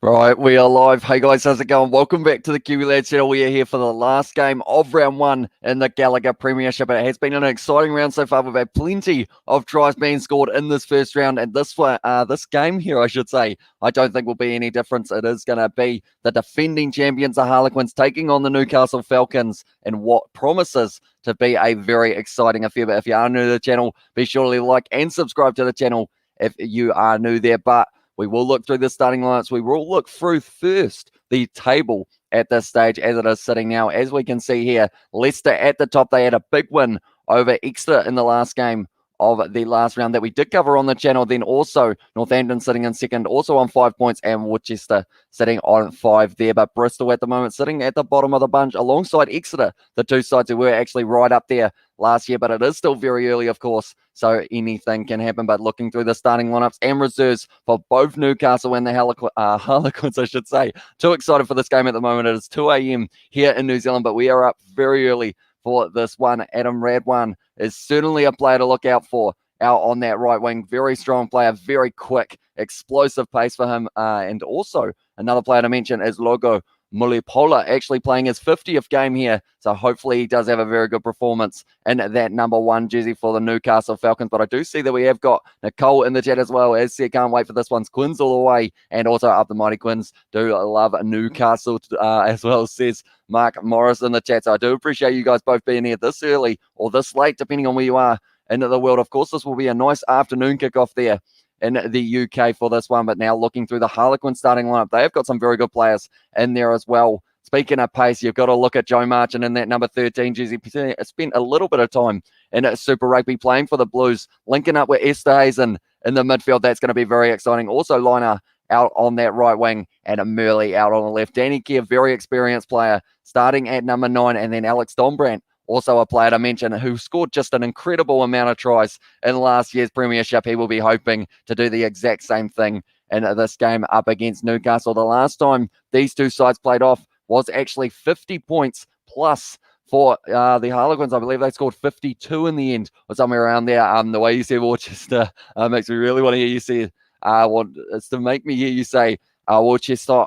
Right, we are live. Hey guys, how's it going? Welcome back to the Kiwi Lads channel. We are here for the last game of round one in the Gallagher Premiership. It has been an exciting round so far. We've had plenty of tries being scored in this first round, and this game here, I should say, I don't think will be any difference. It is going to be the defending champions, the Harlequins, taking on the Newcastle Falcons in what promises to be a very exciting affair. But if you are new to the channel, be sure to like and subscribe to the channel if you are new there. But we will look through the starting lineups. We will look through first the table at this stage as it is sitting now. As we can see here, Leicester at the top. They had a big win over Exeter in the last game of the last round that we did cover on the channel. Then also Northampton sitting in second, also on 5 points, and Worcester sitting on 5 there. But Bristol at the moment sitting at the bottom of the bunch alongside Exeter, the two sides who were actually right up there last year. But it is still very early, of course, so anything can happen. But looking through the starting lineups and reserves for both Newcastle and the Harlequins, I should say. Too excited for this game at the moment. It is 2 a.m. here in New Zealand, but we are up very early for this one. Adam Radwan is certainly a player to look out for out on that right wing. Very strong player, very quick, explosive pace for him. And also another player to mention is Logo Mulipola, actually playing his 50th game here. So hopefully he does have a very good performance in that number 1 jersey for the Newcastle Falcons. But I do see that we have got Nicole in the chat as well. As said, can't wait for this one's Quins all the way. And also up the mighty Quins. Do love Newcastle as well, says Mark Morris in the chat. So I do appreciate you guys both being here this early or this late, depending on where you are in the world. Of course, this will be a nice afternoon kickoff there in the UK for this one. But now looking through the Harlequin starting lineup, they have got some very good players in there as well. Speaking of pace, you've got to look at Joe Marchant in that number 13 jersey. Spent a little bit of time in Super Rugby playing for the Blues, linking up with Esterhuizen in the midfield. That's going to be very exciting. Also, Liner out on that right wing and a Murley out on the left. Danny Kerr, very experienced player, starting at number 9, and then Alex Dombrandt, also a player to mention, who scored just an incredible amount of tries in last year's Premiership. He will be hoping to do the exact same thing in this game up against Newcastle. The last time these two sides played off was actually 50 points plus for the Harlequins. I believe they scored 52 in the end, or somewhere around there. The way you said Worcester makes me really want to hear you say, it's to make me hear you say Worcestershire.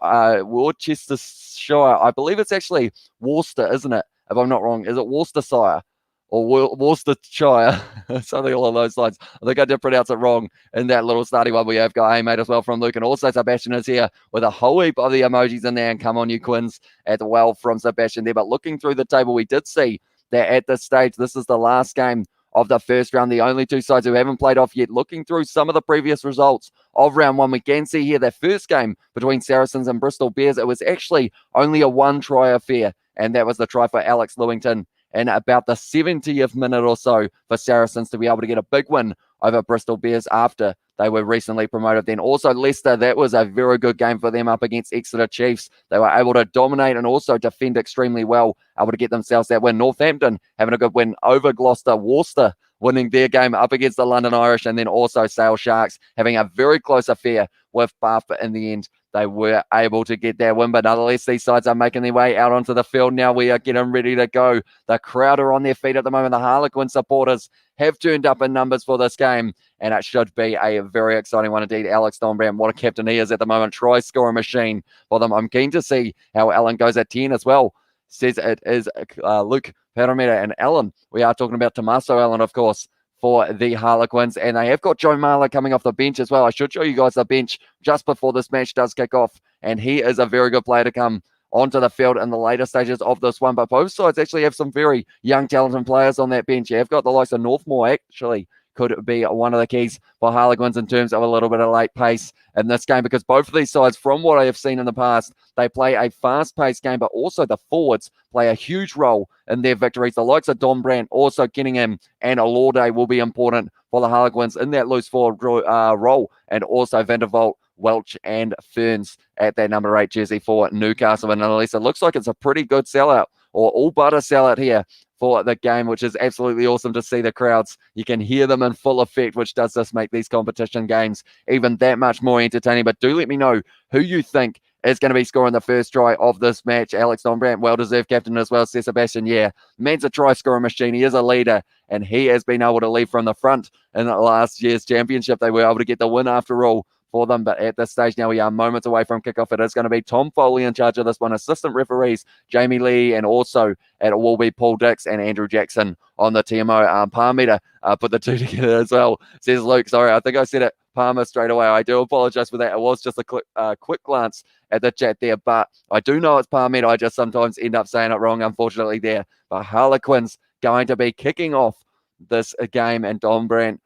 I believe it's actually Worcester, isn't it? If I'm not wrong, is it Worcestershire or Worcestershire? Something along those lines. I think I did pronounce it wrong in that little starting one. We have got hey mate as well from Luke, and also Sebastian is here with a whole heap of the emojis in there. And come on, you Quins, as well from Sebastian there. But looking through the table, we did see that at this stage, this is the last game of the first round. The only two sides who haven't played off yet. Looking through some of the previous results of round one, we can see here that first game between Saracens and Bristol Bears, it was actually only a 1-try affair, and that was the try for Alex Lewington in about the 70th minute or so for Saracens to be able to get a big win over Bristol Bears after they were recently promoted. Then also Leicester, that was a very good game for them up against Exeter Chiefs. They were able to dominate and also defend extremely well, able to get themselves that win. Northampton having a good win over Gloucester. Worcester winning their game up against the London Irish, and then also Sale Sharks having a very close affair with Bath. But in the end, they were able to get that win. But nonetheless, these sides are making their way out onto the field now. We are getting ready to go. The crowd are on their feet at the moment. The Harlequin supporters have turned up in numbers for this game, and it should be a very exciting one indeed. Alex Dombrandt, what a captain he is at the moment. Try scoring machine for them. I'm keen to see how Alan goes at 10 as well. Says it is Luke Paramita and Alan. We are talking about Tommaso Allen, of course, for the Harlequins, and they have got Joe Marler coming off the bench as well. I should show you guys the bench just before this match does kick off, and he is a very good player to come onto the field in the later stages of this one. But both sides actually have some very young, talented players on that bench. You have got the likes of Northmore, actually could be one of the keys for Harlequins in terms of a little bit of late pace in this game, because both of these sides, from what I have seen in the past, they play a fast-paced game, but also the forwards play a huge role in their victories. The likes of Dombrandt, also Kenningham and Alorde will be important for the Harlequins in that loose forward role, and also Vandervolt, Welch and Ferns at that number 8 jersey for Newcastle. And nonetheless, it looks like it's a pretty good sellout, or all but a sellout here for the game, which is absolutely awesome to see the crowds. You can hear them in full effect, which does just make these competition games even that much more entertaining. But do let me know who you think is going to be scoring the first try of this match. Alex Dombrandt, well-deserved captain as well, says Sebastian. Yeah, man's a try-scoring machine. He is a leader, and he has been able to lead from the front in the last year's championship. They were able to get the win after all for them. But at this stage now, we are moments away from kickoff. It is going to be Tom Foley in charge of this one. Assistant referees, Jamie Lee, and also it will be Paul Dix and Andrew Jackson on the TMO. Palmer put the two together as well, says Luke. Sorry, I think I said it Palmer straight away. I do apologize for that. It was just a quick glance at the chat there, but I do know it's Palmer. I just sometimes end up saying it wrong, unfortunately, there. But Harlequins going to be kicking off this game, and Don Brandt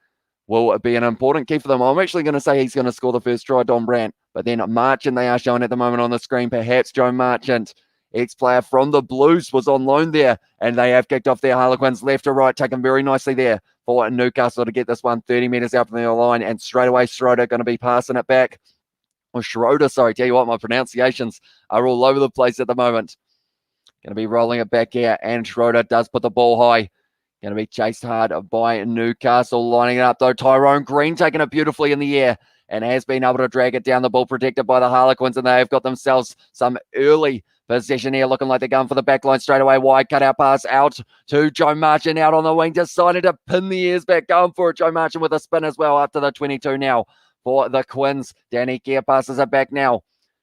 will be an important key for them. I'm actually going to say he's going to score the first try, Don Brandt, but then Marchant, they are showing at the moment on the screen, perhaps Joe Marchant, ex-player from the Blues, was on loan there, and they have kicked off their Harlequins left to right, taken very nicely there for Newcastle to get this one 30 metres out from the line, and straight away Schroeder going to be passing it back. Or Schroeder, sorry, tell you what, my pronunciations are all over the place at the moment. Going to be rolling it back here, and Schroeder does put the ball high. Going to be chased hard by Newcastle, lining it up though. Tyrone Green taking it beautifully in the air and has been able to drag it down. The ball protected by the Harlequins, and they have got themselves some early possession here, looking like they're going for the back line straight away. Wide cutout pass out to Joe Marchant out on the wing, decided to pin the ears back, going for it. Joe Marchant with a spin as well up to the 22 now for the Quins. Danny Kerr passes it back now. Going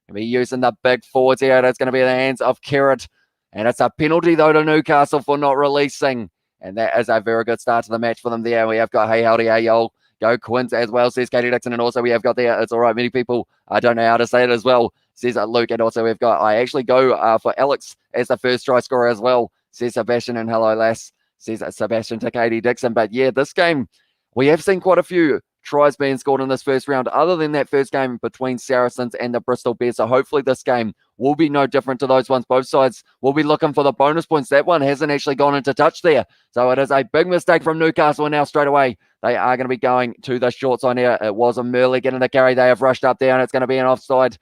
to be using the big forwards here. It's going to be in the hands of Kerrett, and it's a penalty though to Newcastle for not releasing. And that is a very good start to the match for them there. We have got hey howdy, hey yo, go Quins as well, says Katie Dixon. And also we have got there, it's all right, many people, I don't know how to say it as well, says Luke. And also we've got, I actually go for Alex as the first try scorer as well, says Sebastian. And hello, lass, says Sebastian to Katie Dixon. But yeah, this game, we have seen quite a few tries being scored in this first round, other than that first game between Saracens and the Bristol Bears. So hopefully this game will be no different to those ones. Both sides will be looking for the bonus points. That one hasn't actually gone into touch there. So it is a big mistake from Newcastle, and now straight away they are going to be going to the short side here. It was a Murley getting the carry. They have rushed up there, and it's going to be an offside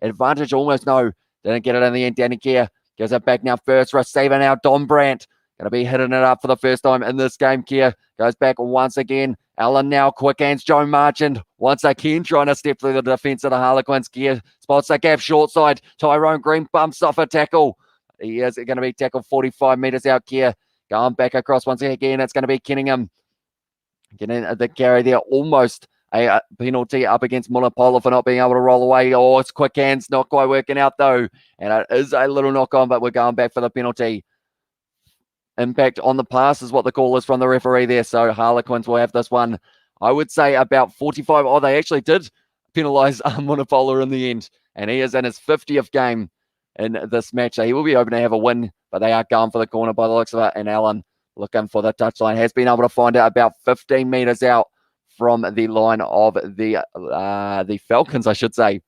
advantage. Almost no. Didn't get it in the end. Danny Kerr gives it back now. First receiver now, Don Brandt. Going to be hitting it up for the first time in this game. Kerr goes back once again. Allen now, quick hands, Joe Marchant once again trying to step through the defence of the Harlequins. Kerr spots the gap short side. Tyrone Green bumps off a tackle. He is going to be tackled 45 metres out. Kerr going back across once again. It's going to be Kenningham getting the carry there. Almost a penalty up against Munapola for not being able to roll away. Oh, it's quick hands, not quite working out though. And it is a little knock on, but we're going back for the penalty. Impact on the pass is what the call is from the referee there. So Harlequins will have this one, I would say, about 45. Oh, they actually did penalise Munapola in the end. And he is in his 50th game in this match. So he will be hoping to have a win, but they are going for the corner by the looks of it. And Allen looking for the touchline. Has been able to find it about 15 metres out from the line of the Falcons, I should say.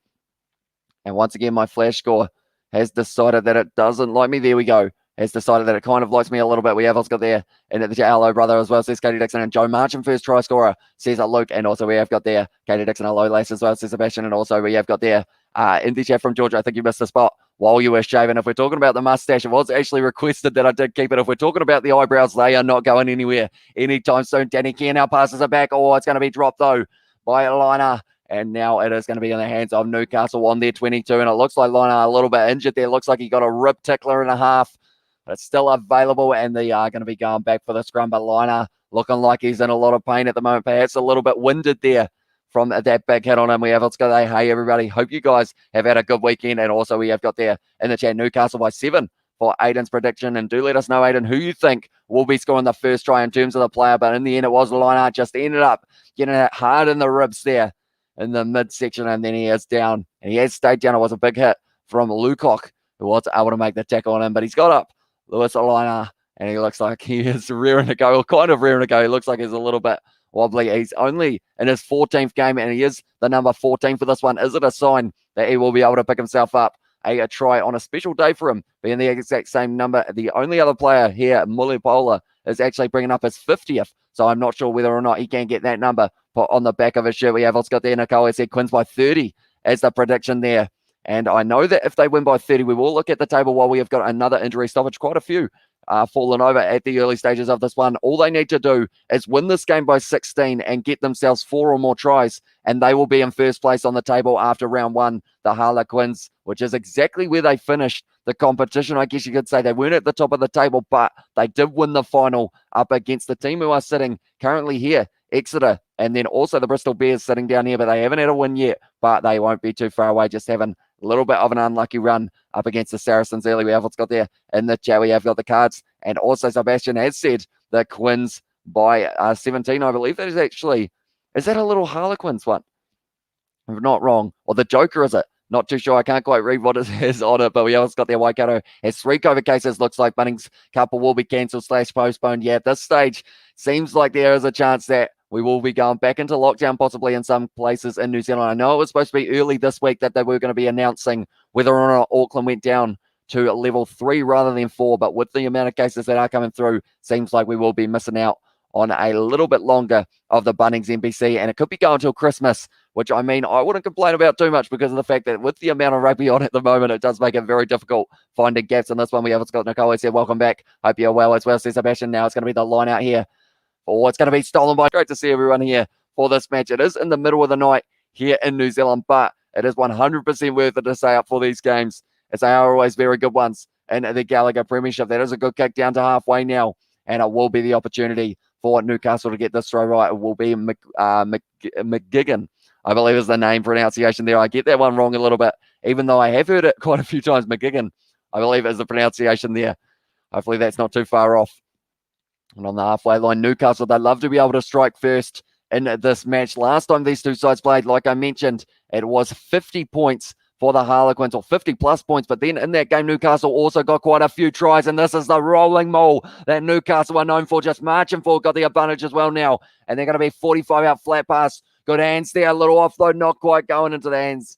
And once again, my flash score has decided that it doesn't like me. There we go. Has decided that it kind of likes me a little bit. We have also got there, and the hello brother as well, says Katie Dixon, and Joe Marchant first try scorer, says Luke. And also we have got there Katie Dixon, hello lace as well, says Sebastian. And also we have got there in the chat from Georgia. I think you missed the spot while you were shaving. If we're talking about the mustache, it was actually requested that I did keep it. If we're talking about the eyebrows, they are not going anywhere anytime soon. Danny Kerr now passes it back. Oh, it's going to be dropped though by Liner. And now it is going to be in the hands of Newcastle on their 22. And it looks like Liner a little bit injured there. Looks like he got a rib tickler and a half. But it's still available, and they are going to be going back for the scrum. But Liner looking like he's in a lot of pain at the moment. Perhaps a little bit winded there from that big hit on him. We have, let's go there. Hey, everybody. Hope you guys have had a good weekend. And also we have got there in the chat Newcastle by 7 for Aiden's prediction. And do let us know, Aiden, who you think will be scoring the first try in terms of the player. But in the end, it was Liner. Just ended up getting it hard in the ribs there in the midsection. And then he is down. And he has stayed down. It was a big hit from Lucock, who was able to make the tackle on him. But he's got up. Lewis Liner, and he looks like he is rearing to go, or kind of rearing to go. He looks like he's a little bit wobbly. He's only in his 14th game, and he is the number 14 for this one. Is it a sign that he will be able to pick himself up a try on a special day for him, being the exact same number? The only other player here, Mulipola, is actually bringing up his 50th, so I'm not sure whether or not he can get that number put on the back of his shirt. We have also got there, Nicole has said Quins by 30 as the prediction there. And I know that if they win by 30, we will look at the table while we have got another injury stoppage. Quite a few fallen over at the early stages of this one. All they need to do is win this game by 16 and get themselves 4 or more tries, and they will be in first place on the table after round 1, the Harlequins, which is exactly where they finished the competition. I guess you could say they weren't at the top of the table, but they did win the final up against the team who are sitting currently here, Exeter And then also the Bristol Bears sitting down here, but they haven't had a win yet, but they won't be too far away, just having a little bit of an unlucky run up against the Saracens early. We have what's got there in the chat. We have got the cards. And also Sebastian has said the Quins by 17, I believe that is actually, is that a little Harlequins one? If not wrong. Or the Joker, is it? Not too sure. I can't quite read what it is on it, but we also got their Waikato has 3 COVID cases. Looks like Bunnings couple will be cancelled / postponed. Yeah, at this stage, seems like there is a chance that we will be going back into lockdown, possibly in some places in New Zealand. I know it was supposed to be early this week that they were going to be announcing whether or not Auckland went down to level 3 rather than 4, but with the amount of cases that are coming through, seems like we will be missing out on a little bit longer of the Bunnings NBC, and it could be going till Christmas, which I mean, I wouldn't complain about too much because of the fact that with the amount of rugby on at the moment, it does make it very difficult finding gaps in this one. We have got Nicole said, welcome back. Hope you're well as well, says Sebastian. Now it's going to be the line out here. Oh, it's going to be stolen by. Great to see everyone here for this match. It is in the middle of the night here in New Zealand, but it is 100% worth it to stay up for these games, as they are always very good ones in the Gallagher Premiership. That is a good kick down to halfway now, and it will be the opportunity for Newcastle to get this throw right. It will be McGigan, I believe is the name pronunciation there. I get that one wrong a little bit, even though I have heard it quite a few times. McGigan, I believe, is the pronunciation there. Hopefully that's not too far off. And on the halfway line, Newcastle, they'd love to be able to strike first in this match. Last time these two sides played, like I mentioned, it was 50 points for the Harlequins, or 50 plus points. But then in that game, Newcastle also got quite a few tries, and this is the rolling maul that Newcastle are known for, just marching forward, got the advantage as well now. And they're going to be 45 out flat pass. Good hands there, a little offload, not quite going into the hands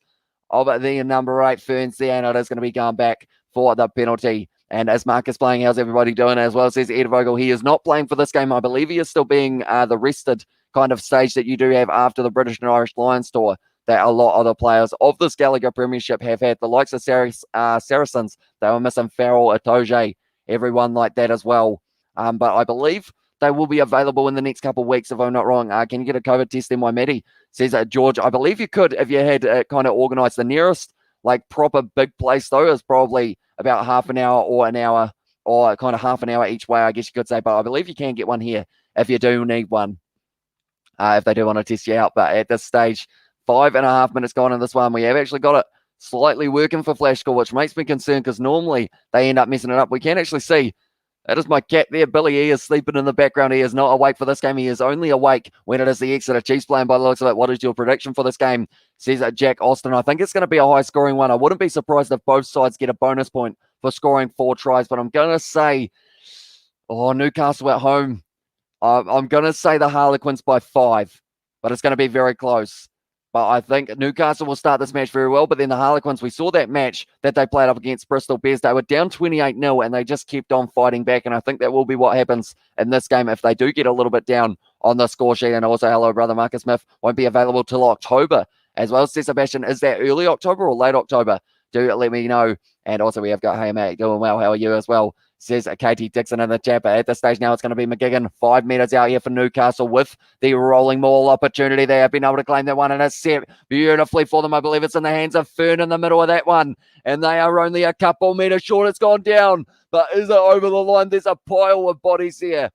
of the number 8, Ferns there, and it is going to be going back for the penalty. And as Mark is playing, how's everybody doing as well? Says Ed Vogel, he is not playing for this game. I believe he is still being the rested kind of stage that you do have after the British and Irish Lions tour, that a lot of the players of this Gallagher Premiership have had. The likes of Saracens, they were missing Farrell, Itoje, everyone like that as well. But I believe they will be available in the next couple of weeks, if I'm not wrong. Can you get a COVID test in Waimedi? Says George, I believe you could if you had kind of organised. The nearest like proper big place though is probably about half an hour or an hour, or kind of half an hour each way, I guess you could say. But I believe you can get one here if you do need one, if they do want to test you out. But at this stage, 5.5 minutes gone in this one. We have actually got it slightly working for Flash Score, which makes me concerned because normally they end up messing it up. We can actually see that is my cat there, Billy. He is sleeping in the background. He is not awake for this game. He is only awake when it is the Exeter Chiefs playing by the looks of it. What is your prediction for this game? Says Jack Austin. I think it's going to be a high-scoring one. I wouldn't be surprised if both sides get a bonus point for scoring 4 tries, but I'm going to say, Newcastle at home. I'm going to say the Harlequins by 5, but it's going to be very close. But I think Newcastle will start this match very well. But then the Harlequins, we saw that match that they played up against Bristol Bears. They were down 28-0 and they just kept on fighting back. And I think that will be what happens in this game if they do get a little bit down on the score sheet. And also, hello, brother Marcus Smith, won't be available till October as well. Says Sebastian, is that early October or late October? Do let me know. And also, we have got, hey, mate, doing well. How are you as well? Says Katie Dixon in the chat. But at this stage now, it's going to be McGigan. 5 meters out here for Newcastle with the rolling maul opportunity. They have been able to claim that one, and it's set beautifully for them. I believe it's in the hands of Fern in the middle of that one. And they are only a couple meters short. It's gone down. But is it over the line? There's a pile of bodies here.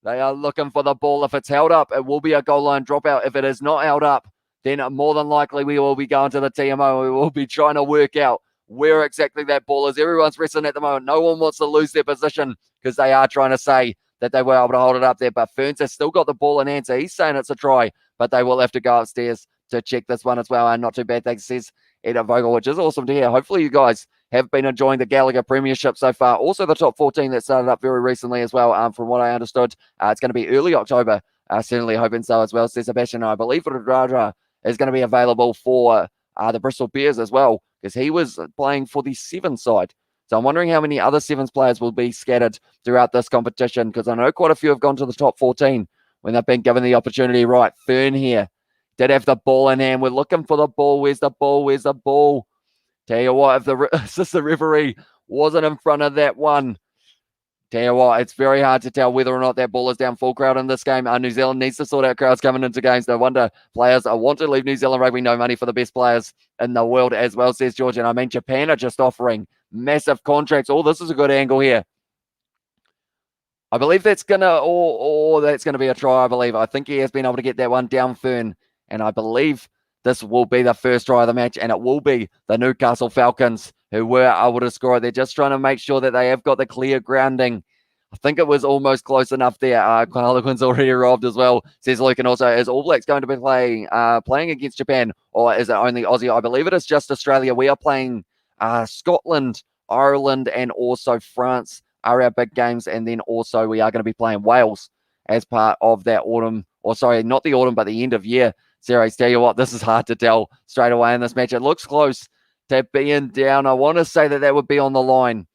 They are looking for the ball. If it's held up, it will be a goal line dropout. If it is not held up, then more than likely we will be going to the TMO. We will be trying to work out where exactly that ball is. Everyone's wrestling at the moment. No one wants to lose their position because they are trying to say that they were able to hold it up there. But Ferns has still got the ball in hand, so he's saying it's a try, but they will have to go upstairs to check this one as well. And not too bad, thanks, says Eda Vogel, which is awesome to hear. Hopefully you guys have been enjoying the Gallagher Premiership so far. Also the top 14 that started up very recently as well. From what I understood, it's going to be early October. Certainly hoping so as well, says Sebastian. I believe Radra is going to be available for the Bristol Bears as well, because he was playing for the 7 side. So I'm wondering how many other 7s players will be scattered throughout this competition, because I know quite a few have gone to the top 14 when they've been given the opportunity. Right, Fern here did have the ball in hand. We're looking for the ball. Where's the ball? Where's the ball? Tell you what, if the assistant referee wasn't in front of that one, tell you what, it's very hard to tell whether or not that ball is down. Full crowd in this game. New Zealand needs to sort out crowds coming into games. No wonder players want to leave New Zealand rugby. No money for the best players in the world as well, says George. And I mean, Japan are just offering massive contracts. Oh, this is a good angle here. I believe that's gonna, or that's gonna be a try. I believe. I think he has been able to get that one down, Fern, and I believe this will be the first try of the match, and it will be the Newcastle Falcons who were able to score it. They're just trying to make sure that they have got the clear grounding. I think it was almost close enough there. Harlequins already arrived as well, says Luke. And also, is All Blacks going to be playing against Japan, or is it only Aussie? I believe it is just Australia. We are playing Scotland, Ireland, and also France are our big games. And then also we are going to be playing Wales as part of that autumn, or sorry, not the autumn, but the end of year series. Tell you what, this is hard to tell straight away in this match. It looks close to being down. I want to say that would be on the line,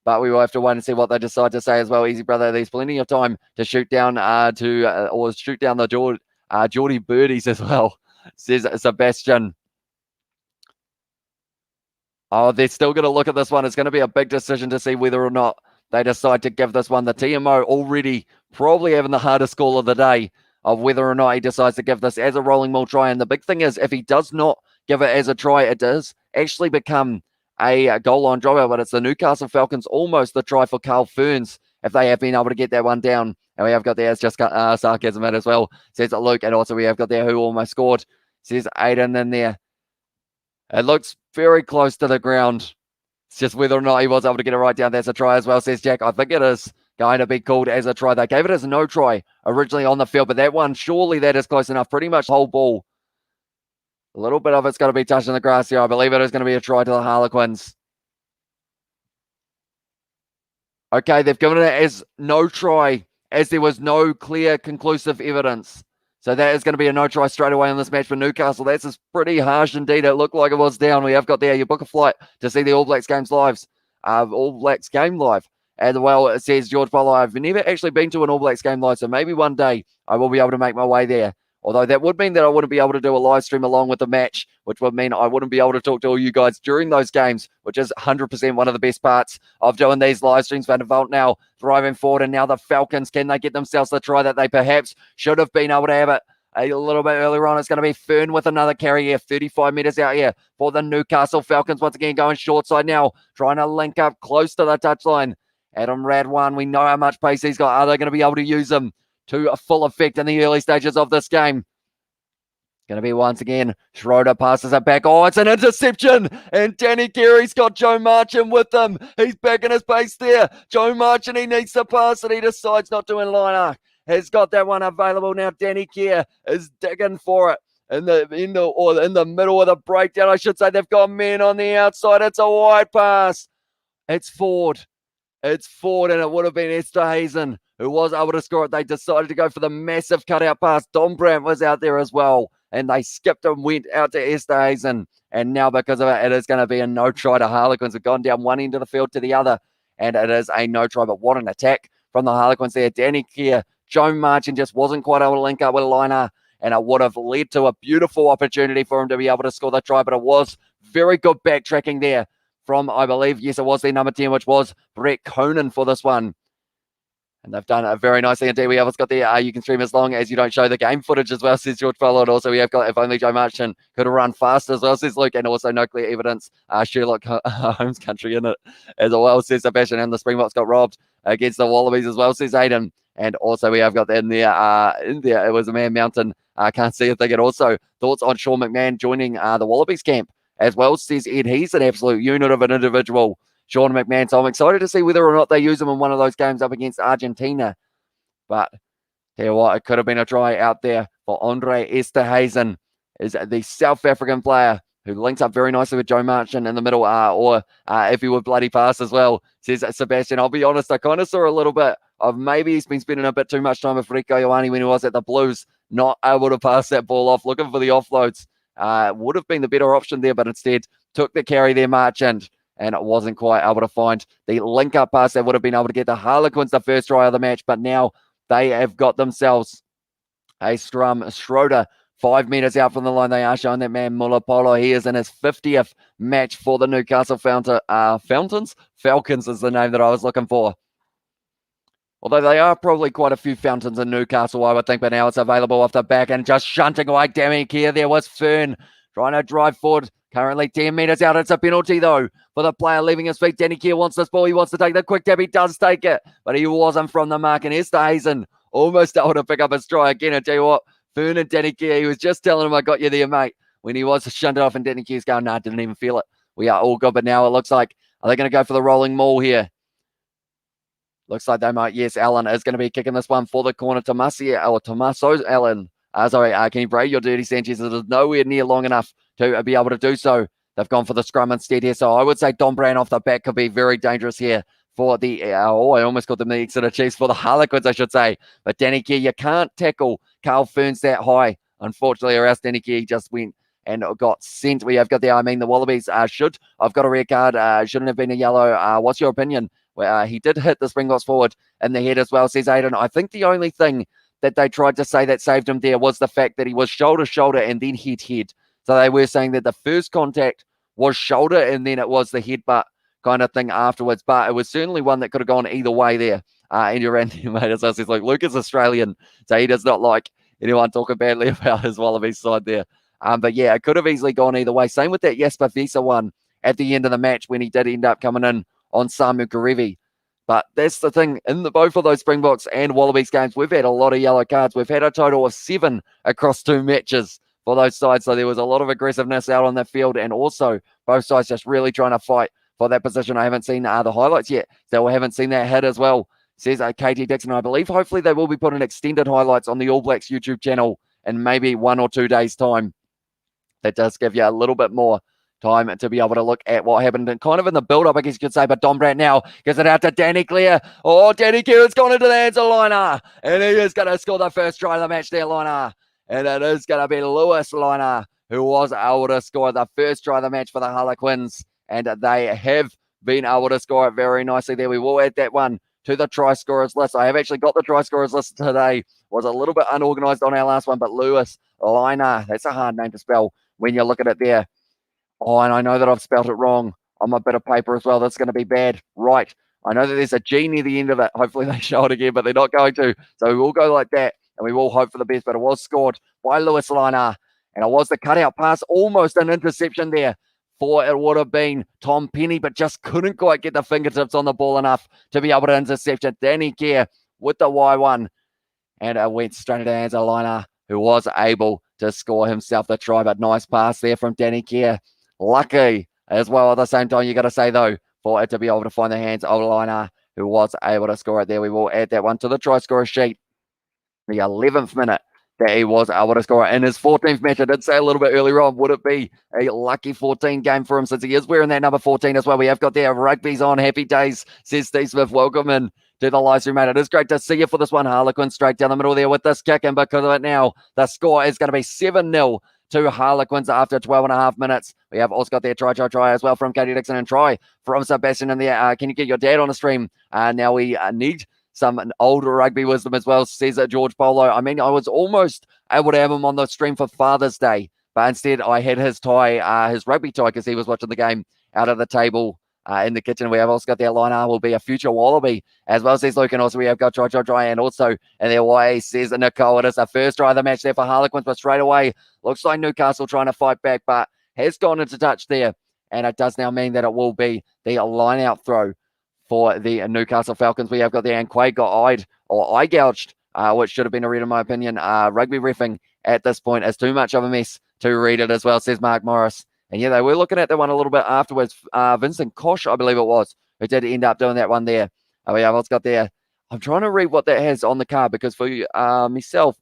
but we will have to wait and see what they decide to say as well. Easy, brother. There's plenty of time to shoot down or shoot down the Geordie birdies as well, says Sebastian. Oh, they're still going to look at this one. It's going to be a big decision to see whether or not they decide to give this one. The TMO already probably having the hardest call of the day of whether or not he decides to give this as a rolling maul try. And the big thing is, if he does not give it as a try, it does actually become a goal line dropout. But it's the Newcastle Falcons, almost the try for Carl Ferns, if they have been able to get that one down. And we have got there, it's just sarcasm as well, says Luke. And also we have got there who almost scored, says Aiden in there. It looks very close to the ground. It's just whether or not he was able to get it right down. That's a try as well, says Jack. I think it is going to be called as a try. They gave it as no try originally on the field, but that one, surely that is close enough. Pretty much the whole ball. A little bit of it's going to be touching the grass here. I believe it is going to be a try to the Harlequins. Okay, they've given it as no try, as there was no clear, conclusive evidence. So that is going to be a no try straight away in this match for Newcastle. That's pretty harsh indeed. It looked like it was down. We have got there. You book a flight to see the All Blacks games live. All Blacks game live. As well, it says George Polo. I've never actually been to an All Blacks game live, so maybe one day I will be able to make my way there. Although that would mean that I wouldn't be able to do a live stream along with the match, which would mean I wouldn't be able to talk to all you guys during those games, which is 100% one of the best parts of doing these live streams. Van der Vault now driving forward, and now the Falcons, can they get themselves the try that they perhaps should have been able to have it a little bit earlier on? It's going to be Fern with another carry here, 35 metres out here for the Newcastle Falcons. Once again, going short side now, trying to link up close to the touchline. Adam Radwan, we know how much pace he's got. Are they going to be able to use him to a full effect in the early stages of this game? Going to be once again, Schroeder passes it back. Oh, it's an interception. And Danny Carey's got Joe Marchant with him. He's back in his pace there. Joe Marchant, he needs to pass it. He decides not to in line arc. Has got that one available now. Danny Kerr is digging for it. In the middle of the breakdown, I should say. They've got men on the outside. It's a wide pass. It's Ford. It's Ford, and it would have been Esterhazen who was able to score it. They decided to go for the massive cutout pass. Dombrandt was out there as well, and they skipped and went out to Esterhazen. And now, because of it, it is going to be a no try to Harlequins. Have gone down one end of the field to the other, and it is a no try. But what an attack from the Harlequins there. Danny Kerr, Joe Marchant just wasn't quite able to link up with Liner, and it would have led to a beautiful opportunity for him to be able to score the try. But it was very good backtracking there from, I believe, yes, it was their number 10, which was Brett Conan for this one. And they've done it very nicely indeed. We have got there. You can stream as long as you don't show the game footage as well, says George Fowler. And also we have got, if only Joe Marchant could have run fast as well, says Luke. And also no clear evidence. Sherlock Holmes country in it as well, says Sebastian. And the Springboks got robbed against the Wallabies as well, says Aiden. And also we have got in there, it was a Man Mountain. Can't see if they get also thoughts on Sean McMahon joining the Wallabies camp as well, says Ed. He's an absolute unit of an individual, Sean McMahon. So I'm excited to see whether or not they use him in one of those games up against Argentina. But tell you what, it could have been a try out there for Andre Esterhazen, is the South African player who links up very nicely with Joe Marchant in the middle, or if he would bloody pass as well, says Sebastian. I'll be honest, I kind of saw a little bit of maybe he's been spending a bit too much time with Rico Ioane when he was at the Blues, not able to pass that ball off, looking for the offloads. Would have been the better option there, but instead took the carry there, Marchant, and it wasn't quite able to find the link-up pass that would have been able to get the Harlequins the first try of the match. But now they have got themselves a scrum. Schroeder, 5 metres out from the line. They are showing that man Mulapolo. He is in his 50th match for the Newcastle Falcons. Falcons is the name that I was looking for. Although they are probably quite a few fountains in Newcastle, I would think, but now it's available off the back and just shunting away. Damn it, here there was Fern trying to drive forward. Currently 10 metres out. It's a penalty, though, for the player leaving his feet. Danny Keir wants this ball. He wants to take the quick tap. He does take it, but he wasn't from the mark. And Esterhazen almost able to pick up his try again. I tell you what, Fernan Danny Keir, he was just telling him, I got you there, mate, when he was shunted off, and Danny Keir's going, nah, didn't even feel it. We are all good, but now it looks like, are they going to go for the rolling maul here? Looks like they might. Yes, Allen is going to be kicking this one for the corner. Tommaso Allen. Can you break your dirty Sanchez? It is nowhere near long enough to be able to do so. They've gone for the scrum instead here. So I would say Don Brand off the back could be very dangerous here for the, I almost called them the Exeter Chiefs, for the Harlequins, I should say. But Danny Keir, you can't tackle Carl Ferns that high. Unfortunately, or else Danny Keir just went and got sent. We have got there, the Wallabies should. I've got a red card. Shouldn't have been a yellow. What's your opinion? He did hit the Springboks forward in the head as well, says Aiden. I think the only thing that they tried to say that saved him there was the fact that he was shoulder and then head. So they were saying that the first contact was shoulder and then it was the headbutt kind of thing afterwards. But it was certainly one that could have gone either way there. And your Randy mate as well says, like, Luke is Australian, so he does not like anyone talking badly about his Wallabies side there. But yeah, it could have easily gone either way. Same with that Jasper Visa one at the end of the match when he did end up coming in on Samu Karevi. But that's the thing, in both of those Springboks and Wallabies games, we've had a lot of yellow cards. We've had a total of 7 across 2 matches for those sides. So there was a lot of aggressiveness out on the field, and also both sides just really trying to fight for that position. I haven't seen the highlights yet, so we haven't seen that hit as well, says KT Dixon. I believe hopefully they will be putting extended highlights on the All Blacks YouTube channel in maybe 1 or 2 days' time. That does give you a little bit more time to be able to look at what happened, and kind of in the build-up, I guess you could say. But Don Brandt now gives it out to Danny Keir. Oh, Danny Keir has gone into the hands of Liner, and he is going to score the first try of the match there, Liner. And it is going to be Lewis Liner who was able to score the first try of the match for the Harlequins, and they have been able to score it very nicely there. We will add that one to the try scorers list. I have actually got the try scorers list today. Was a little bit unorganized on our last one, but Lewis Liner, that's a hard name to spell when you look at it there. Oh, and I know that I've spelled it wrong on my bit of paper as well. That's going to be bad. Right. I know that there's a G near the end of it. Hopefully they show it again, but they're not going to. So we will go like that, and we will hope for the best. But it was scored by Lewis Liner, and it was the cutout pass, almost an interception there for it would have been Tom Penny, but just couldn't quite get the fingertips on the ball enough to be able to intercept it. Danny Keir with the Y1, and it went straight into the hands of Liner, who was able to score himself the try. But nice pass there from Danny Keir. Lucky as well at the same time, you got to say, though, for it to be able to find the hands of Liner, who was able to score it there. We will add that one to the try scorer sheet. The 11th minute that he was able to score it in his 14th match. I did say a little bit earlier on, would it be a lucky 14 game for him, since he is wearing that number 14 as well. We have got there, rugby's on, happy days, says Steve Smith. Welcome in to the live stream, mate. It is great to see you for this one. Harlequin straight down the middle there with this kick, and because of it now, the score is going to be 7-0 to Harlequins after 12.5 minutes. We have also got their try as well from Katie Dixon, and try from Sebastian in there. Can you get your dad on the stream? Now we need some older rugby wisdom as well, says George Polo. I mean, I was almost able to have him on the stream for Father's Day, but instead I had his tie, his rugby tie, because he was watching the game out of the table in the kitchen. We have also got their Liner, will be a future Wallaby as well, says Luke. And also we have got try, and also in their way, says Nicole. It is the first try of the match there for Harlequins, but straight away looks like Newcastle trying to fight back, but has gone into touch there, and it does now mean that it will be the line-out throw for the Newcastle Falcons. We have got the Quaid got eye gouged, which should have been a read in my opinion. Rugby reffing at this point is too much of a mess to read it as well, says Mark Morris. And yeah, they were looking at that one a little bit afterwards. Vincent Kosh, I believe it was, who did end up doing that one there. We have also got there. I'm trying to read what that has on the card, because for myself,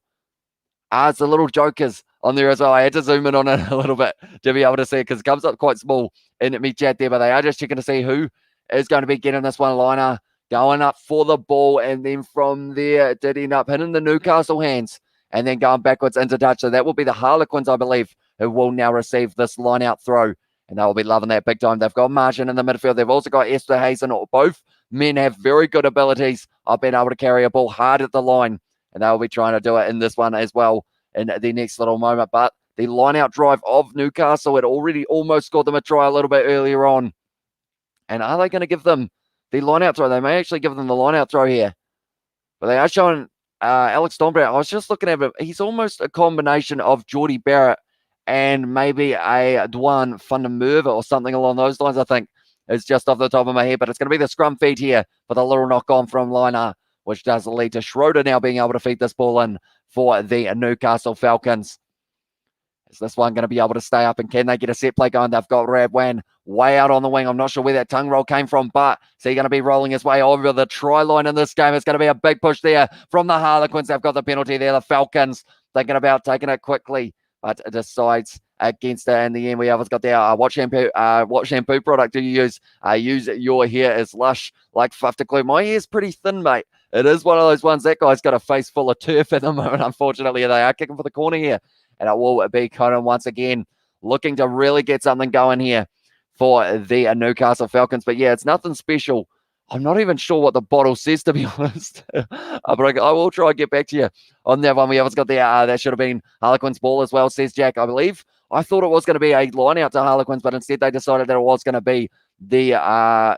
it's the little jokers on there as well. I had to zoom in on it a little bit to be able to see it, because it comes up quite small in me chat there, but they are just checking to see who is going to be getting this one. Liner going up for the ball, and then from there it did end up hitting the Newcastle hands and then going backwards into touch. So that will be the Harlequins, I believe, who will now receive this line-out throw, and they will be loving that big time. They've got Marchant in the midfield. They've also got Esterhazen. Both men have very good abilities of being able to carry a ball hard at the line, and they will be trying to do it in this one as well in the next little moment. But the line-out drive of Newcastle had already almost scored them a try a little bit earlier on. And are they going to give them the line-out throw? They may actually give them the line-out throw here. But they are showing Alex Dombrand. I was just looking at him. He's almost a combination of Geordie Barrett and maybe a Dwan van der Merwe or something along those lines, I think, is just off the top of my head. But it's going to be the scrum feed here for the little knock on from Liner, which does lead to Schroeder now being able to feed this ball in for the Newcastle Falcons. Is this one going to be able to stay up, and can they get a set play going? They've got Radwan way out on the wing. I'm not sure where that tongue roll came from, but is he going to be rolling his way over the try line in this game? It's going to be a big push there from the Harlequins. They've got the penalty there. The Falcons thinking about taking it quickly, but it decides against it in the end. We have got there. What shampoo product do you use? Use your hair is lush like fluff to glue. My hair's pretty thin, mate. It is one of those ones. That guy's got a face full of turf at the moment. Unfortunately, they are kicking for the corner here. And it will be Conan once again looking to really get something going here for the Newcastle Falcons. But yeah, it's nothing special. I'm not even sure what the bottle says, to be honest. But I will try and get back to you on that one. We haven't got there. That should have been Harlequins ball as well, says Jack, I believe. I thought it was going to be a line out to Harlequins, but instead they decided that it was going to be the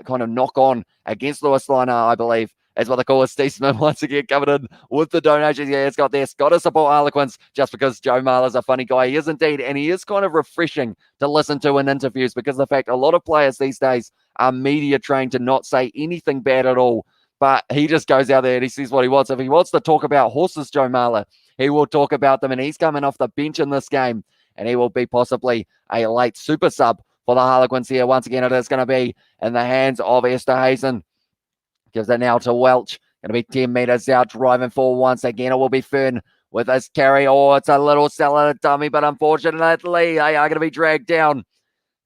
kind of knock on against Lewis Liner, I believe. That's what they call it. Steve Smith once again coming in with the donations. Yeah, it's got to support Harlequins just because Joe Marler's a funny guy. He is indeed, and he is kind of refreshing to listen to in interviews because of the fact a lot of players these days are media trained to not say anything bad at all. But he just goes out there and he says what he wants. If he wants to talk about horses, Joe Marler, he will talk about them. And he's coming off the bench in this game, and he will be possibly a late super sub for the Harlequins here. Once again, it is going to be in the hands of Esther Hazen. Gives it now to Welch. Going to be 10 metres out, driving forward once again. It will be Fern with his carry. Oh, it's a little cellar dummy, but unfortunately, they are going to be dragged down.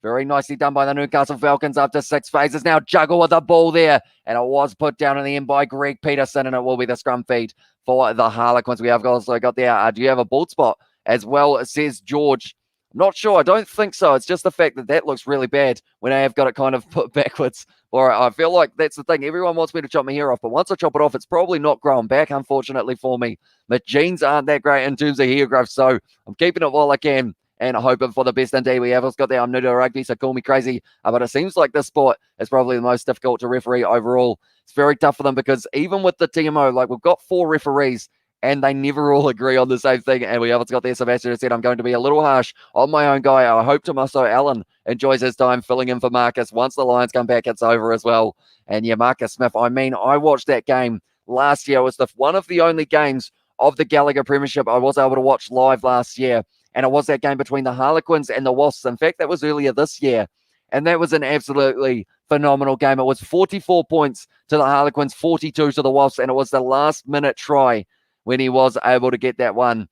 Very nicely done by the Newcastle Falcons after 6 phases. Now juggle with the ball there, and it was put down in the end by Greg Peterson, and it will be the scrum feed for the Harlequins. We have also got there, do you have a bald spot as well, says George. Not sure. I don't think so. It's just the fact that looks really bad when I have got it kind of put backwards. Or I feel like that's the thing. Everyone wants me to chop my hair off, but once I chop it off, it's probably not growing back, unfortunately for me. My genes aren't that great in terms of hair growth, so I'm keeping it while I can and hoping for the best indeed. We have also got there, I'm new to rugby, so call me crazy. But it seems like this sport is probably the most difficult to referee overall. It's very tough for them because even with the TMO, like we've got 4 referees, and they never all agree on the same thing. And we haven't got there. Sebastian said, I'm going to be a little harsh on my own guy. I hope Tommaso Allen enjoys his time filling in for Marcus. Once the Lions come back, it's over as well. And yeah, Marcus Smith, I mean, I watched that game last year. It was one of the only games of the Gallagher Premiership I was able to watch live last year. And it was that game between the Harlequins and the Wasps. In fact, that was earlier this year. And that was an absolutely phenomenal game. It was 44 points to the Harlequins, 42 to the Wasps. And it was the last minute try when he was able to get that one.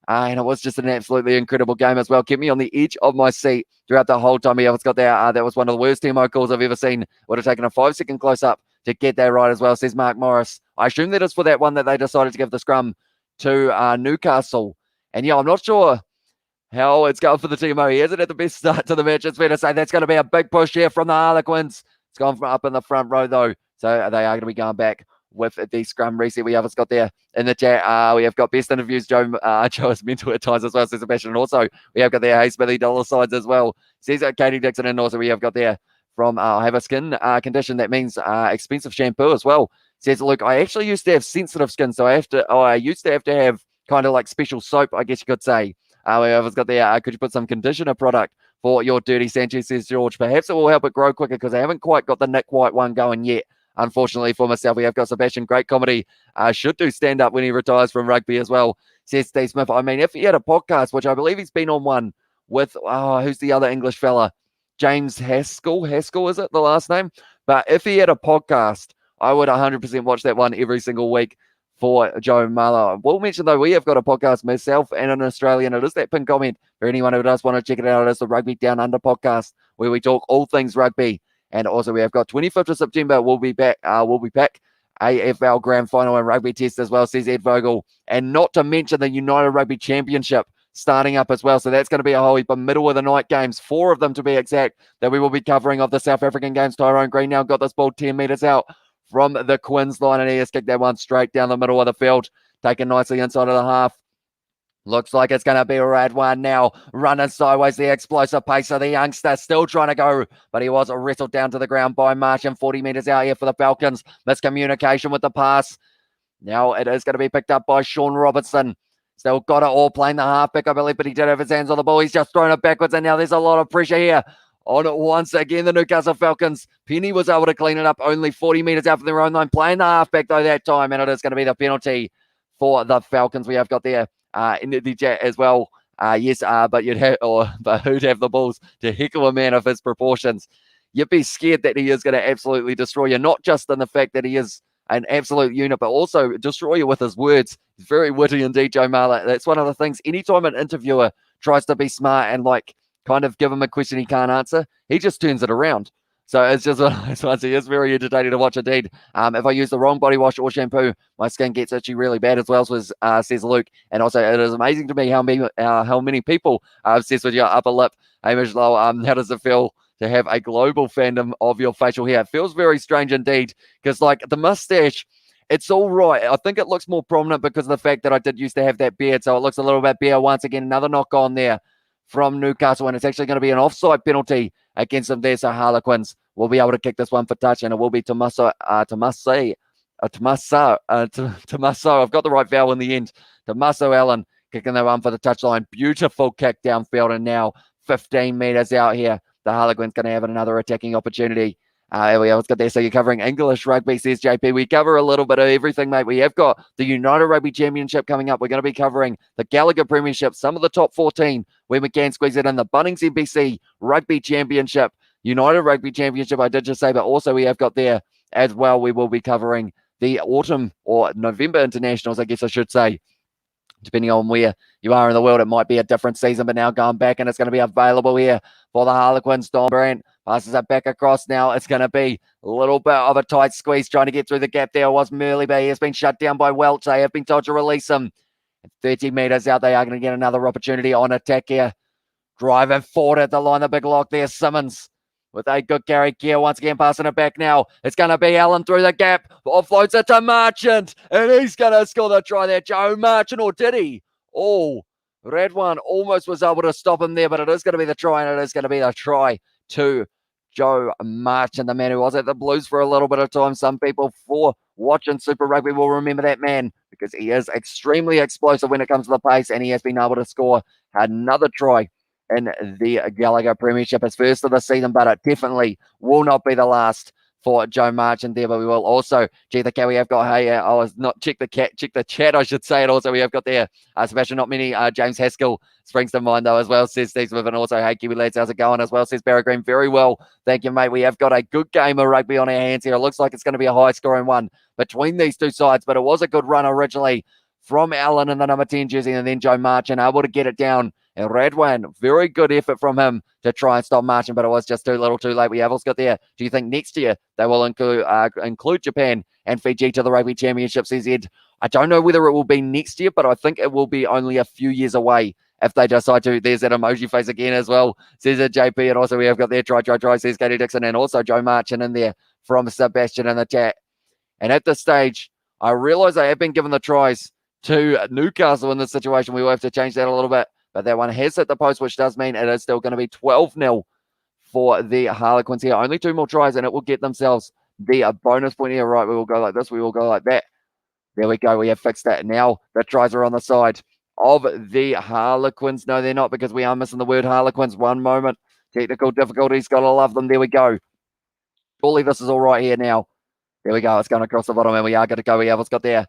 And it was just an absolutely incredible game as well. Kept me on the edge of my seat throughout the whole time. It's got there. That was one of the worst TMO calls I've ever seen. Would have taken a 5-second close-up to get that right as well, says Mark Morris. I assume that is for that one that they decided to give the scrum to Newcastle. And yeah, I'm not sure how it's going for the TMO. He hasn't had the best start to the match. It's fair to say that's going to be a big push here from the Harlequins. It's gone from up in the front row, though. So they are going to be going back with the scrum reset. We have got there in the chat. We have got best interviews. Joe is mental at times as well, says Sebastian. And also, we have got there Hey Smithy dollar signs as well. Says Katie Dixon. And also, we have got there from I have a skin condition that means expensive shampoo as well. Says, look, I actually used to have sensitive skin, so I used to have kind of like special soap, I guess you could say. We have got there. Could you put some conditioner product for your dirty Sanchez, says George. Perhaps it will help it grow quicker because I haven't quite got the Nick White one going yet. Unfortunately for myself, we have got Sebastian. Great comedy. Should do stand up when he retires from rugby as well, says Steve Smith. I mean, if he had a podcast, which I believe he's been on one with, who's the other English fella? James Haskell. Haskell, is it the last name? But if he had a podcast, I would 100% watch that one every single week for Joe Marler. We'll mention, though, we have got a podcast, myself and an Australian. It is that pin comment for anyone who does want to check it out. It is the Rugby Down Under podcast, where we talk all things rugby. And also, we have got 25th of September. We'll be back. AFL Grand Final and Rugby Test as well, says Ed Vogel. And not to mention the United Rugby Championship starting up as well. So that's going to be a whole heap of middle of the night games, 4 of them to be exact, that we will be covering of the South African games. Tyrone Green now got this ball 10 metres out from the Quins line, and he has kicked that one straight down the middle of the field, taken nicely inside of the half. Looks like it's going to be a red one now. Running sideways, the explosive pace of the youngster. Still trying to go, but he was wrestled down to the ground by Marchant. 40 metres out here for the Falcons. Miscommunication with the pass. Now it is going to be picked up by Sean Robertson. Still got it all, playing the halfback, I believe, but he did have his hands on the ball. He's just thrown it backwards, and now there's a lot of pressure here on it once again. The Newcastle Falcons. Penny was able to clean it up, only 40 metres out from their own line, playing the halfback though that time, and it is going to be the penalty for the Falcons. We have got there in the chat as well. Yes, but who'd have the balls to heckle a man of his proportions? You'd be scared that he is going to absolutely destroy you, not just in the fact that he is an absolute unit, but also destroy you with his words. He's very witty indeed, Joe Marler. That's one of the things. Anytime an interviewer tries to be smart and kind of give him a question he can't answer, he just turns it around. So it's just he is very entertaining to watch indeed. If I use the wrong body wash or shampoo, my skin gets itchy really bad as well, says Luke. And also, it is amazing to me how many people are obsessed with your upper lip. Hamish Lowe, how does it feel to have a global fandom of your facial hair? It feels very strange indeed, because the mustache, it's all right. I think it looks more prominent because of the fact that I did used to have that beard, so it looks a little bit bare. Once again, another knock on there from Newcastle, and it's actually going to be an offside penalty against them there, so Harlequins will be able to kick this one for touch, and it will be Tommaso. I've got the right vowel in the end. Tommaso Allen kicking that one for the touchline. Beautiful kick downfield, and now 15 metres out here. The Harlequins going to have another attacking opportunity. Here we go. Let's get there. So you're covering English rugby, says JP. We cover a little bit of everything, mate. We have got the United Rugby Championship coming up. We're going to be covering the Gallagher Premiership, some of the top 14, where we can squeeze it in. The Bunnings NBC Rugby Championship, United Rugby Championship, I did just say, but also we have got there as well. We will be covering the autumn or November internationals, I guess I should say. Depending on where you are in the world, it might be a different season, but now going back, and it's going to be available here for the Harlequins. Don Brandt passes it back across now. It's going to be a little bit of a tight squeeze trying to get through the gap. There was Murley, but he has been shut down by Welch. They have been told to release him. 30 metres out, they are going to get another opportunity on attack here. Driving forward at the line, the big lock there, Simmons. With a good Gary Keir, once again passing it back now. It's going to be Allen through the gap. Offloads it to Marchant. And he's going to score the try there. Joe Marchant, or did he? Oh, Radwan almost was able to stop him there, but it is going to be the try, and it is going to be the try to Joe Marchant, the man who was at the Blues for a little bit of time. Some people for watching Super Rugby will remember that man because he is extremely explosive when it comes to the pace, and he has been able to score another try in the Gallagher Premiership. It's first of the season, but it definitely will not be the last for Joe Marchant there. But we will also check the cat. We have got, I was not check the chat, I should say it. Also, we have got there, Sebastian, not many. James Haskell springs to mind though as well, says Steve Smith. And also, hey, Kiwi lads, how's it going as well, says Barry Green. Very well, thank you, mate. We have got a good game of rugby on our hands here. It looks like it's going to be a high scoring one between these two sides, but it was a good run originally from Allen in the number 10 jersey, and then Joe Marchant able to get it down. And Radwan, very good effort from him to try and stop Marchant, but it was just too little too late. We have also got there. Do you think next year they will include Japan and Fiji to the Rugby Championship, says Ed? I don't know whether it will be next year, but I think it will be only a few years away if they decide to. There's that emoji face again as well, says JP. And also we have got there, try, says Katie Dixon, and also Joe Marchant in there from Sebastian in the chat. And at this stage, I realise I have been given the tries to Newcastle in this situation. We will have to change that a little bit. But that one has hit the post, which does mean it is still going to be 12-0 for the Harlequins here. Only 2 more tries, and it will get themselves the bonus point here. Right, we will go like this. We will go like that. There we go. We have fixed that. Now the tries are on the side of the Harlequins. No, they're not, because we are missing the word Harlequins. One moment. Technical difficulties. Got to love them. There we go. Surely this is all right here now. There we go. It's going across the bottom, and we are going to go. We have what's got there.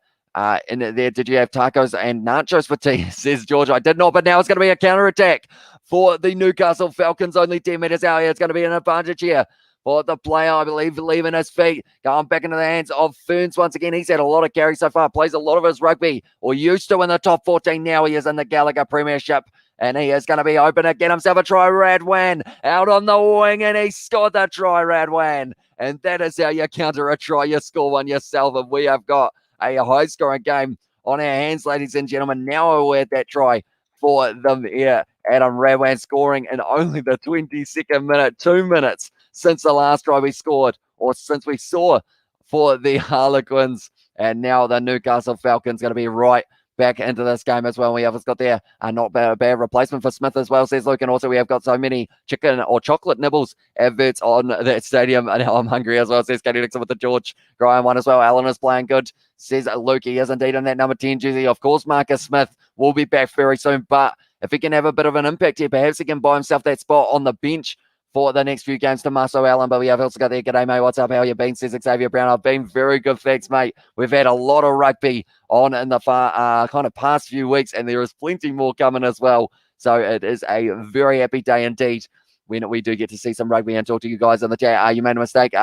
In there, did you have tacos and nachos for tea? Says George. I did not, but now it's going to be a counter attack for the Newcastle Falcons. Only 10 metres out here. It's going to be an advantage here for the player, I believe, leaving his feet, going back into the hands of Ferns once again. He's had a lot of carry so far, plays a lot of his rugby, or used to in the top 14. Now he is in the Gallagher Premiership, and he is going to be open to get himself a try. Radwan out on the wing, and he scored the try, Radwan. And that is how you counter a try. You score one yourself, and we have got a high-scoring game on our hands, ladies and gentlemen. Now we're at that try for them here. Adam Radwan scoring in only the 22nd minute, 2 minutes since the last try we scored, or since we saw for the Harlequins. And now the Newcastle Falcons going to be right back into this game as well. We have got there not a bad replacement for Smith as well, says Luke. And also we have got so many chicken or chocolate nibbles adverts on that stadium. And now I'm hungry as well, says Katie Dixon with the George Graham one as well. Alan is playing good, says Luke. He is indeed in that number 10 jersey. Of course, Marcus Smith will be back very soon, but if he can have a bit of an impact here, perhaps he can buy himself that spot on the bench for the next few games to Marcel Allen. But we have also got there. G'day, mate. What's up? How you been? Says Xavier Brown. I've been very good, thanks, mate. We've had a lot of rugby on in the kind of past few weeks, and there is plenty more coming as well. So it is a very happy day indeed when we do get to see some rugby and talk to you guys in the chat. You made a mistake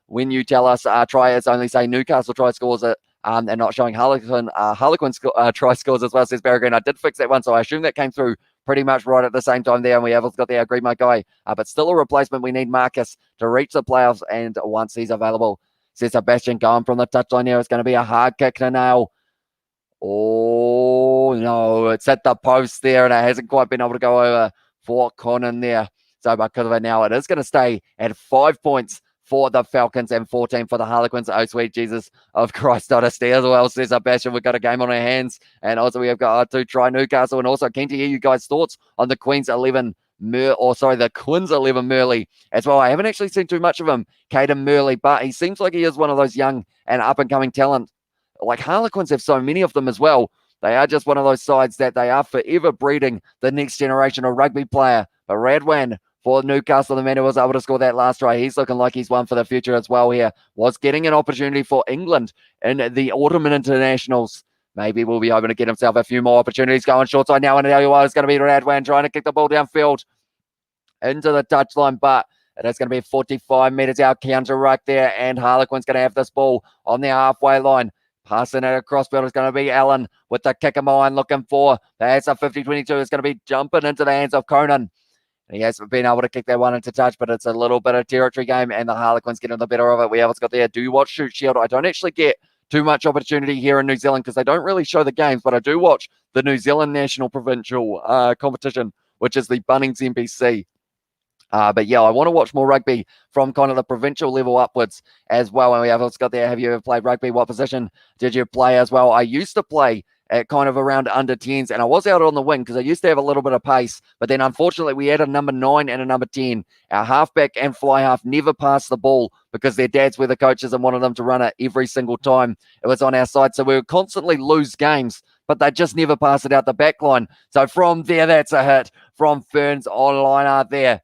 when you tell us try it's only say Newcastle try scores it. And not showing Harlequins try scores as well, says Barry Green. I did fix that one, so I assume that came through pretty much right at the same time there. And we have got the agreed, my guy. But still a replacement. We need Marcus to reach the playoffs, and once he's available, says Sebastian, going from the touchline here. It's going to be a hard kick to nail. Oh, no, it's at the post there, and it hasn't quite been able to go over for Conan there. So because of it now, it is going to stay at 5 points for the Falcons and 14 for the Harlequins. Oh, sweet Jesus of Christ, honesty as well, says Sebastian. We've got a game on our hands. And also we have got to try Newcastle. And also keen to hear you guys' thoughts on the Queen's 11 the Quins 11 Murley as well. I haven't actually seen too much of him, Caden Murley, but he seems like he is one of those young and up-and-coming talent. Like Harlequins have so many of them as well. They are just one of those sides that they are forever breeding the next generation of rugby player. But Radwan for Newcastle, the man who was able to score that last try, he's looking like he's one for the future as well here. Was getting an opportunity for England in the Autumn Internationals. Maybe we'll be able to get himself a few more opportunities going short side now. And now it's going to be Radwan trying to kick the ball downfield into the touchline, but it is going to be 45 metres out, counter ruck there, and Harlequin's going to have this ball on their halfway line. Passing it across field is going to be Allen with the kick of mine looking for. That's a 50-22. It's going to be jumping into the hands of Conan. He hasn't been able to kick that one into touch, but it's a little bit of territory game, and the Harlequins getting the better of it. We have got there. Do you watch Shoot Shield? I don't actually get too much opportunity here in New Zealand because they don't really show the games, but I do watch the New Zealand National Provincial competition, which is the Bunnings NPC. But yeah, I want to watch more rugby from kind of the provincial level upwards as well. And we have got there. Have you ever played rugby? What position did you play as well? I used to play at kind of around under 10s, and I was out on the wing because I used to have a little bit of pace. But then unfortunately, we had a number 9 and a number 10. Our halfback and fly half never passed the ball because their dads were the coaches and wanted them to run it every single time it was on our side. So we would constantly lose games, but they just never pass it out the back line. So from there, that's a hit from Ferns on line out there.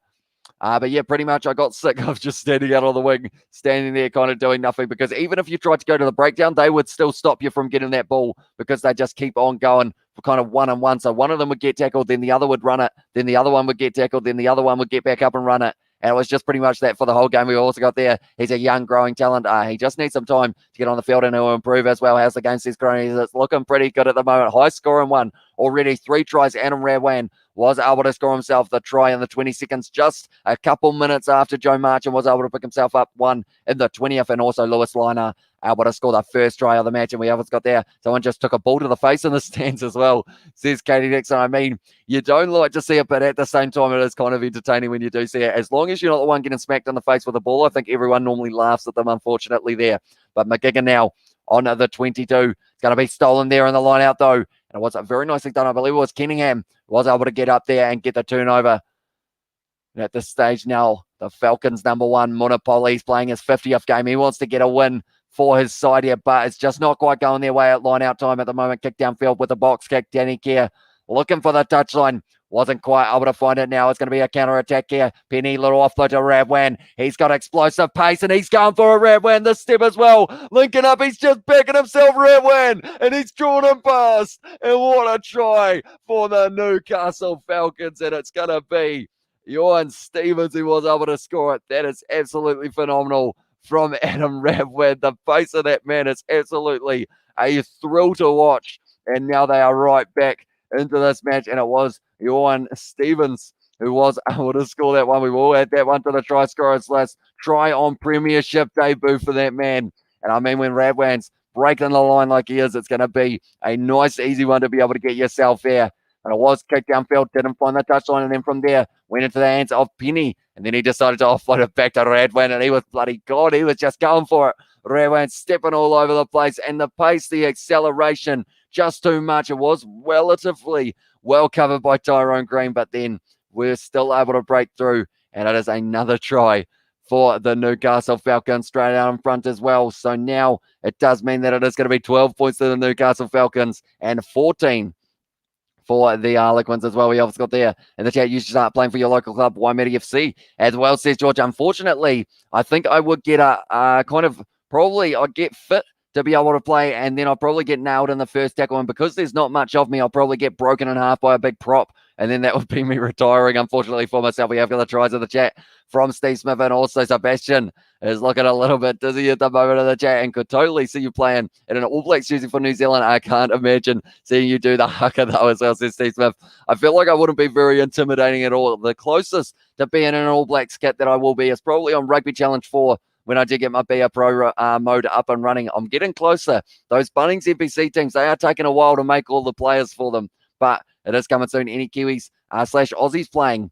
But yeah, pretty much I got sick of just standing out on the wing, standing there kind of doing nothing, because even if you tried to go to the breakdown, they would still stop you from getting that ball because they just keep on going for kind of one-on-one. So one of them would get tackled, then the other would run it, then the other one would get tackled, then the other one would get back up and run it. And it was just pretty much that for the whole game. We also got there. He's a young, growing talent. He just needs some time to get on the field and he'll improve as well. How's the game, says Cronies? It's looking pretty good at the moment. High scoring one already. 3 tries. Adam Radwan was able to score himself the try in the 22nd, just a couple minutes after Joe Marchant was able to pick himself up one in the 20th. And also Lewis Liner able to score the first try of the match. And we haven't got there. Someone just took a ball to the face in the stands as well, says Katie Dixon. I mean, you don't like to see it, but at the same time, it is kind of entertaining when you do see it. As long as you're not the one getting smacked in the face with the ball, I think everyone normally laughs at them, unfortunately, there. But McGigan now on the 22. It's going to be stolen there in the line out, though. And it was very nicely done. I believe it was Kenningham was able to get up there and get the turnover. And at this stage now, the Falcons number 1, Monopoly, is playing his 50th game. He wants to get a win for his side here, but it's just not quite going their way at line out time at the moment. Kick downfield with a box kick. Danny Kerr looking for the touchline. Wasn't quite able to find it now. It's going to be a counter-attack here. Penny, little offload to Radwan. He's got explosive pace, and he's going for a Radwan this step as well. Linking up, he's just backing himself, Radwan, and he's drawn him past. And what a try for the Newcastle Falcons, and it's going to be Johan Stevens who was able to score it. That is absolutely phenomenal from Adam Radwan. The pace of that man is absolutely a thrill to watch. And now they are right back into this match, and it was Johan Stevens who was able to score that one. We've all had that one to the try scorers list. Try on Premiership debut for that man. And I mean, when Radwan's breaking the line like he is, it's going to be a nice, easy one to be able to get yourself there. And it was kicked downfield, didn't find the touchline, and then from there went into the hands of Penny. And then he decided to offload it back to Radwan, and he was bloody God. He was just going for it. Radwan stepping all over the place, and the pace, the acceleration, just too much. It was relatively well covered by Tyrone Green, but then we're still able to break through, and it is another try for the Newcastle Falcons straight out in front as well. So now it does mean that it is going to be 12 points to the Newcastle Falcons and 14 for the Harlequins as well. We obviously got there in the chat, you should start playing for your local club, Waimea FC, as well, says George. Unfortunately, I think I would get I'd get fit to be able to play, and then I'll probably get nailed in the first tackle, and because there's not much of me, I'll probably get broken in half by a big prop, and then that would be me retiring, unfortunately for myself. We have got the tries in the chat from Steve Smith, and also Sebastian is looking a little bit dizzy at the moment in the chat and could totally see you playing in an All Blacks jersey for New Zealand. I can't imagine seeing you do the haka though, as well, says Steve Smith. I feel like I wouldn't be very intimidating at all. The closest to being in an All Blacks kit that I will be is probably on Rugby Challenge 4 when I did get my BR Pro mode up and running. I'm getting closer. Those Bunnings NPC teams, they are taking a while to make all the players for them, but it is coming soon. Any Kiwis / Aussies playing?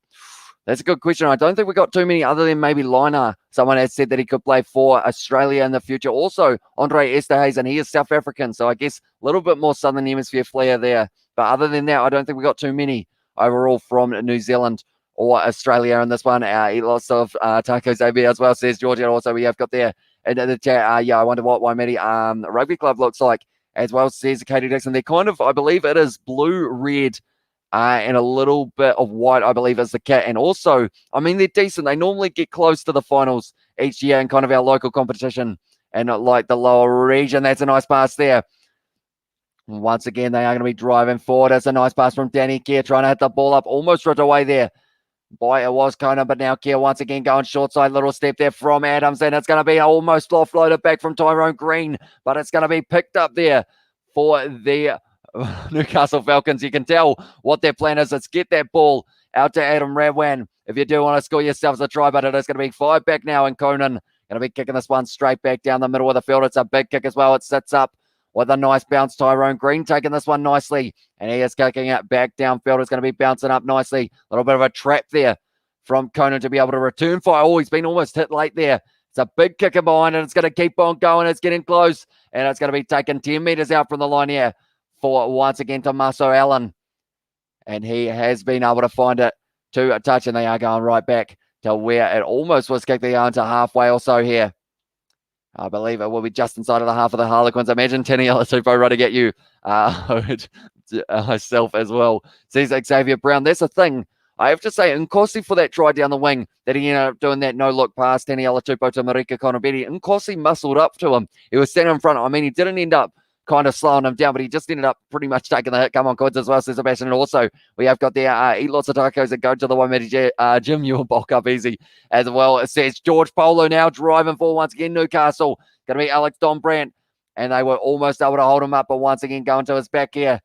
That's a good question. I don't think we got too many other than maybe Liner. Someone has said that he could play for Australia in the future. Also, Andre Esterhazy, he is South African, so I guess a little bit more Southern Hemisphere flair there. But other than that, I don't think we got too many overall from New Zealand or Australia in this one. Lots of tacos AB as well, says Georgia. Also, we have got there in the chat. I wonder what Waimea Rugby Club looks like as well, says Katie Dixon. They're kind of, I believe it is blue, red, and a little bit of white, I believe, is the kit. And also, I mean, they're decent. They normally get close to the finals each year in kind of our local competition and like the lower region. That's a nice pass there. Once again, they are going to be driving forward. It's a nice pass from Danny Kerr, trying to hit the ball up, almost ripped away there. Boy, it was Conan, but now Kerr once again going short side. Little step there from Adams, and it's going to be almost offloaded back from Tyrone Green, but it's going to be picked up there for the Newcastle Falcons. You can tell what their plan is. It's get that ball out to Adam Radwan if you do want to score yourselves a try, but it is going to be 5 back now, and Conan going to be kicking this one straight back down the middle of the field. It's a big kick as well. It sits up with a nice bounce. Tyrone Green taking this one nicely, and he is kicking it back downfield. It's going to be bouncing up nicely. A little bit of a trap there from Conan to be able to return fire. Oh, he's been almost hit late there. It's a big kicker behind, and it's going to keep on going. It's getting close, and it's going to be taken 10 meters out from the line here for once again Tommaso Allen. And he has been able to find it to a touch, and they are going right back to where it almost was kicked. They are into halfway or so here. I believe it will be just inside of the half of the Harlequins. Imagine Taniela Tupou running at you herself as well. Says Xavier Brown. That's a thing. I have to say, Nkosi for that try down the wing that he ended up doing that no-look pass, Taniela Tupou to Marika Konobedi. Nkosi muscled up to him. He was standing in front. I mean, he didn't end up kind of slowing him down, but he just ended up pretty much taking the hit. Come on, Cods, as well, says Sebastian. And also, we have got there, eat lots of tacos that go to the Waimea gym. You will bulk up easy as well. It says George Polo now driving forward once again. Newcastle going to be Alex Donbrandt, and they were almost able to hold him up, but once again going to his back here.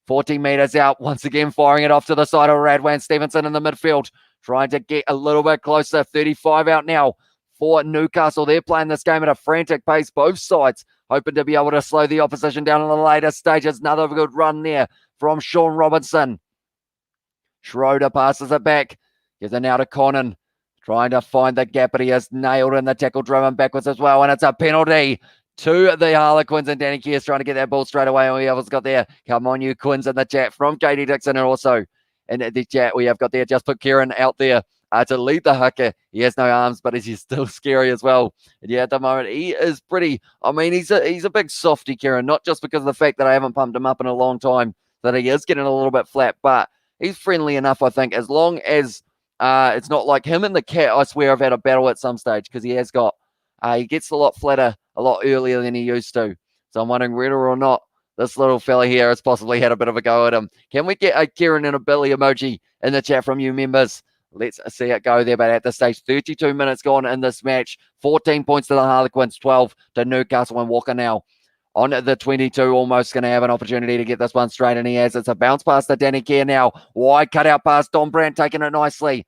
14 meters out, once again firing it off to the side of Radwan. Stevenson in the midfield, trying to get a little bit closer. 35 out now for Newcastle. They're playing this game at a frantic pace, both sides, hoping to be able to slow the opposition down in the later stages. Another good run there from Sean Robinson. Schroeder passes it back. Gives it now to Conan, trying to find the gap, but he is nailed in the tackle, driven backwards as well, and it's a penalty to the Harlequins, and Danny Kear's trying to get that ball straight away. And we have got there, come on you Quins in the chat from Katie Dixon, and also in the chat we have got there, just put Kieran out there to lead the hooker. He has no arms, but he's still scary as well. And yeah, at the moment he is pretty, I mean, he's a big softy, Kieran, not just because of the fact that I haven't pumped him up in a long time, that he is getting a little bit flat, but he's friendly enough, I think, as long as it's not like him and the cat. I swear I've had a battle at some stage, because he has got, he gets a lot flatter a lot earlier than he used to. So I'm wondering whether or not this little fella here has possibly had a bit of a go at him. Can we get a Kieran and a Billy emoji in the chat from you members? Let's see it go there. But at this stage, 32 minutes gone in this match. 14 points to the Harlequins, 12 to Newcastle, and Walker now on the 22, almost going to have an opportunity to get this one straight, and he has. It's a bounce pass to Danny Kerr now. Wide cutout pass, Don Brandt taking it nicely.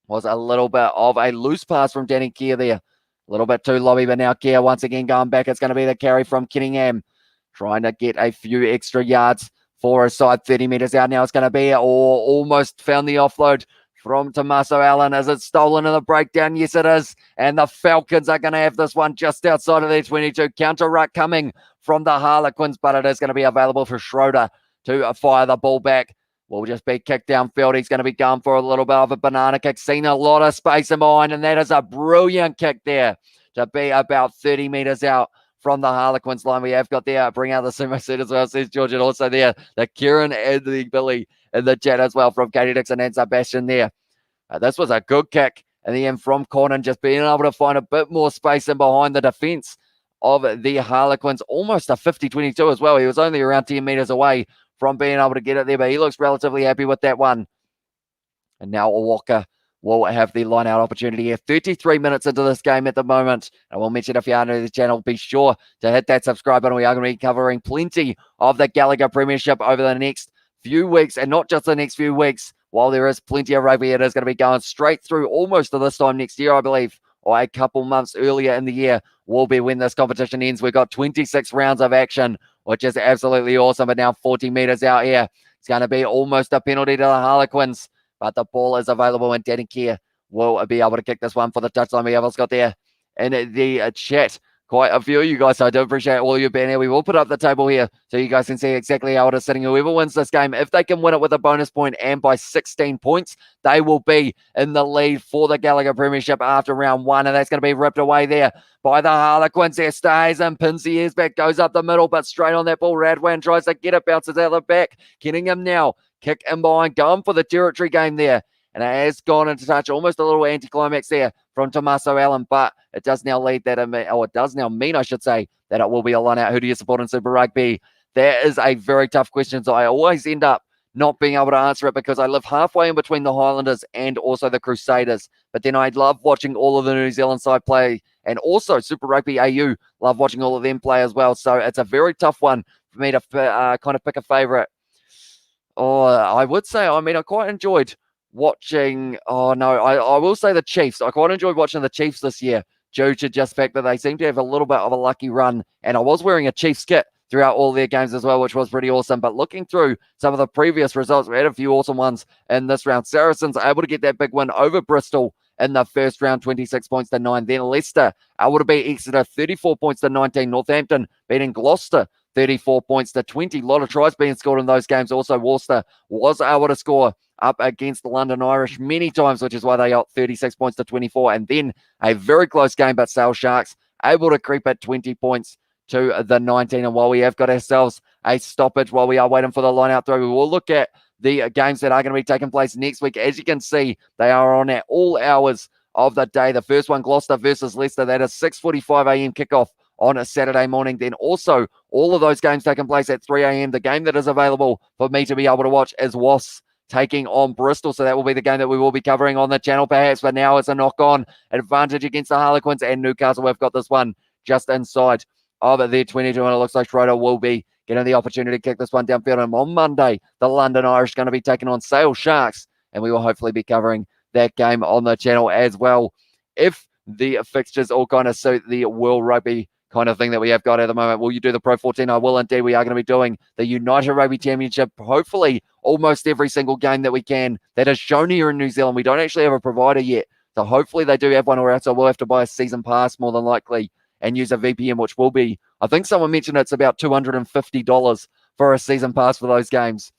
Was a little bit of a loose pass from Danny Kerr there. A little bit too lobby, but now Kerr once again going back. It's going to be the carry from Kenningham, trying to get a few extra yards for his side. 30 meters out now. It's going to be, or almost found the offload from Tommaso Allen. Is it stolen in the breakdown? Yes, it is. And the Falcons are going to have this one just outside of their 22. Counter ruck coming from the Harlequins, but it is going to be available for Schroeder to fire the ball back. Will just be kicked downfield. He's going to be going for a little bit of a banana kick. Seen a lot of space in behind, and that is a brilliant kick there to be about 30 meters out from the Harlequins line. We have got there, bring out the sumo suit as well, says George, and also there, the Kieran and the Billy in the chat as well from Katie Dixon and Sebastian there. This was a good kick in the end from Cornan, just being able to find a bit more space in behind the defense of the Harlequins. Almost a 50-22 as well. He was only around 10 meters away from being able to get it there, but he looks relatively happy with that one. And now Walker will have the line-out opportunity here. 33 minutes into this game at the moment. I will mention, if you are new to the channel, be sure to hit that subscribe button. We are going to be covering plenty of the Gallagher Premiership over the next few weeks, and not just the next few weeks. While there is plenty of rugby, it is going to be going straight through almost to this time next year, I believe, or a couple months earlier in the year will be when this competition ends. We've got 26 rounds of action, which is absolutely awesome. But now 40 meters out here, it's going to be almost a penalty to the Harlequins. But the ball is available, and Danny Kerr will be able to kick this one for the touchline. We have also got there in the chat quite a few of you guys, so I do appreciate all of you being here. We will put up the table here so you guys can see exactly how it is sitting. Whoever wins this game, if they can win it with a bonus point and by 16 points, they will be in the lead for the Gallagher Premiership after round one, and that's going to be ripped away there by the Harlequins. There stays and pins the ears back, goes up the middle, but straight on that ball. Radwan tries to get it, bounces out the back. Kenningham now, kick in behind, going for the territory game there. And it has gone into touch, almost a little anticlimax there from Tommaso Allen, but it does now lead that, it does now mean, I should say, that it will be a line out. Who do you support in Super Rugby? That is a very tough question, so I always end up not being able to answer it because I live halfway in between the Highlanders and also the Crusaders. But then I love watching all of the New Zealand side play, and also Super Rugby AU, love watching all of them play as well. So it's a very tough one for me to kind of pick a favourite. Oh, I would say, I quite enjoyed watching, I will say the Chiefs. I quite enjoyed watching the Chiefs this year due to just the fact that they seem to have a little bit of a lucky run. And I was wearing a Chiefs kit throughout all their games as well, which was pretty awesome. But looking through some of the previous results, we had a few awesome ones in this round. Saracens able to get that big win over Bristol in the first round, 26 points to 9. Then Leicester able to beat Exeter, 34 points to 19. Northampton beating Gloucester, 34 points to 20. A lot of tries being scored in those games. Also, Worcester was able to score up against the London Irish many times, which is why they got 36 points to 24. And then a very close game, but Sale Sharks able to creep at 20 points to the 19. And while we have got ourselves a stoppage, while we are waiting for the line out throw, we will look at the games that are going to be taking place next week. As you can see, they are on at all hours of the day. The first one, Gloucester versus Leicester, that is 6:45 a.m. kickoff on a Saturday morning. Then also all of those games taking place at 3 a.m. The game that is available for me to be able to watch is Wasps taking on Bristol. So that will be the game that we will be covering on the channel perhaps. But now it's a knock-on advantage against the Harlequins, and Newcastle have got this one just inside of their 22. And it looks like Schroeder will be getting the opportunity to kick this one downfield. And on Monday, the London Irish going to be taking on Sale Sharks. And we will hopefully be covering that game on the channel as well, if the fixtures all kind of suit the World Rugby kind of thing that we have got at the moment. Will you do the Pro 14? I will indeed. We are going to be doing the United Rugby Championship, hopefully almost every single game that we can that is shown here in New Zealand. We don't actually have a provider yet, so hopefully they do have one, or else I will have to buy a season pass more than likely and use a VPN, which will be, I think someone mentioned it's about $250 for a season pass for those games.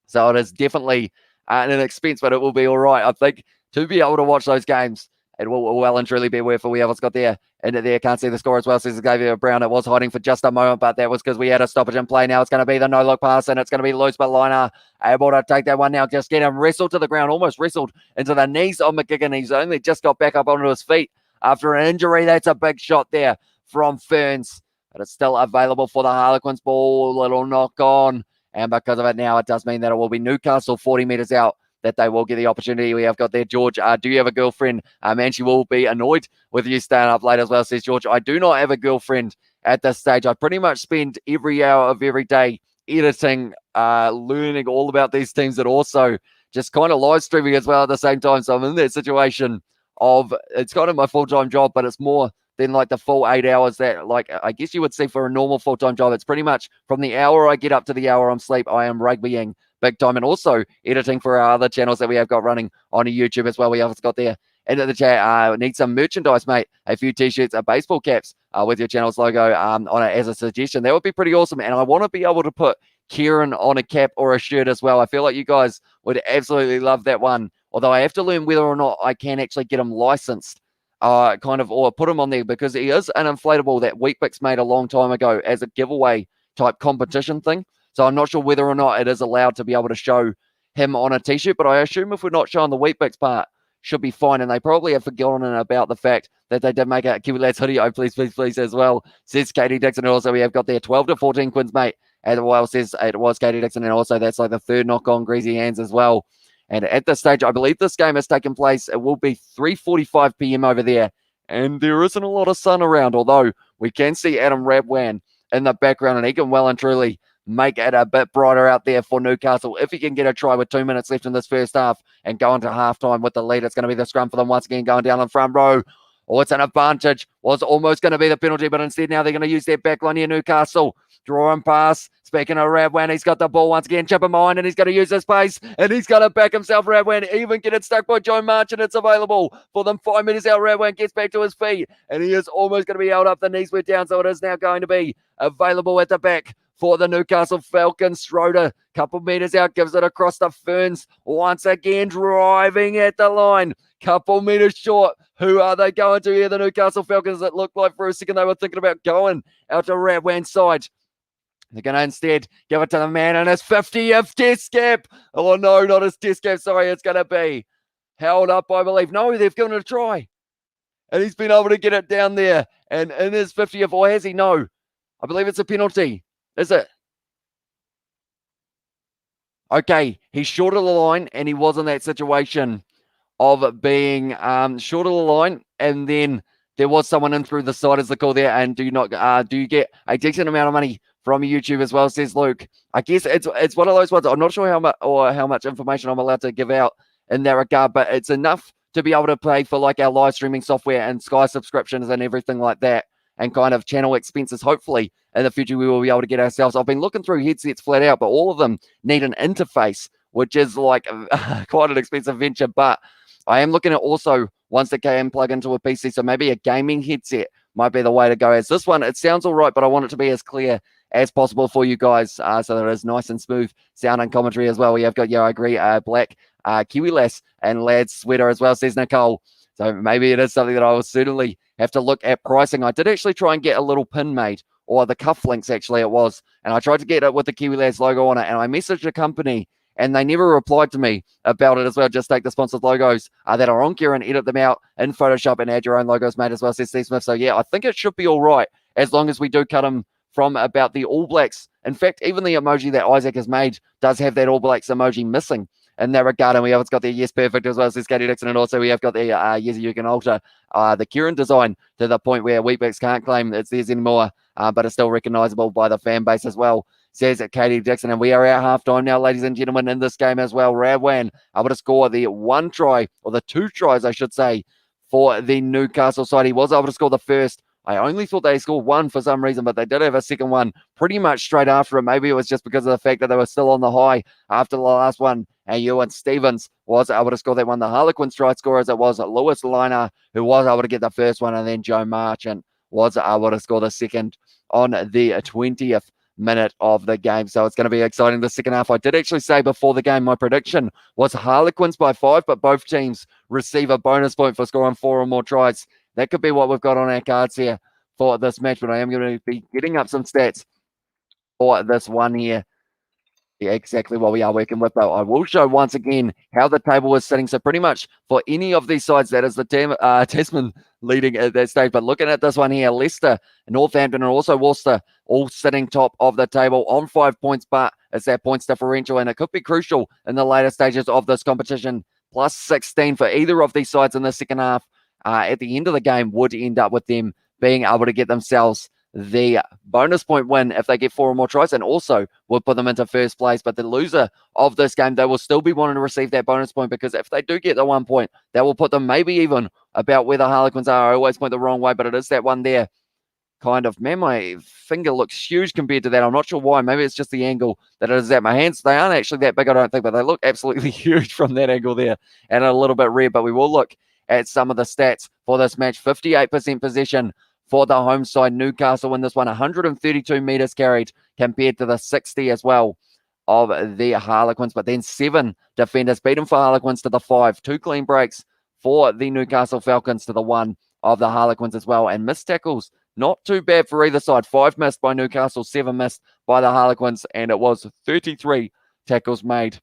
So it is definitely an expense, but it will be all right. I think to be able to watch those games, it will well and truly be worth it. We have what's got there, and there, can't see the score as well, says Xavier Brown. It was hiding for just a moment, but that was because we had a stoppage in play. Now it's going to be the no-look pass, and it's going to be loose, but Liner able to take that one now. Just get him wrestled to the ground, almost wrestled into the knees of McGigan. He's only just got back up onto his feet after an injury. That's a big shot there from Ferns, but it's still available for the Harlequins ball. Little knock on, and because of it now, it does mean that it will be Newcastle 40 meters out that they will get the opportunity. We have got there, George. Do you have a girlfriend? And she will be annoyed with you staying up late as well, says George. I do not have a girlfriend at this stage. I pretty much spend every hour of every day editing, learning all about these teams, and also just kind of live streaming as well at the same time. So I'm in that situation of, it's kind of my full-time job, but it's more than like the full 8 hours that, like, I guess you would see for a normal full-time job. It's pretty much from the hour I get up to the hour I'm asleep, I am rugbying big time, and also editing for our other channels that we have got running on YouTube as well. We have got there into the chat. Need some merchandise, mate. A few t-shirts, baseball caps with your channel's logo on it as a suggestion. That would be pretty awesome. And I want to be able to put Kieran on a cap or a shirt as well. I feel like you guys would absolutely love that one. Although I have to learn whether or not I can actually get him licensed, or put him on there, because he is an inflatable that Weet-Bix made a long time ago as a giveaway type competition thing. So I'm not sure whether or not it is allowed to be able to show him on a t-shirt, but I assume if we're not showing the Weet-Bix part, should be fine. And they probably have forgotten about the fact that they did make a Kiwi Lads hoodie. Oh, please, please, please, as well, says Katie Dixon. And also we have got there 12 to 14 Quins, mate. As well says it was Katie Dixon. And also that's like the third knock on Greasy Hands as well. And at this stage, I believe this game has taken place. It will be 3:45 p.m. over there. And there isn't a lot of sun around, although we can see Adam Rabwan in the background, and he can well and truly make it a bit brighter out there for Newcastle. If he can get a try with 2 minutes left in this first half and go into halftime with the lead, it's going to be the scrum for them once again, going down the front row. Oh, it's an advantage. Was almost going to be the penalty, but instead now they're going to use their back line here, Newcastle. Draw and pass. Speaking of Rabwan, he's got the ball once again. Chip him behind, and he's going to use his pace, and he's going to back himself. Rabwan even get it stuck by Joe Marchant. It's available for them. 5 meters out. Rabwan gets back to his feet, and he is almost going to be held up. The knees were down, so it is now going to be available at the back for the Newcastle Falcons. Schroeder, couple meters out, gives it across the Ferns. Once again, driving at the line. Couple meters short. Who are they going to here? The Newcastle Falcons. It looked like for a second they were thinking about going out to Rabwan's side. They're going to instead give it to the man in his 50th test cap. Oh, no, not his test cap. Sorry, it's going to be held up, I believe. No, they've given it a try. And he's been able to get it down there. And in his 50th, or has he? No. I believe it's a penalty. Is it? Okay, he's short of the line, and he was in that situation of being short of the line, and then there was someone in through the side as the call there. And do you get a decent amount of money from YouTube as well, says Luke. I guess it's one of those ones. I'm not sure how much information I'm allowed to give out in that regard, but it's enough to be able to pay for like our live streaming software and Sky subscriptions and everything like that, and kind of channel expenses. Hopefully in the future we will be able to get ourselves. I've been looking through headsets flat out, but all of them need an interface, which is like quite an expensive venture. But I am looking at also ones that can plug into a PC, so maybe a gaming headset might be the way to go. As this one, it sounds all right, but I want it to be as clear as possible for you guys, so that it is nice and smooth sound and commentary as well. We have got, yeah, I agree, black Kiwi Lass and Lads sweater as well, says Nicole. So maybe it is something that I will certainly have to look at pricing. I did actually try and get a little pin made, or the cufflinks actually it was, and I tried to get it with the Kiwi Lads logo on it, and I messaged the company, and they never replied to me about it as well. Just take the sponsored logos that are on Kieran, edit them out in Photoshop, and add your own logos, mate, as well, says Steve Smith. So yeah, I think it should be all right, as long as we do cut them from about the All Blacks. In fact, even the emoji that Isaac has made does have that All Blacks emoji missing in that regard. And we have got the yes perfect as well, says Katie Dixon. And also we have got the yes, you can alter the Kieran design to the point where Weet-Bix can't claim it's theirs anymore, but it's still recognizable by the fan base as well, says Katie Dixon. And we are at halftime now, ladies and gentlemen, in this game as well. Rabwan able to score the one try, or the two tries, I should say, for the Newcastle side. He was able to score the first. I only thought they scored one for some reason, but they did have a second one pretty much straight after it. Maybe it was just because of the fact that they were still on the high after the last one. And Ewan Stevens was able to score that one. The Harlequins try scorers, it was Lewis Liner who was able to get the first one, and then Joe Marchant was able to score the second on the 20th minute of the game. So it's going to be exciting the second half. I did actually say before the game my prediction was Harlequins by 5, but both teams receive a bonus point for scoring 4 or more tries. That could be what we've got on our cards here for this match, but I am going to be getting up some stats for this one here. Yeah, exactly what we are working with, though. I will show once again how the table is sitting. So pretty much for any of these sides, that is the Tasman leading at that stage. But looking at this one here, Leicester, Northampton, and also Worcester, all sitting top of the table on 5 points, but it's that points differential, and it could be crucial in the later stages of this competition. Plus 16 for either of these sides in the second half. At the end of the game would end up with them being able to get themselves the bonus point win if they get 4 or more tries, and also would put them into first place. But the loser of this game, they will still be wanting to receive that bonus point, because if they do get the 1 point, that will put them maybe even about where the Harlequins are. I always point the wrong way, but it is that one there. kind of, man, my finger looks huge compared to that. I'm not sure why. Maybe it's just the angle that it is at. My hands, they aren't actually that big, I don't think, but they look absolutely huge from that angle there and a little bit red. But we will look at some of the stats for this match. 58% possession for the home side. Newcastle win this one, 132 metres carried compared to the 60 as well of the Harlequins, but then 7 defenders beaten for Harlequins to the 5. 2 clean breaks for the Newcastle Falcons to the 1 of the Harlequins as well. And missed tackles, not too bad for either side. 5 missed by Newcastle, 7 missed by the Harlequins, and it was 33 tackles made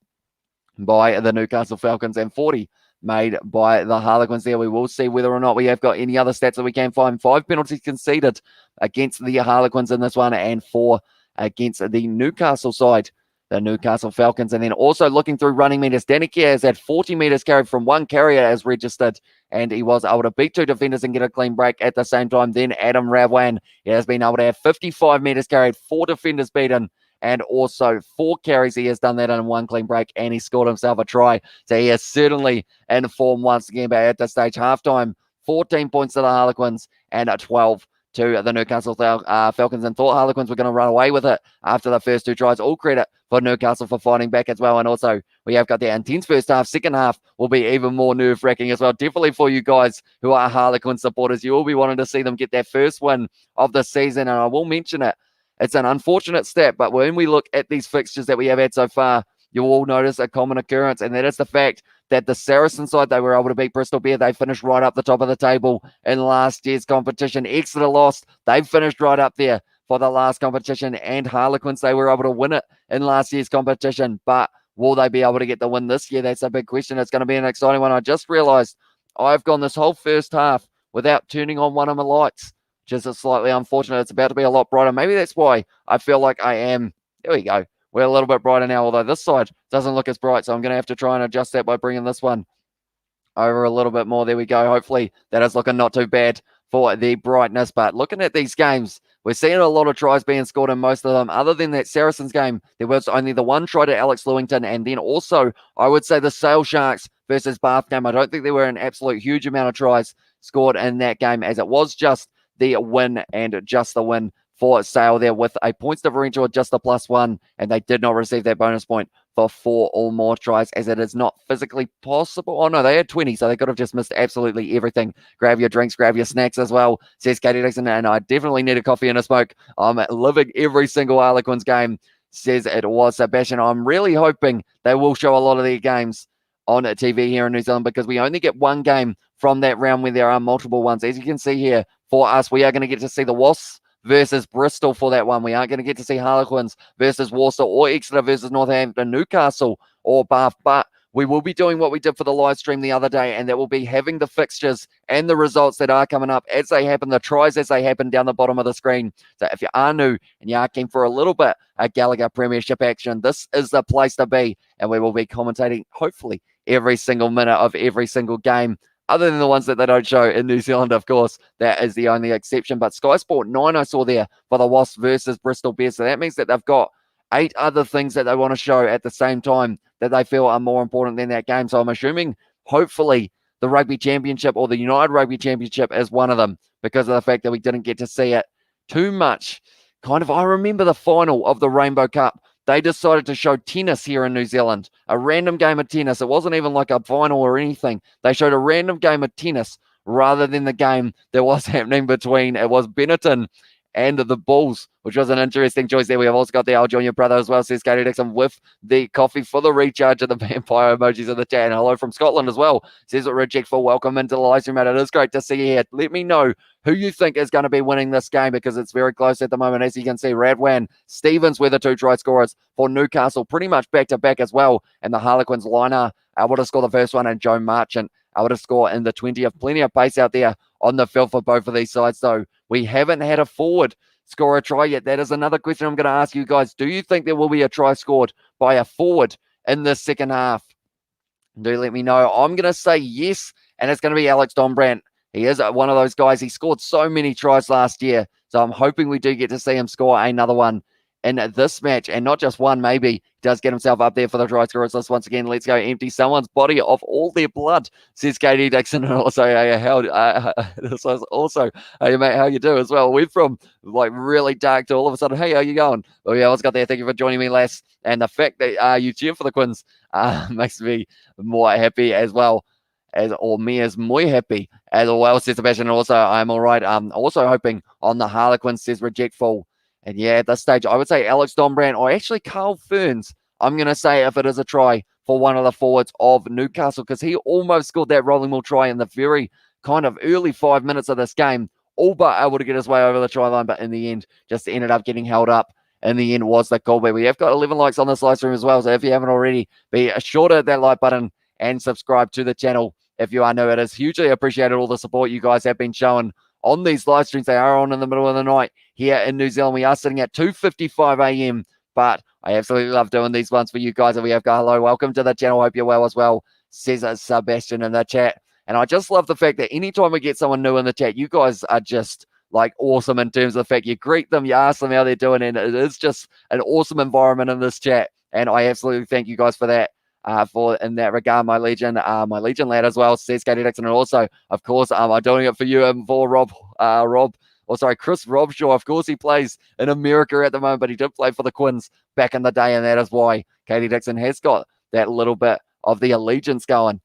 by the Newcastle Falcons and 40 made by the Harlequins there. We will see whether or not we have got any other stats that we can find. 5 penalties conceded against the Harlequins in this one and 4 against the Newcastle side, the Newcastle Falcons. And then also looking through running meters, Danny Kerr has had 40 meters carried from 1 carrier as registered, and he was able to beat 2 defenders and get a clean break at the same time. Then Adam Ravwan, he has been able to have 55 meters carried, 4 defenders beaten, and also 4 carries. He has done that in 1 clean break, and he scored himself a try. So he is certainly in form once again. But at this stage, halftime, 14 points to the Harlequins and 12 to the Newcastle Falcons, and thought Harlequins were going to run away with it after the first 2 tries. All credit for Newcastle for fighting back as well. And also, we have got the intense first half. Second half will be even more nerve-wracking as well. Definitely for you guys who are Harlequin supporters, you will be wanting to see them get their first win of the season. And I will mention it. It's an unfortunate step, but when we look at these fixtures that we have had so far, you will notice a common occurrence, and that is the fact that the Saracen side, they were able to beat Bristol Bear. They finished right up the top of the table in last year's competition. Exeter lost. They finished right up there for the last competition. And Harlequins, they were able to win it in last year's competition. But will they be able to get the win this year? That's a big question. It's going to be an exciting one. I just realized I've gone this whole first half without turning on one of my lights, which is slightly unfortunate. It's about to be a lot brighter. Maybe that's why I feel like I am. There we go. We're a little bit brighter now, although this side doesn't look as bright. So I'm going to have to try and adjust that by bringing this one over a little bit more. There we go. Hopefully that is looking not too bad for the brightness. But looking at these games, we're seeing a lot of tries being scored in most of them. Other than that Saracens game, there was only the 1 try to Alex Lewington. And then also, I would say the Sale Sharks versus Bath game. I don't think there were an absolute huge amount of tries scored in that game, as it was just the win and just the win for Sale there with a points differential of just a +1, and they did not receive that bonus point for 4 or more tries, as it is not physically possible. Oh no, they had 20, so they could have just missed absolutely everything. Grab your drinks, grab your snacks as well, says Katie Dixon, and I definitely need a coffee and a smoke. I'm living every single Harlequins game, says it was Sebastian. I'm really hoping they will show a lot of their games on TV here in New Zealand, because we only get 1 game from that round where there are multiple ones. As you can see here, for us, we are going to get to see the Wasps versus Bristol for that one. We aren't going to get to see Harlequins versus Warsaw, or Exeter versus Northampton, Newcastle or Bath, but we will be doing what we did for the live stream the other day, and that will be having the fixtures and the results that are coming up as they happen, the tries as they happen down the bottom of the screen. So if you are new and you are keen for a little bit of Gallagher Premiership action, this is the place to be, and we will be commentating hopefully every single minute of every single game, other than the ones that they don't show in New Zealand, of course. That is the only exception. But Sky Sport 9 I saw there for the Wasps versus Bristol Bears. So that means that they've got 8 other things that they want to show at the same time that they feel are more important than that game. So I'm assuming, hopefully, the Rugby Championship or the United Rugby Championship is one of them, because of the fact that we didn't get to see it too much. I remember the final of the Rainbow Cup. They decided to show tennis here in New Zealand, a random game of tennis. It wasn't even like a final or anything. They showed a random game of tennis rather than the game that was happening between, it was Benetton and the Bulls, which was an interesting choice there. We have also got the Al Junior brother as well, says Katie Dixon, with the coffee for the recharge of the vampire emojis of the chat. And hello from Scotland as well, says Rejectful. Welcome into the live stream, mate. It is great to see you here. Let me know who you think is going to be winning this game, because it's very close at the moment. As you can see, Radwan, Stevens were the 2 try scorers for Newcastle, pretty much back-to-back as well. And the Harlequins liner able to score the first one, and Joe Marchant able to score in the 20th. Plenty of pace out there on the field for both of these sides, though. We haven't had a forward score a try yet. That is another question I'm going to ask you guys. Do you think there will be a try scored by a forward in the second half? Do let me know. I'm going to say yes, and it's going to be Alex Dombrandt. He is one of those guys. He scored so many tries last year, so I'm hoping we do get to see him score another one in this match, and not just one, maybe he does get himself up there for the try scorers list once again. Let's go empty someone's body of all their blood, says Katie Dixon. And also, this was also, hey mate, how you do as well? We're from like really dark to all of a sudden, hey, how you going? Oh yeah, what's got there? Thank you for joining me, lass. And the fact that you cheer for the Quins makes me more happy as well. Or me as muy happy as well, says Sebastian. And also, I'm all right. Also hoping on the Harlequins, says Rejectful. And yeah, at this stage, I would say Alex Dombrand or actually Carl Ferns. I'm going to say if it is a try for one of the forwards of Newcastle, because he almost scored that rolling ball try in the very kind of early 5 minutes of this game, all but able to get his way over the try line, but in the end, just ended up getting held up. In the end, was the goal. But we have got 11 likes on this live stream as well. So if you haven't already, be sure to hit that like button and subscribe to the channel. If you are new, it is hugely appreciated, all the support you guys have been showing on these live streams. They are on in the middle of the night here in New Zealand. We are sitting at 2:55 a.m., but I absolutely love doing these ones for you guys. And we have got hello, welcome to the channel. Hope you're well as well, says Sebastian in the chat. And I just love the fact that anytime we get someone new in the chat, you guys are just like awesome in terms of the fact you greet them, you ask them how they're doing, and it is just an awesome environment in this chat. And I absolutely thank you guys for that. For in that regard, my Legion lad as well, says Katie Dixon. And also, of course, I'm doing it for you and for Chris Robshaw. Of course, he plays in America at the moment, but he did play for the Quins back in the day, and that is why Katie Dixon has got that little bit of the allegiance going.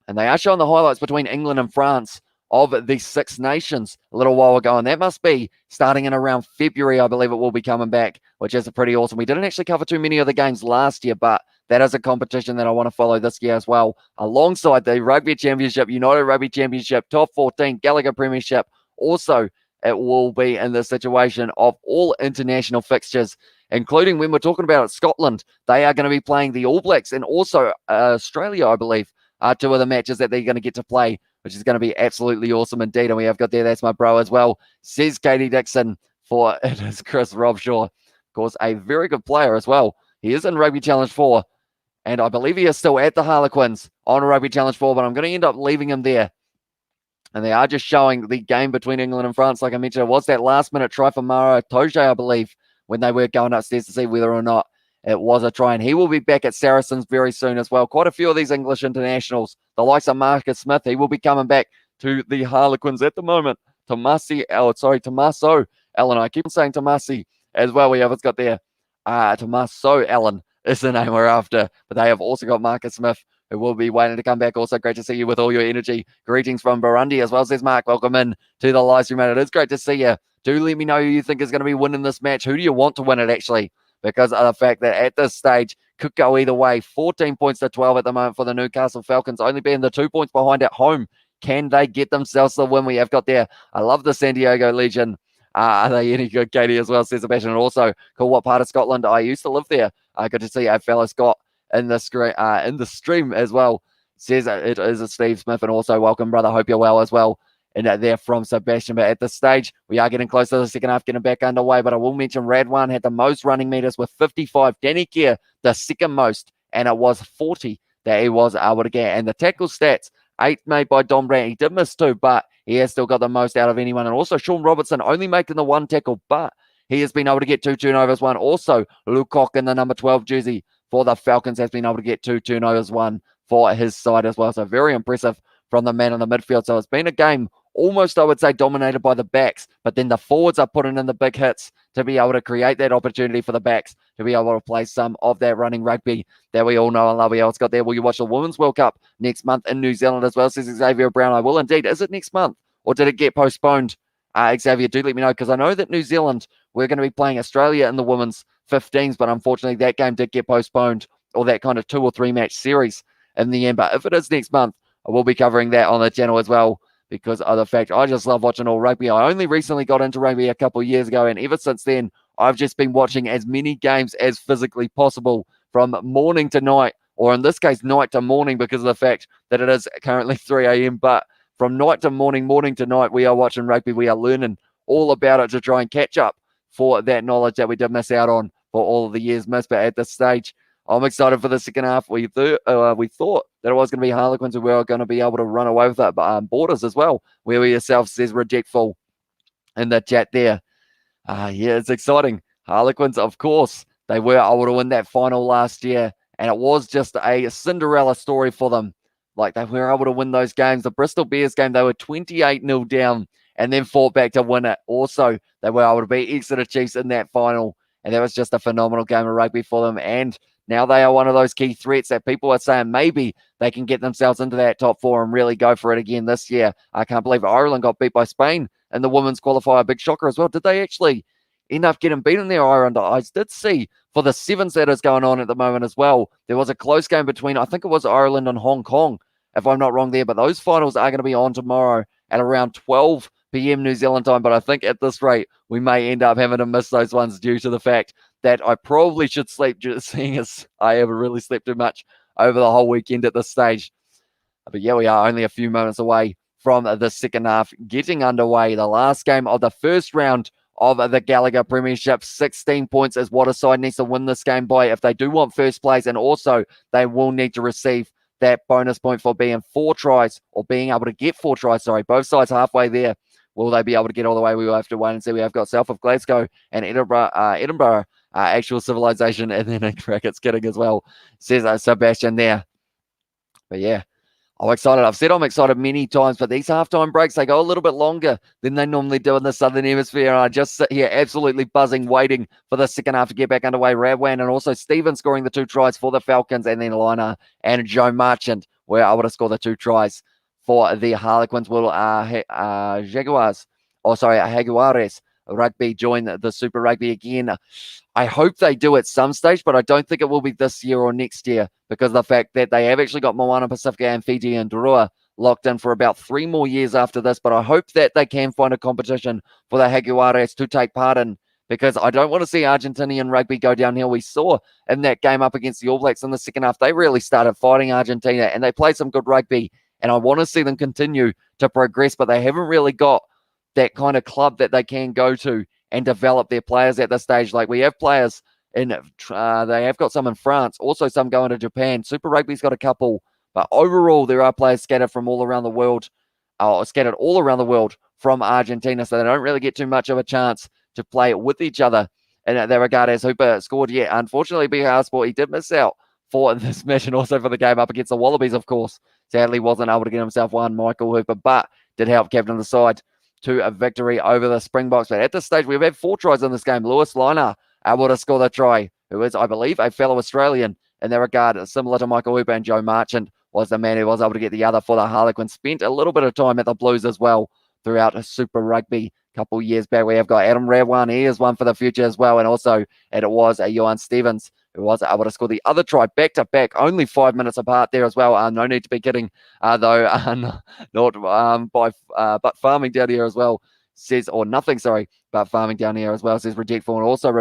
And they are showing the highlights between England and France of the Six Nations a little while ago, and that must be starting in around February, I believe it will be coming back, which is pretty awesome. We didn't actually cover too many of the games last year, but that is a competition that I want to follow this year as well, alongside the Rugby Championship, United Rugby Championship, Top 14, Gallagher Premiership. Also, it will be in the situation of all international fixtures, including when we're talking about Scotland. They are going to be playing the All Blacks, and also Australia, I believe, are two of the matches that they're going to get to play, which is going to be absolutely awesome indeed. And we have got there, that's my bro as well, says Katie Dixon, for it is Chris Robshaw. Of course, a very good player as well. He is in Rugby Challenge 4, and I believe he is still at the Harlequins on Rugby Challenge 4, but I'm going to end up leaving him there. And they are just showing the game between England and France. Like I mentioned, it was that last-minute try for Mara Toje, I believe, when they were going upstairs to see whether or not it was a try. And he will be back at Saracens very soon as well. Quite a few of these English internationals, the likes of Marcus Smith, he will be coming back to the Harlequins at the moment. Tommaso Allen. I keep on saying Tomasi as well. We have it's got there. Tommaso Allen is the name we're after. But they have also got Marcus Smith, who will be waiting to come back. Also, great to see you with all your energy. Greetings from Burundi as well, says Mark. Welcome in to the live stream, mate. It is great to see you. Do let me know who you think is going to be winning this match. Who do you want to win it, actually? Because of the fact that at this stage, could go either way. 14 points to 12 at the moment for the Newcastle Falcons, only being the 2 points behind at home. Can they get themselves the win? We have got there. I love the San Diego Legion. Are they any good, Katie, as well, says Sebastian? And also, cool, what part of Scotland? I used to live there. Good to see a fellow Scott in the stream as well. Says it is a Steve Smith. And also, welcome, brother. Hope you're well as well. And there from Sebastian. But at this stage, we are getting close to the second half, getting back underway. But I will mention Radwan had the most running meters with 55. Danny Keir, the second most, and it was 40 that he was able to get. And the tackle stats, 8 made by Don Brandt. He did miss 2, but he has still got the most out of anyone. And also Sean Robertson only making the 1 tackle, but he has been able to get 2 turnovers, 1. Also, Lukaku in the number 12 jersey for the Falcons has been able to get 2 turnovers, 1 for his side as well. So very impressive from the man in the midfield. So it's been a game almost, I would say, dominated by the backs, but then the forwards are putting in the big hits to be able to create that opportunity for the backs to be able to play some of that running rugby that we all know and love. We else got there. Will you watch the Women's World Cup next month in New Zealand as well, says Xavier Brown? I will indeed. Is it next month or did it get postponed? Xavier, do let me know, because I know that New Zealand, we're going to be playing Australia in the women's 15s, but unfortunately that game did get postponed, or that kind of 2 or 3 match series in the end. But if it is next month, I will be covering that on the channel as well, because of the fact I just love watching all rugby. I only recently got into rugby a couple of years ago, and ever since then, I've just been watching as many games as physically possible from morning to night, or in this case, night to morning, because of the fact that it is currently 3 a.m. But from night to morning, morning to night, we are watching rugby. We are learning all about it to try and catch up for that knowledge that we did miss out on for all of the years missed. But at this stage, I'm excited for the second half. We thought that it was going to be Harlequins who were going to be able to run away with it, but Borders as well, where we yourself says rejectful in the chat there. Yeah, it's exciting. Harlequins, of course, they were able to win that final last year, and it was just a Cinderella story for them. Like, they were able to win those games. The Bristol Bears game, they were 28-0 down and then fought back to win it. Also, they were able to beat Exeter Chiefs in that final, and that was just a phenomenal game of rugby for them. And now they are one of those key threats that people are saying maybe they can get themselves into that top four and really go for it again this year. I can't believe Ireland got beat by Spain in the women's qualifier. Big shocker as well. Did they actually end up getting beaten there, Ireland? I did see for the sevens that is going on at the moment as well. There was a close game between, I think it was Ireland and Hong Kong, if I'm not wrong there. But those finals are going to be on tomorrow at around 12 p.m. New Zealand time. But I think at this rate, we may end up having to miss those ones due to the fact that I probably should sleep, seeing as I haven't really slept too much over the whole weekend at this stage. But yeah, we are only a few moments away from the second half getting underway. The last game of the first round of the Gallagher Premiership. 16 points is what a side needs to win this game by if they do want first place, and also they will need to receive that bonus point for being 4 tries, or being able to get 4 tries, sorry. Both sides halfway there. Will they be able to get all the way? We will have to wait and see. We have got South of Glasgow and Edinburgh actual civilization, and then in brackets kidding as well, says Sebastian there. But yeah, I'm excited. I've said I'm excited many times, but these halftime breaks, they go a little bit longer than they normally do in the Southern Hemisphere. And I just sit here absolutely buzzing, waiting for the second half to get back underway. Radwan and also Stephen scoring the 2 tries for the Falcons, and then Lina and Joe Marchant were able to score the 2 tries for the Harlequins. Will Jaguars, Jaguares Rugby join the Super Rugby again? I hope they do at some stage, but I don't think it will be this year or next year, because of the fact that they have actually got Moana Pacifica and Fiji and Drua locked in for about 3 more years after this. But I hope that they can find a competition for the Jaguares to take part in, because I don't want to see Argentinian rugby go downhill. We saw in that game up against the All Blacks in the second half, they really started fighting Argentina and they played some good rugby. And I want to see them continue to progress, but they haven't really got that kind of club that they can go to and develop their players at this stage. Like, we have players in, they have got some in France, also some going to Japan. Super Rugby's got a couple, but overall there are players scattered from all around the world, scattered all around the world from Argentina, so they don't really get too much of a chance to play with each other in that regard. As Hooper scored, yeah, unfortunately, BR Sport, he did miss out for this match and also for the game up against the Wallabies, of course. Sadly, wasn't able to get himself one, Michael Hooper, but did help captain the side to a victory over the Springboks. But at this stage, we've had 4 tries in this game. Lewis Liner able to score the try, who is, I believe, a fellow Australian in that regard, similar to Michael Hooper, and Joe Marchant was the man who was able to get the other for the Harlequins. Spent a little bit of time at the Blues as well throughout Super Rugby a couple years back. We have got Adam Radwan. He is one for the future as well. And also, it was Johan Stevens who was able to score the other try back-to-back, only 5 minutes apart there as well. No need to be kidding, though, but Farming down here as well says, or nothing, sorry, but Farming down here as well says Rejectful, and also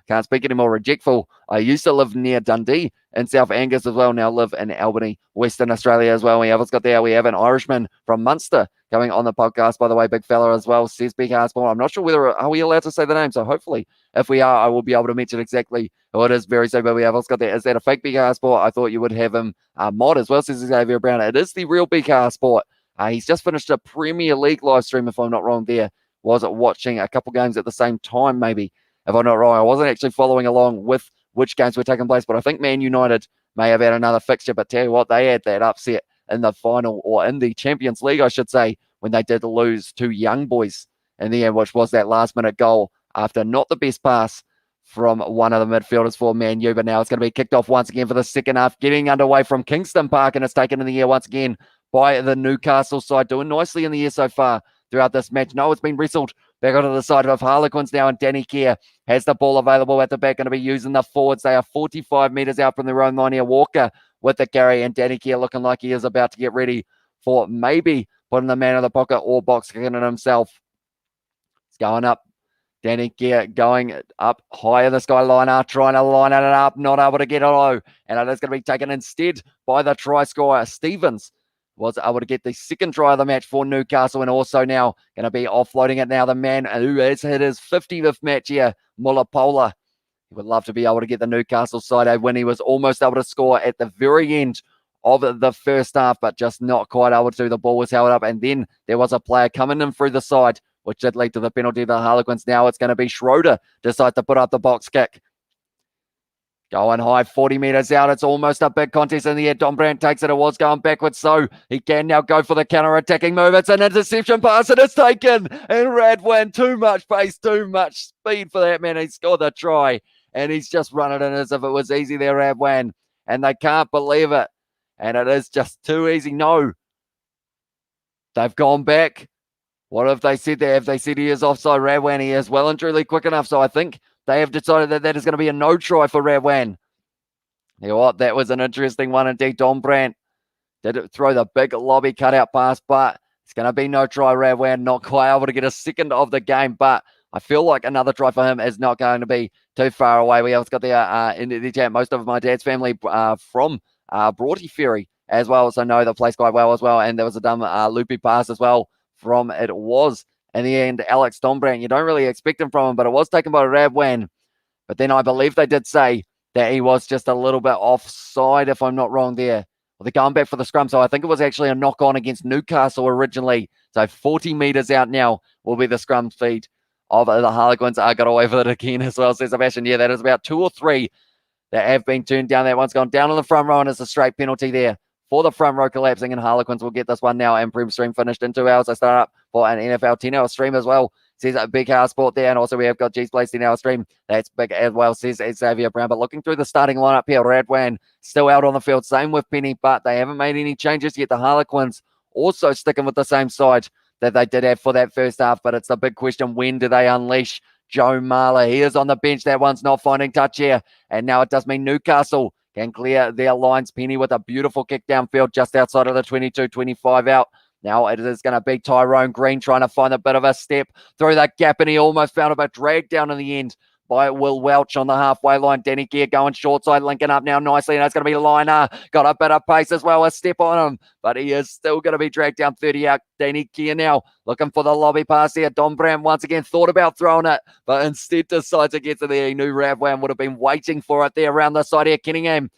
can't speak anymore, Rejectful. I used to live near Dundee in South Angus as well, now live in Albany, Western Australia as well. We have an Irishman from Munster coming on the podcast, by the way, big fella as well, says Big Hardsport. I'm not sure whether, are we allowed to say the name? So hopefully, if we are, I will be able to mention exactly who it is very soon. But we have also got that. Is that a fake Big Hardsport? I thought you would have him mod as well, says Xavier Brown. It is the real Big Hardsport. He's just finished a Premier League live stream, if I'm not wrong there. Was watching a couple games at the same time, maybe, if I'm not wrong. I wasn't actually following along with which games were taking place, but I think Man United may have had another fixture. But tell you what, they had that upset in the final, or in the Champions League, I should say, when they did lose to Young Boys in the end, which was that last-minute goal after not the best pass from one of the midfielders for Man U. But now it's going to be kicked off once again for the second half, getting underway from Kingston Park, and it's taken in the air once again by the Newcastle side, doing nicely in the air so far throughout this match. No, it's been wrestled back onto the side of Harlequins now, and Danny Kerr has the ball available at the back, going to be using the forwards. They are 45 metres out from their own line here. Walker with the carry, and Danny Kerr looking like he is about to get ready for maybe putting the man in the pocket or box kicking it himself. It's going up. Danny Kerr going up higher. This guy Liner trying to line it up, not able to get it low, and it is going to be taken instead by the try scorer. Stevens was able to get the second try of the match for Newcastle, and also now going to be offloading it now. The man who has hit his 50th match here, Mullapola. He would love to be able to get the Newcastle side a win. He was almost able to score at the very end of the first half, but just not quite able to. The ball was held up, and then there was a player coming in through the side which did lead to the penalty of the Harlequins. Now it's going to be Schroeder decide to put up the box kick. Going high, 40 metres out. It's almost a big contest in the air. Dombrand takes it. It was going backwards, so he can now go for the counter-attacking move. It's an interception pass, and it's taken. And Radwan, too much pace, too much speed for that man. He scored the try, and he's just run it in as if it was easy there, Radwan. And they can't believe it. And it is just too easy. No. They've gone back. What have they said there? Have they said he is offside? Radwan, he is well and truly quick enough, so I think they have decided that that is going to be a no try for Radwan. You know what? That was an interesting one indeed. Dombrand did throw the big lobby cutout pass, but it's going to be no try. Radwan not quite able to get a second of the game, but I feel like another try for him is not going to be too far away. We also got there in the chat. Most of my dad's family from Broughty Ferry as well, so know the place quite well as well. And there was a dumb loopy pass as well from it was in the end Alex Dombrand. You don't really expect him from him, but it was taken by Radwan. But then I believe they did say that he was just a little bit offside, if I'm not wrong there. Well, they're going back for the scrum, so I think it was actually a knock-on against Newcastle originally. So 40 metres out now will be the scrum feed of the Harlequins. I got away with it again as well, says Sebastian. Yeah, that is about 2 or 3 that have been turned down. That one's gone down on the front row, and it's a straight penalty there for the front row collapsing, and Harlequins will get this one now. And Prem stream finished in 2 hours. I start up for an NFL 10-hour stream as well. Says a big house sport there, and also we have got G's Place 10-hour stream. That's big as well, says Xavier Brown. But looking through the starting lineup here, Radwan still out on the field. Same with Penny, but they haven't made any changes yet. The Harlequins also sticking with the same side that they did have for that first half, but it's the big question, when do they unleash Joe Marler? He is on the bench. That one's not finding touch here, and now it does mean Newcastle can clear their lines. Penny with a beautiful kick downfield just outside of the 22-25 out. Now it is going to be Tyrone Green trying to find a bit of a step through that gap, and he almost found a bit dragged down in the end by Will Welch on the halfway line. Danny Gear going short side, linking up now nicely, and it's going to be Liner. Got a bit of pace as well, a step on him, but he is still going to be dragged down 30 out. Danny Gear now looking for the lobby pass here. Dombrand once again thought about throwing it, but instead decides to get to there. He knew Radwan would have been waiting for it there around the side here. Kenningham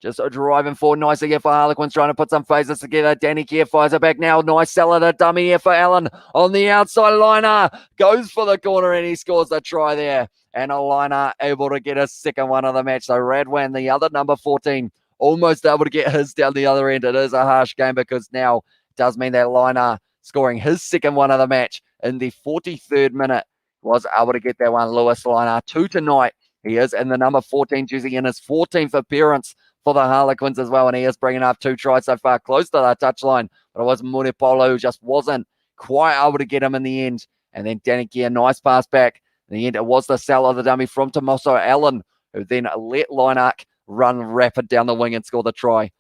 just driving forward nicely here for Harlequins, trying to put some phases together. Danny Keir fires it back now. Nice seller, the dummy here for Allen on the outside. Liner goes for the corner, and he scores the try there. And a Liner able to get a second one of the match. So Radwan, the other number 14, almost able to get his down the other end. It is a harsh game because now it does mean that Liner scoring his second one of the match in the 43rd minute was able to get that one. Lewis Liner, 2 tonight. He is in the number 14 jersey in his 14th appearance for the Harlequins as well, and he is bringing up 2 tries so far, close to the touchline, but it was Munipolo who just wasn't quite able to get him in the end. And then Danny Gear, nice pass back. In the end, it was the sell of the dummy from Tommaso Allen, who then let Lineark run rapid down the wing and score the try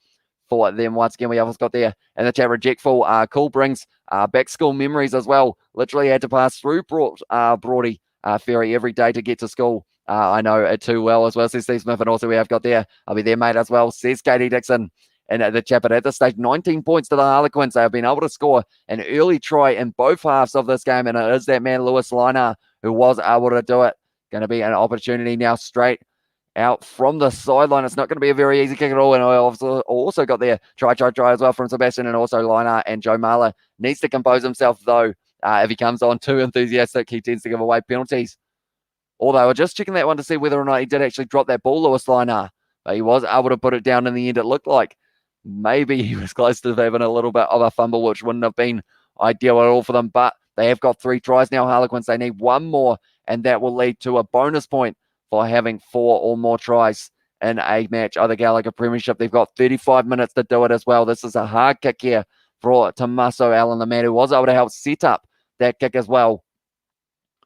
for them. Once again, we almost got there. And the chat rejectful. Cool brings back school memories as well. Literally had to pass through Broughty Ferry every day to get to school. I know it too well as well, says Steve Smith. And also we have got there, I'll be there, mate, as well, says Katie Dixon. And the chat, but at this stage, 19 points to the Harlequins. They have been able to score an early try in both halves of this game. And it is that man, Lewis Liner, who was able to do it. Going to be an opportunity now straight out from the sideline. It's not going to be a very easy kick at all. And I also got there try as well from Sebastian, and also Liner and Joe Marler needs to compose himself, though. If he comes on too enthusiastic, he tends to give away penalties. Although I was just checking that one to see whether or not he did actually drop that ball, Lewis Liner. But he was able to put it down in the end. It looked like maybe he was close to having a little bit of a fumble, which wouldn't have been ideal at all for them. But they have got 3 tries now, Harlequins. They need 1 more, and that will lead to a bonus point for having 4 or more tries in a match of the Gallagher Premiership. They've got 35 minutes to do it as well. This is a hard kick here for Tommaso Allen, the man who was able to help set up that kick as well,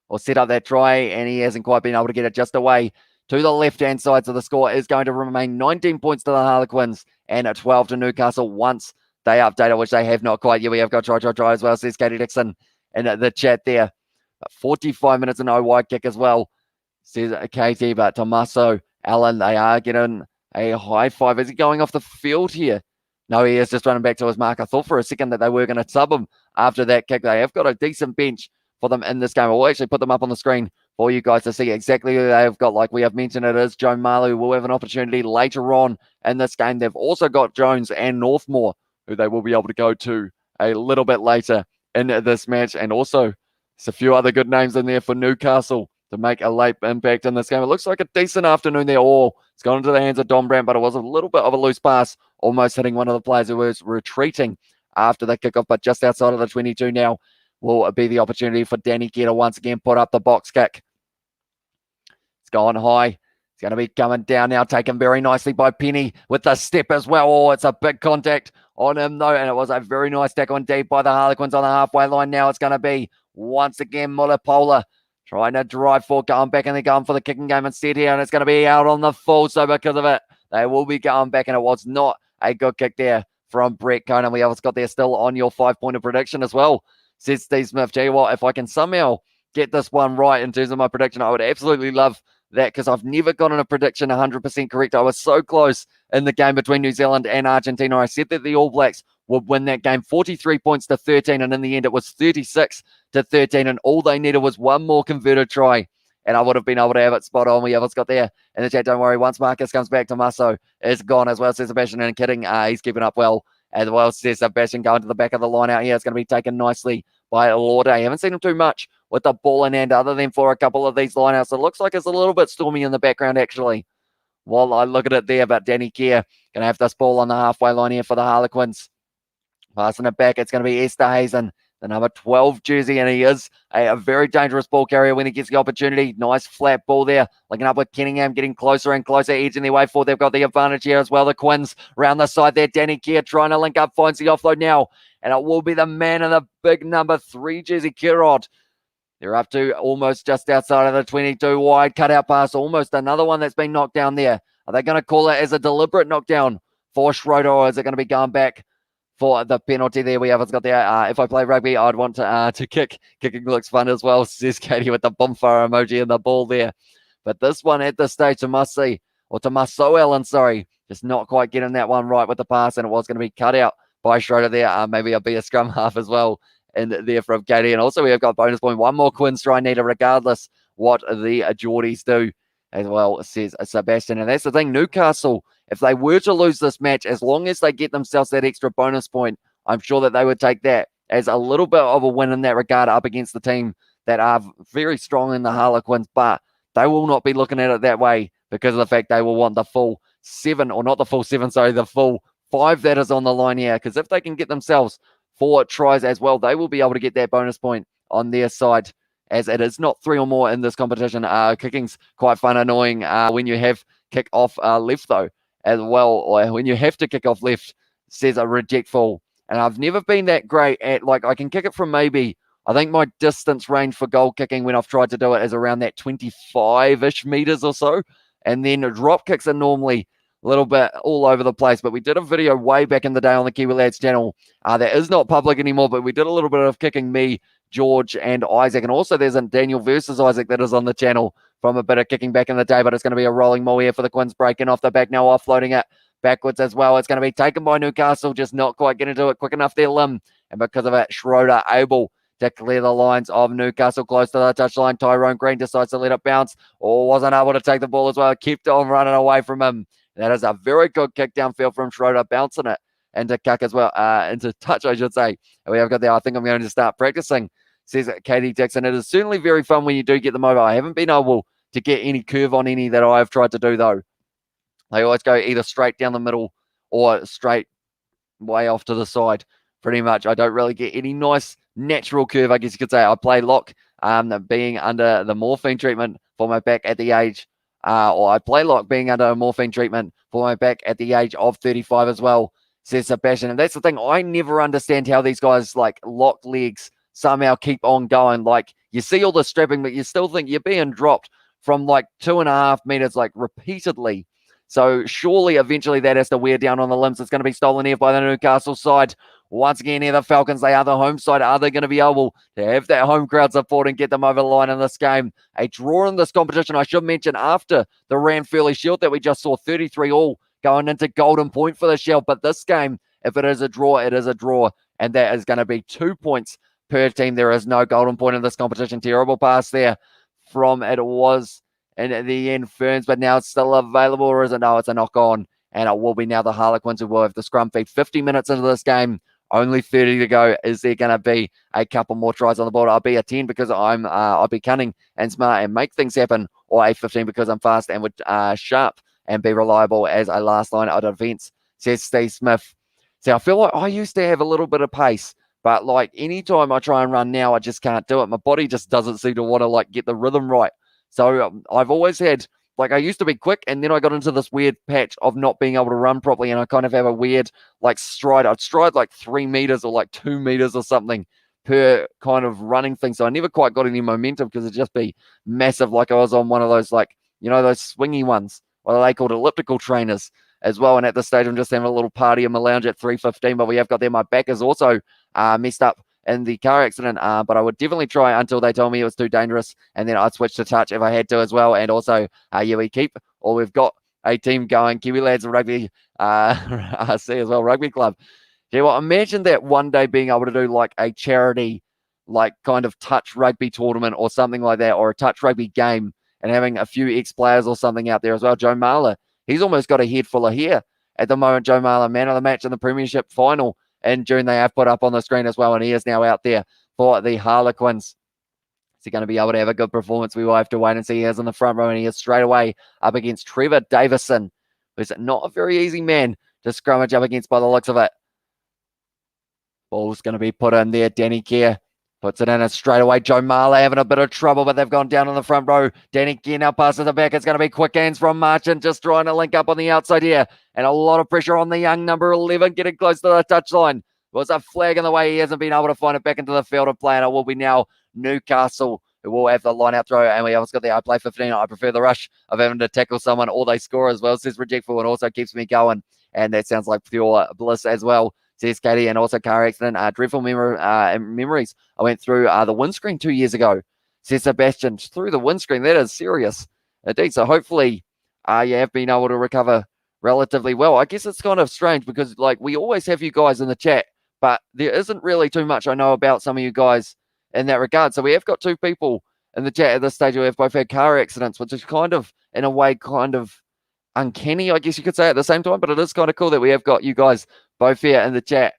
or set up that try, and he hasn't quite been able to get it just away to the left-hand side. So the score is going to remain 19 points to the Harlequins and at 12 to Newcastle once they update it, which they have not quite yet. We have got try as well, says Katie Dixon in the chat there. But 45 minutes and no wide kick as well, says Katie. But Tommaso Allen, they are getting a high five. Is he going off the field here? No, he is just running back to his mark. I thought for a second that they were going to sub him after that kick. They have got a decent bench for them in this game. We'll actually put them up on the screen for you guys to see exactly who they've got. Like we have mentioned, it is Joe Marley, who will have an opportunity later on in this game. They've also got Jones and Northmore, who they will be able to go to a little bit later in this match. And also There's a few other good names in there for Newcastle to make a late impact in this game. It looks like a decent afternoon there. Oh, it's gone into the hands of Dom Brandt, but it was a little bit of a loose pass, almost hitting one of the players who was retreating after the kickoff, but just outside of the 22 now will be the opportunity for Danny Kerr to once again put up the box kick. It's gone high. It's going to be coming down now, taken very nicely by Penny with the step as well. Oh, it's a big contact on him though, and it was a very nice tackle indeed by the Harlequins on the halfway line. Now it's going to be once again Muller-Pola trying to drive for, going back, and they're going for the kicking game instead here, and it's going to be out on the full. So because of it, they will be going back, and it was not a good kick there from Brett Conan. We have got there still on your 5-pointer prediction as well, says Steve Smith. Tell you what, if I can somehow get this one right in terms of my prediction, I would absolutely love that, because I've never gotten a prediction 100% correct. I was so close in the game between New Zealand and Argentina. I said that the All Blacks would win that game 43 points to 13, and in the end it was 36 to 13, and all they needed was one more converted try, and I would have been able to have it spot on. We have got there in the chat, don't worry, once Marcus comes back, Tommaso is gone as well, says Sebastian, and kidding, he's keeping up well as well, says Sebastian, going to the back of the line out here. It's going to be taken nicely by Lorde. I haven't seen him too much with the ball in hand other than for a couple of these lineouts. It looks like it's a little bit stormy in the background actually while I look at it there, but Danny Kerr going to have this ball on the halfway line here for the Harlequins. Passing it back, it's going to be Esterhuizen, the number 12 jersey, and he is a very dangerous ball carrier when he gets the opportunity. Nice flat ball there, linking up with Kenningham, getting closer and closer, edging their way forward. They've got the advantage here as well. The Quins round the side there. Danny Kerr trying to link up, finds the offload now, and it will be the man in the big number 3 jersey, Kirod. They're up to almost just outside of the 22, wide cutout pass, almost another one that's been knocked down there. Are they going to call it as a deliberate knockdown for Schroeder, or is it going to be going back for the penalty there? We have got there. If I play rugby, I'd want to kick. Kicking looks fun as well, says Katie with the bonfire emoji and the ball there. But this one at this stage, Tommaso Allen, sorry, just not quite getting that one right with the pass, and it was going to be cut out by Schroeder there. Maybe I'll be a scrum half as well in there from Katie. And also we have got bonus point. One more Quins try needed regardless what the Geordies do as well, says Sebastian. And that's the thing, Newcastle, if they were to lose this match, as long as they get themselves that extra bonus point, I'm sure that they would take that as a little bit of a win in that regard up against the team that are very strong in the Harlequins, but they will not be looking at it that way because of the fact they will want the full 7, or not the full 7, sorry, the full 5 that is on the line here, because if they can get themselves 4 tries as well, they will be able to get that bonus point on their side, as it is not 3 or more in this competition. Kicking's quite fun, annoying when you have kick off left though as well, or when you have to kick off left, says a reject full. And I've never been that great at, like, I can kick it from maybe, I think my distance range for goal kicking when I've tried to do it is around that 25-ish meters or so, and then drop kicks are normally a little bit all over the place. But we did a video way back in the day on the Kiwi Lads channel that is not public anymore, but we did a little bit of kicking, me, George, and Isaac. And also there's a Daniel versus Isaac that is on the channel from a bit of kicking back in the day, but it's going to be a rolling maul here for the Quins, breaking off the back now, offloading it backwards as well. It's going to be taken by Newcastle, just not quite getting to it quick enough there, Lim. And because of it, Schroeder able to clear the lines of Newcastle close to the touchline. Tyrone Green decides to let it bounce, or wasn't able to take the ball as well. Kept on running away from him. That is a very good kick downfield from Schroeder, bouncing it into Cuck as well, into touch, I should say. And we have got there. I think I'm going to start practicing, says Katie Dixon. It is certainly very fun when you do get them over. I haven't been able to get any curve on any that I have tried to do, though. They always go either straight down the middle or straight way off to the side, pretty much. I don't really get any nice natural curve, I guess you could say. I play lock, being under the morphine treatment for my back at the age, or I play lock being under a morphine treatment for my back at the age of 35 as well, says Sebastian. And that's the thing, I never understand how these guys, like, lock legs somehow keep on going. Like, you see all the strapping, but you still think you're being dropped from like 2.5 meters, like, repeatedly. So surely eventually that has to wear down on the limbs. It's going to be stolen here by the Newcastle side. Once again here, the Falcons, they are the home side. Are they going to be able to have that home crowd support and get them over the line in this game? A draw in this competition, I should mention, after the Ranfurly Shield that we just saw, 33-all going into Golden Point for the Shield. But this game, if it is a draw, it is a draw. And that is going to be 2 points per team. There is no Golden Point in this competition. Terrible pass there from, it was in the end, Ferns, but now it's still available, or is it? No, it's a knock on. And it will be now the Harlequins who will have the scrum feed. 50 minutes into this game, Only 30 to go. Is there going to be a couple more tries on the board? I'll be a 10 because I'll be cunning and smart and make things happen, or a 15 because I'm fast and would sharp and be reliable as a last line of defense, says Steve Smith. See, I feel like I used to have a little bit of pace, but like anytime I try and run now, I just can't do it. My body just doesn't seem to want to like get the rhythm right. So I've always had, like, I used to be quick, and then I got into this weird patch of not being able to run properly, and I kind of have a weird, like, stride. I'd stride like 3 meters or like 2 meters or something per kind of running thing. So I never quite got any momentum because it'd just be massive, like I was on one of those, like, you know, those swingy ones, what are they called, elliptical trainers as well. And at this stage, I'm just having a little party in my lounge at 3:15, but we have got there. My back is also messed up in the car accident, but I would definitely try until they told me it was too dangerous, and then I'd switch to touch if I had to as well. And also, yeah, we've got a team going, Kiwi Lads Rugby RC as well, Rugby Club. Yeah, well, imagine that one day being able to do like a charity, like kind of touch rugby tournament or something like that, or a touch rugby game, and having a few ex-players or something out there as well. Joe Marler, he's almost got a head full of hair at the moment. Joe Marler, man of the match in the Premiership final in June, they have put up on the screen as well, and he is now out there for the Harlequins. Is he going to be able to have a good performance? We will have to wait and see. He is in the front row, and he is straight away up against Trevor Davison, who's not a very easy man to scrummage up against by the looks of it. Ball's going to be put in there. Danny Kerr puts it in, and straight away Joe Marler having a bit of trouble, but they've gone down in the front row. Danny Kerr now passes it back. It's going to be quick hands from Marchant, just trying to link up on the outside here. And a lot of pressure on the young number 11, getting close to the touchline. Was a flag in the way. He hasn't been able to find it back into the field of play, and it will be now Newcastle who will have the line out throw. And we almost got the I play 15. I prefer the rush of having to tackle someone, or they score as well, says Rejectful, and also keeps me going. And that sounds like pure bliss as well, says Katie. And also car accident, dreadful memories. I went through the windscreen 2 years ago, says Sebastian. Through the windscreen, that is serious indeed. So hopefully you have been able to recover relatively well. I guess it's kind of strange because, like, we always have you guys in the chat, but there isn't really too much I know about some of you guys in that regard. So we have got 2 people in the chat at this stage who have both had car accidents, which is kind of, in a way, kind of uncanny, I guess you could say, at the same time. But it is kind of cool that we have got you guys both here in the chat.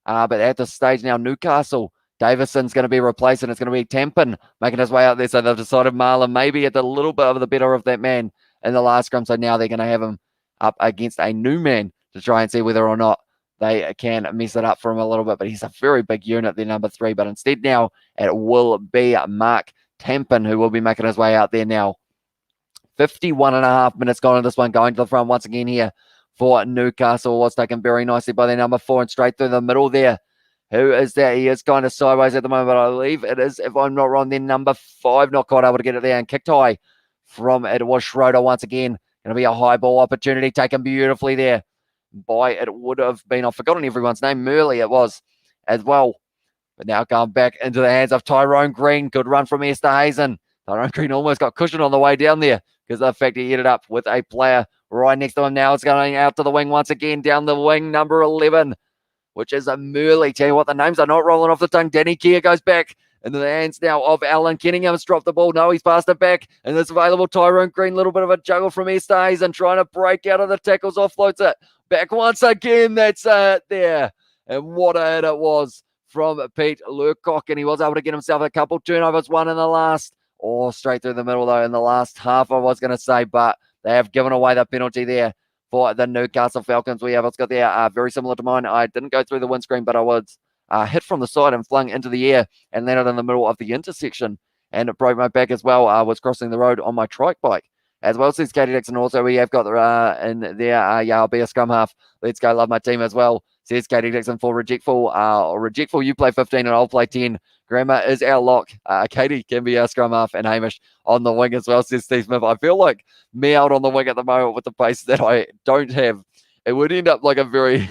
But at this stage now, Newcastle, Davison's going to be replaced, and it's going to be Tampin making his way out there. So they've decided Marlon maybe at the little bit of the better of that man in the last scrum. So now they're going to have him up against a new man to try and see whether or not they can mess it up for him a little bit. But he's a very big unit, their number 3. But instead now it will be Mark Tampin who will be making his way out there now. 51.5 minutes gone in this one, going to the front once again here for Newcastle. Was taken very nicely by their number 4 and straight through the middle there. Who is that? He is kind of sideways at the moment, I believe it is, if I'm not wrong, then number 5, not quite able to get it there, and kicked high from it was Schroeder once again. Going to be a high ball opportunity taken beautifully there by, it would have been, I've forgotten everyone's name, Murley it was as well. But now going back into the hands of Tyrone Green. Good run from Esther Hazen. Tyrone Green almost got cushioned on the way down there because of the fact he ended up with a player right next to him. Now it's going out to the wing once again, down the wing, number 11, which is a Murley. Tell you what, the names are not rolling off the tongue. Danny Kerr goes back into the hands now of Alan Kenningham's dropped the ball. No, he's passed it back, and it's available. Tyrone Green, little bit of a juggle from Esther Hazen, trying to break out of the tackles, offloads it back once again. That's it there. And what a hit it was from Pete Lurcock, and he was able to get himself a couple turnovers, one in the last, or straight through the middle though, in the last half, I was going to say, but they have given away the penalty there for the Newcastle Falcons. We have got there very similar to mine. I didn't go through the windscreen, but I was hit from the side and flung into the air and landed in the middle of the intersection, and it broke my back as well. I was crossing the road on my trike bike as well, says Katie Dixon. Also, we have got in there, yeah, I'll be a scrum half. Let's go, love my team as well, says Katie Dixon. For Rejectful, Rejectful, you play 15 and I'll play 10. Grammar is our lock. Katie can be our scrum half, and Hamish on the wing as well, says Steve Smith. I feel like me out on the wing at the moment with the pace that I don't have, it would end up like a very,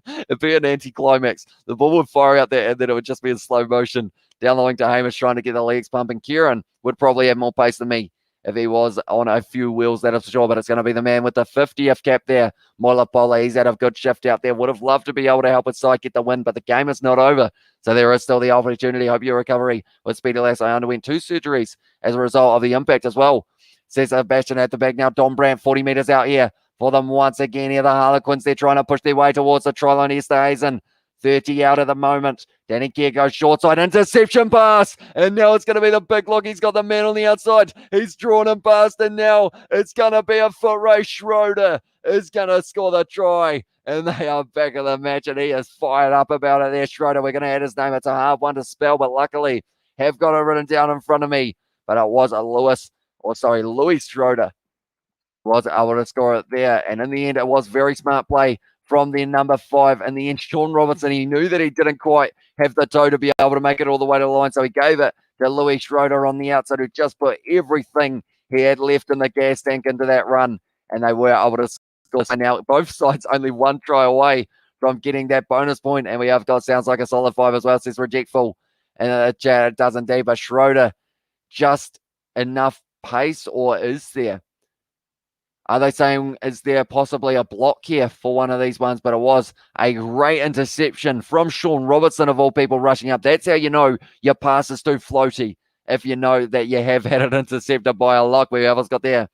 it'd be an anti-climax. The ball would fire out there, and then it would just be in slow motion down the wing to Hamish trying to get the legs pumping. Kieran would probably have more pace than me if he was on a few wheels, that is for sure. But it's going to be the man with the 50th cap there, Moila Pola. He's had a good shift out there. Would have loved to be able to help his side get the win, but the game is not over. So there is still the opportunity. Hope your recovery with Speedy Lass. I underwent 2 surgeries as a result of the impact as well, says Sebastian at the back now. Don Brandt, 40 metres out here for them once again here. The Harlequins, they're trying to push their way towards the try line. Esther Hazen 30 out at the moment. Danny Keir goes short side, interception pass, and now it's going to be the big look. He's got the man on the outside. He's drawn him past, and now it's going to be a foot race. Schroeder is going to score the try, and they are back in the match, and he is fired up about it there. Schroeder, we're going to add his name. It's a hard one to spell, but luckily have got it written down in front of me. But it was a Louis Schroeder was able to score it there. And in the end, it was very smart play from their number 5. In the end, Sean Robertson, he knew that he didn't quite have the toe to be able to make it all the way to the line. So he gave it to Louis Schroeder on the outside, who just put everything he had left in the gas tank into that run. And they were able to score. So now both sides only one try away from getting that bonus point. And we have got, sounds like a solid 5 as well. It says rejectful. And it does indeed. But Schroeder, just enough pace, or is there? Are they saying, is there possibly a block here for one of these ones? But it was a great interception from Sean Robertson, of all people, rushing up. That's how you know your pass is too floaty, if you know that you have had it intercepted by a lock. We have got there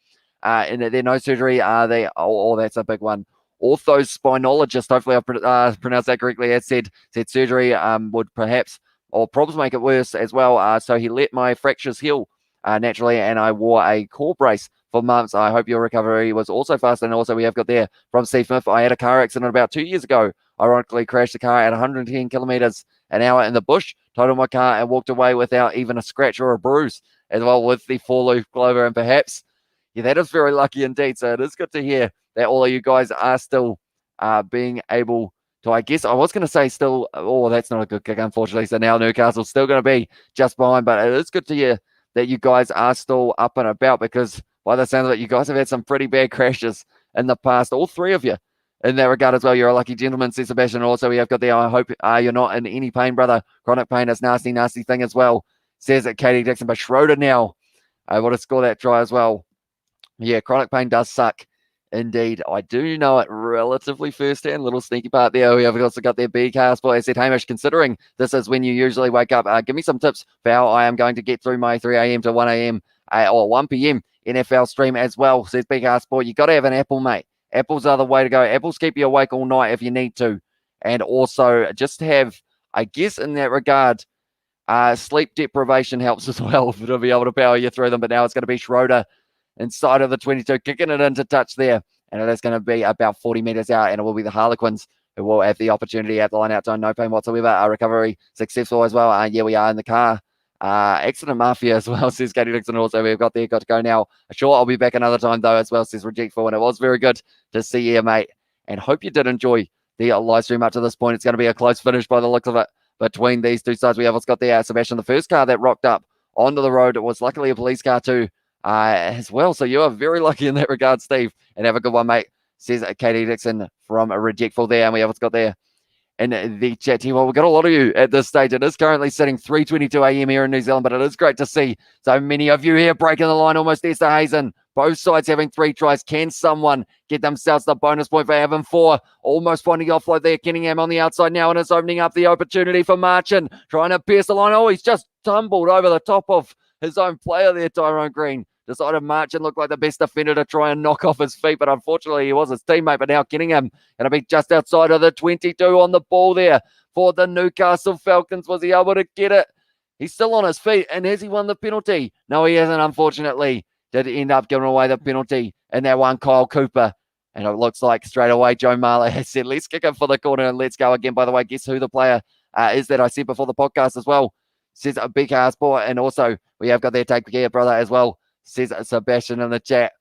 in their no surgery. That's a big one. Orthospinologist, hopefully I've pronounced that correctly, has said surgery would perhaps, or problems make it worse as well. So he let my fractures heal naturally, and I wore a core brace for months. I hope your recovery was also fast. And also we have got there from Steve Smith. I had a car accident about 2 years ago. Ironically, crashed the car at 110 kilometers an hour in the bush, totaled my car, and walked away without even a scratch or a bruise, as well with the 4-loop clover. And perhaps, yeah, that is very lucky indeed. So it is good to hear that all of you guys are still being able to, I guess I was going to say still, that's not a good kick, unfortunately. So now Newcastle's still going to be just behind, but it is good to hear that you guys are still up and about, because by the sound of it, you guys have had some pretty bad crashes in the past, all 3 of you in that regard as well. You're a lucky gentleman, says Sebastian. Also, we have got there, I hope you're not in any pain, brother. Chronic pain is nasty, nasty thing as well, says it Katie Dixon. But Schroeder now able to score that try as well. Yeah, chronic pain does suck indeed. I do know it relatively firsthand. Little sneaky part there. We have also got their B cast boy. I said, Hamish, considering this is when you usually wake up, give me some tips for how I am going to get through my 3 a.m. to 1 a.m. Or 1 p.m. NFL stream as well, says Big Ass Boy. You got to have an Apple, mate. Apples are the way to go. Apples keep you awake all night if you need to. And also just have, I guess in that regard, sleep deprivation helps as well to be able to power you through them. But now it's going to be Schroeder inside of the 22, kicking it into touch there. And it is going to be about 40 meters out, and it will be the Harlequins who will have the opportunity at the line out zone. No pain whatsoever. Our recovery successful as well. Yeah, we are in the car. Accident Mafia as well, says Katie Dixon. Also, we've got to go now. Sure, I'll be back another time though as well, says Rejectful. And it was very good to see you, mate. And hope you did enjoy the live stream up to this point. It's going to be a close finish by the looks of it between these two sides. We have what's got there, Sebastian. The first car that rocked up onto the road, it was luckily a police car too as well. So you are very lucky in that regard, Steve. And have a good one, mate, says Katie Dixon from Rejectful there. And we have what's got there in the chat team. Well, we've got a lot of you at this stage. It is currently sitting 3:22 a.m. here in New Zealand, but it is great to see so many of you here breaking the line. Almost Esther Hazen. Both sides having 3 tries. Can someone get themselves the bonus point for having 4? Almost finding offload there. Kenningham on the outside now, and it's opening up the opportunity for Marchant. Trying to pierce the line. Oh, he's just tumbled over the top of his own player there, Tyrone Green. Decided Marchant looked like the best defender to try and knock off his feet, but unfortunately he was his teammate. But now Kenningham going to be just outside of the 22 on the ball there for the Newcastle Falcons. Was he able to get it? He's still on his feet, and has he won the penalty? No, he hasn't, unfortunately. Did end up giving away the penalty in that one, Kyle Cooper. And it looks like straight away Joe Marler has said, let's kick it for the corner and let's go again. By the way, guess who the player is that I said before the podcast as well? Says a big ass boy. And also we have got their take care, brother, as well. Says Sebastian in the chat.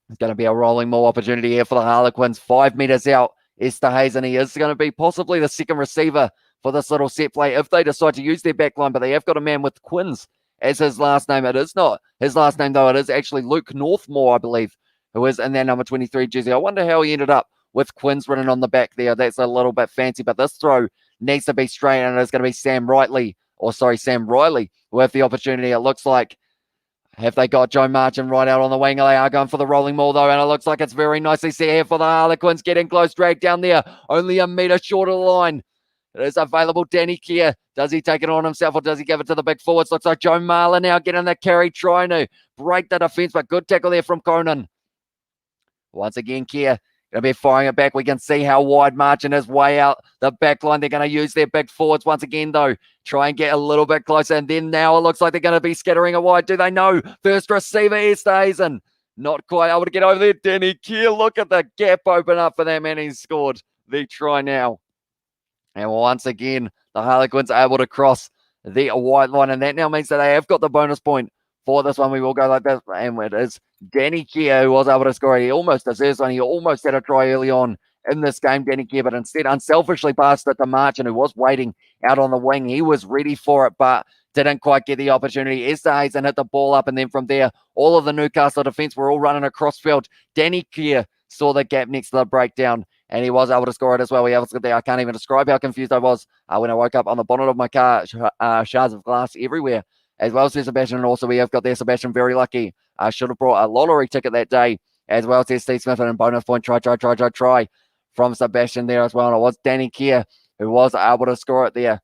It's going to be a rolling more opportunity here for the Harlequins. 5 meters out, Esther Hazen. He is going to be possibly the second receiver for this little set play if they decide to use their back line. But they have got a man with Quins as his last name. It is not his last name, though. It is actually Luke Northmore, I believe, who is in that number 23 jersey. I wonder how he ended up with Quins written on the back there. That's a little bit fancy, but this throw needs to be straight, and it's going to be Sam Riley who have the opportunity. It looks like, have they got Joe Marchant right out on the wing? They are going for the rolling maul, though, and it looks like it's very nicely set here for the Harlequins. Getting close, dragged down there. Only a metre short of the line. It is available. Danny Keir. Does he take it on himself, or does he give it to the big forwards? Looks like Joe Marler now getting the carry, trying to break the defence, but good tackle there from Conan. Once again, Keir Going to be firing it back. We can see how wide Marchant is way out the back line. They're going to use their big forwards once again, though. Try and get a little bit closer. And then now it looks like they're going to be scattering it wide. Do they know? First receiver is Hazen. Not quite able to get over there. Danny Keir, look at the gap open up for that man. He's scored the try now. And once again, the Harlequins are able to cross the white line. And that now means that they have got the bonus point for this one. We will go like this. And it is Danny Keir who was able to score. He almost deserves one. He almost had a try early on in this game, Danny Keir, but instead unselfishly passed it to Marchant, who was waiting out on the wing. He was ready for it, but didn't quite get the opportunity. Hazen hit the ball up, and then from there, all of the Newcastle defence were all running across field. Danny Keir saw the gap next to the breakdown, and he was able to score it as well. I can't even describe how confused I was when I woke up on the bonnet of my car. Shards of glass everywhere, as well as Sebastian. And also we have got there Sebastian, very lucky. Should have brought a lottery ticket that day, as well as Steve Smith, and bonus point try from Sebastian there as well. And it was Danny Keir who was able to score it there.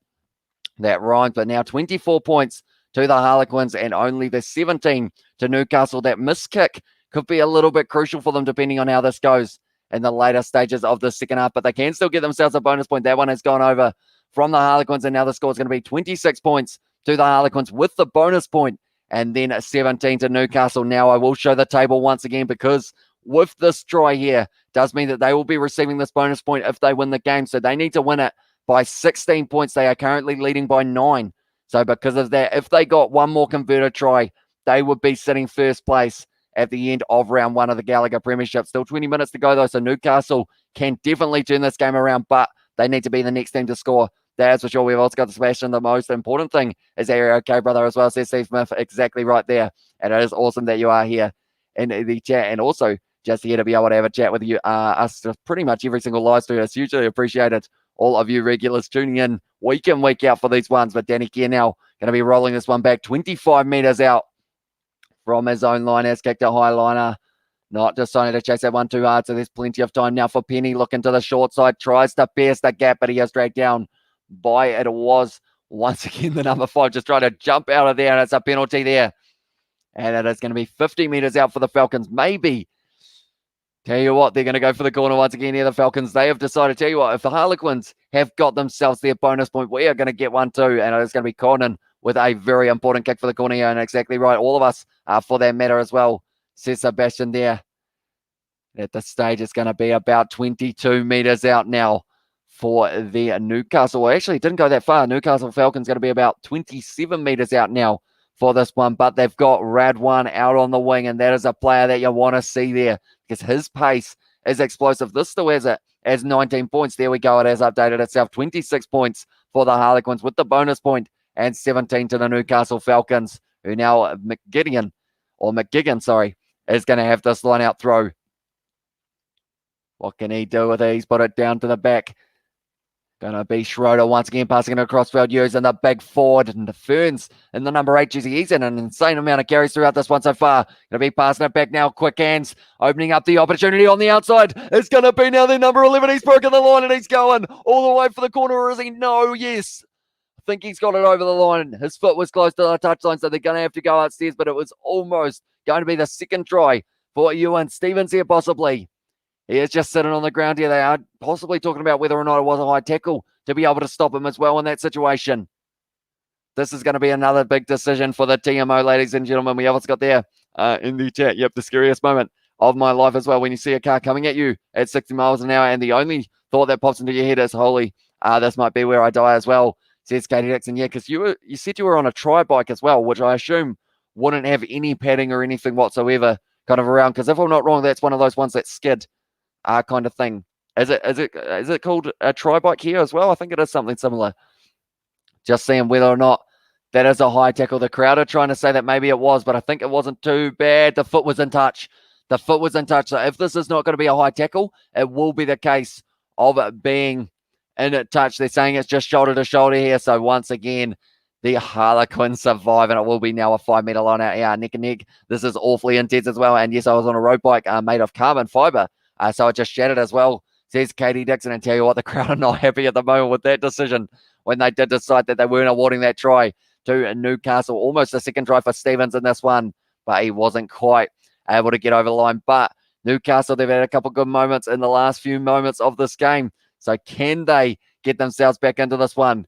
That rhymes, but now 24 points to the Harlequins and only the 17 to Newcastle. That missed kick could be a little bit crucial for them depending on how this goes in the later stages of the second half, but they can still get themselves a bonus point. That one has gone over from the Harlequins, and now the score is going to be 26 points to the Harlequins with the bonus point, and then 17 to Newcastle. Now I will show the table once again, because with this try here does mean that they will be receiving this bonus point if they win the game, so they need to win it by 16 points. They are currently leading by 9. So because of that, if they got one more converted try, they would be sitting first place at the end of round 1 of the Gallagher Premiership. Still 20 minutes to go, though, so Newcastle can definitely turn this game around, but they need to be the next team to score. That's for sure. We've also got the Sebastian. The most important thing is that you're okay, brother, as well, says Steve Smith. Exactly right there. And it is awesome that you are here in the chat, and also just here to be able to have a chat with you, us pretty much every single live stream. It's hugely appreciated. All of you regulars tuning in week in, week out for these ones. But Danny Keir now going to be rolling this one back 25 metres out from his own line. Has kicked a high liner. Not deciding to chase that one too hard, so there's plenty of time now for Penny. Looking to the short side, tries to pierce the gap, but he is dragged down by it. Was once again the number 5 just trying to jump out of there, and it's a penalty there. And it is going to be 50 metres out for the Falcons. Maybe. Tell you what, they're going to go for the corner once again here, the Falcons. They have decided, tell you what, if the Harlequins have got themselves their bonus point, we are going to get one too. And it's going to be Conan with a very important kick for the corner here. And exactly right. All of us for that matter as well, says Sebastian there. At this stage, it's going to be about 22 metres out now for the Newcastle. Well, actually, it didn't go that far. Newcastle Falcons going to be about 27 metres out now for this one. But they've got Radwan out on the wing, and that is a player that you want to see there, because his pace is explosive. This still has it as 19 points. There we go. It has updated itself. 26 points for the Harlequins with the bonus point, and 17 to the Newcastle Falcons, who now McGigan, is going to have this line out throw. What can he do with it? He's put it down to the back. Going to be Schroeder once again, passing it across field, using the big forward, and the Ferns in the number 8 jersey. He's in an insane amount of carries throughout this one so far. Going to be passing it back now. Quick hands, opening up the opportunity on the outside. It's going to be now the number 11. He's broken the line, and he's going all the way for the corner, or is he? No, yes. I think he's got it over the line. His foot was close to the touchline, so they're going to have to go upstairs, but it was almost going to be the second try for Ewan Stevens here, possibly. He is just sitting on the ground here. They are possibly talking about whether or not it was a high tackle to be able to stop him as well in that situation. This is going to be another big decision for the TMO, ladies and gentlemen. We also got there in the chat. Yep, the scariest moment of my life as well, when you see a car coming at you at 60 miles an hour, and the only thought that pops into your head is, holy, this might be where I die as well, says Katie Dixon. Yeah, because you said you were on a tri bike as well, which I assume wouldn't have any padding or anything whatsoever kind of around, because if I'm not wrong, that's one of those ones that skid kind of thing. Is it called a tri bike here as well? I think it is something similar. Just seeing whether or not that is a high tackle. The crowd are trying to say that maybe it was, but I think it wasn't too bad. The foot was in touch. The foot was in touch. So if this is not going to be a high tackle, it will be the case of it being in touch. They're saying it's just shoulder to shoulder here. So once again, the Harlequins survive, and it will be now a 5 metre line out here, neck and neck. This is awfully intense as well. And yes, I was on a road bike made of carbon fibre. So it just shattered as well, says Katie Dixon. And tell you what, the crowd are not happy at the moment with that decision when they did decide that they weren't awarding that try to Newcastle. Almost a second try for Stevens in this one, but he wasn't quite able to get over the line. But Newcastle, they've had a couple good moments in the last few moments of this game. So can they get themselves back into this one?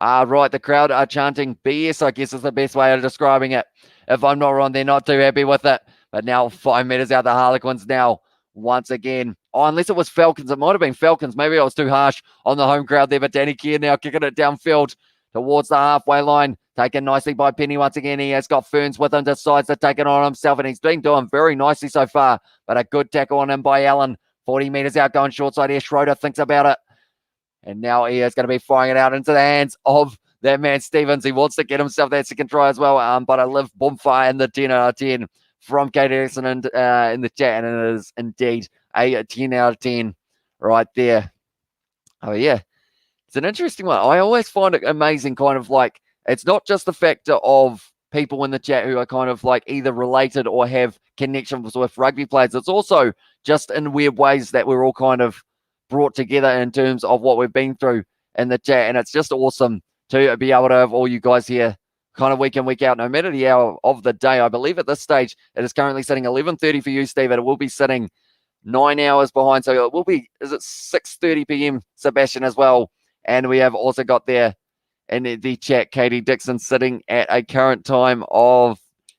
Right, the crowd are chanting BS, I guess is the best way of describing it. If I'm not wrong, they're not too happy with it. But now 5 meters out, the Harlequins now once again. Oh, unless it was Falcons. It might have been Falcons. Maybe I was too harsh on the home crowd there. But Danny Keir now kicking it downfield towards the halfway line. Taken nicely by Penny once again. He has got Ferns with him, decides to take it on himself. And he's been doing very nicely so far. But a good tackle on him by Allen. 40 meters out going short side here. Schroeder thinks about it. And now he is going to be firing it out into the hands of that man Stevens. He wants to get himself that second try as well. But I live bonfire in the 10 out of 10 from Kate Erickson in the chat. And it is indeed a 10 out of 10 right there. Oh, yeah. It's an interesting one. I always find it amazing, kind of like, it's not just the factor of people in the chat who are kind of like either related or have connections with rugby players. It's also just in weird ways that we're all kind of brought together in terms of what we've been through in the chat. And it's just awesome to be able to have all you guys here kind of week in, week out, no matter the hour of the day. I believe at this stage, it is currently sitting 11:30 for you, Steve, and it will be sitting 9 hours behind. So it will be, is it 6:30 p.m., Sebastian, as well. And we have also got there in the chat, Katie Dixon sitting at a current time of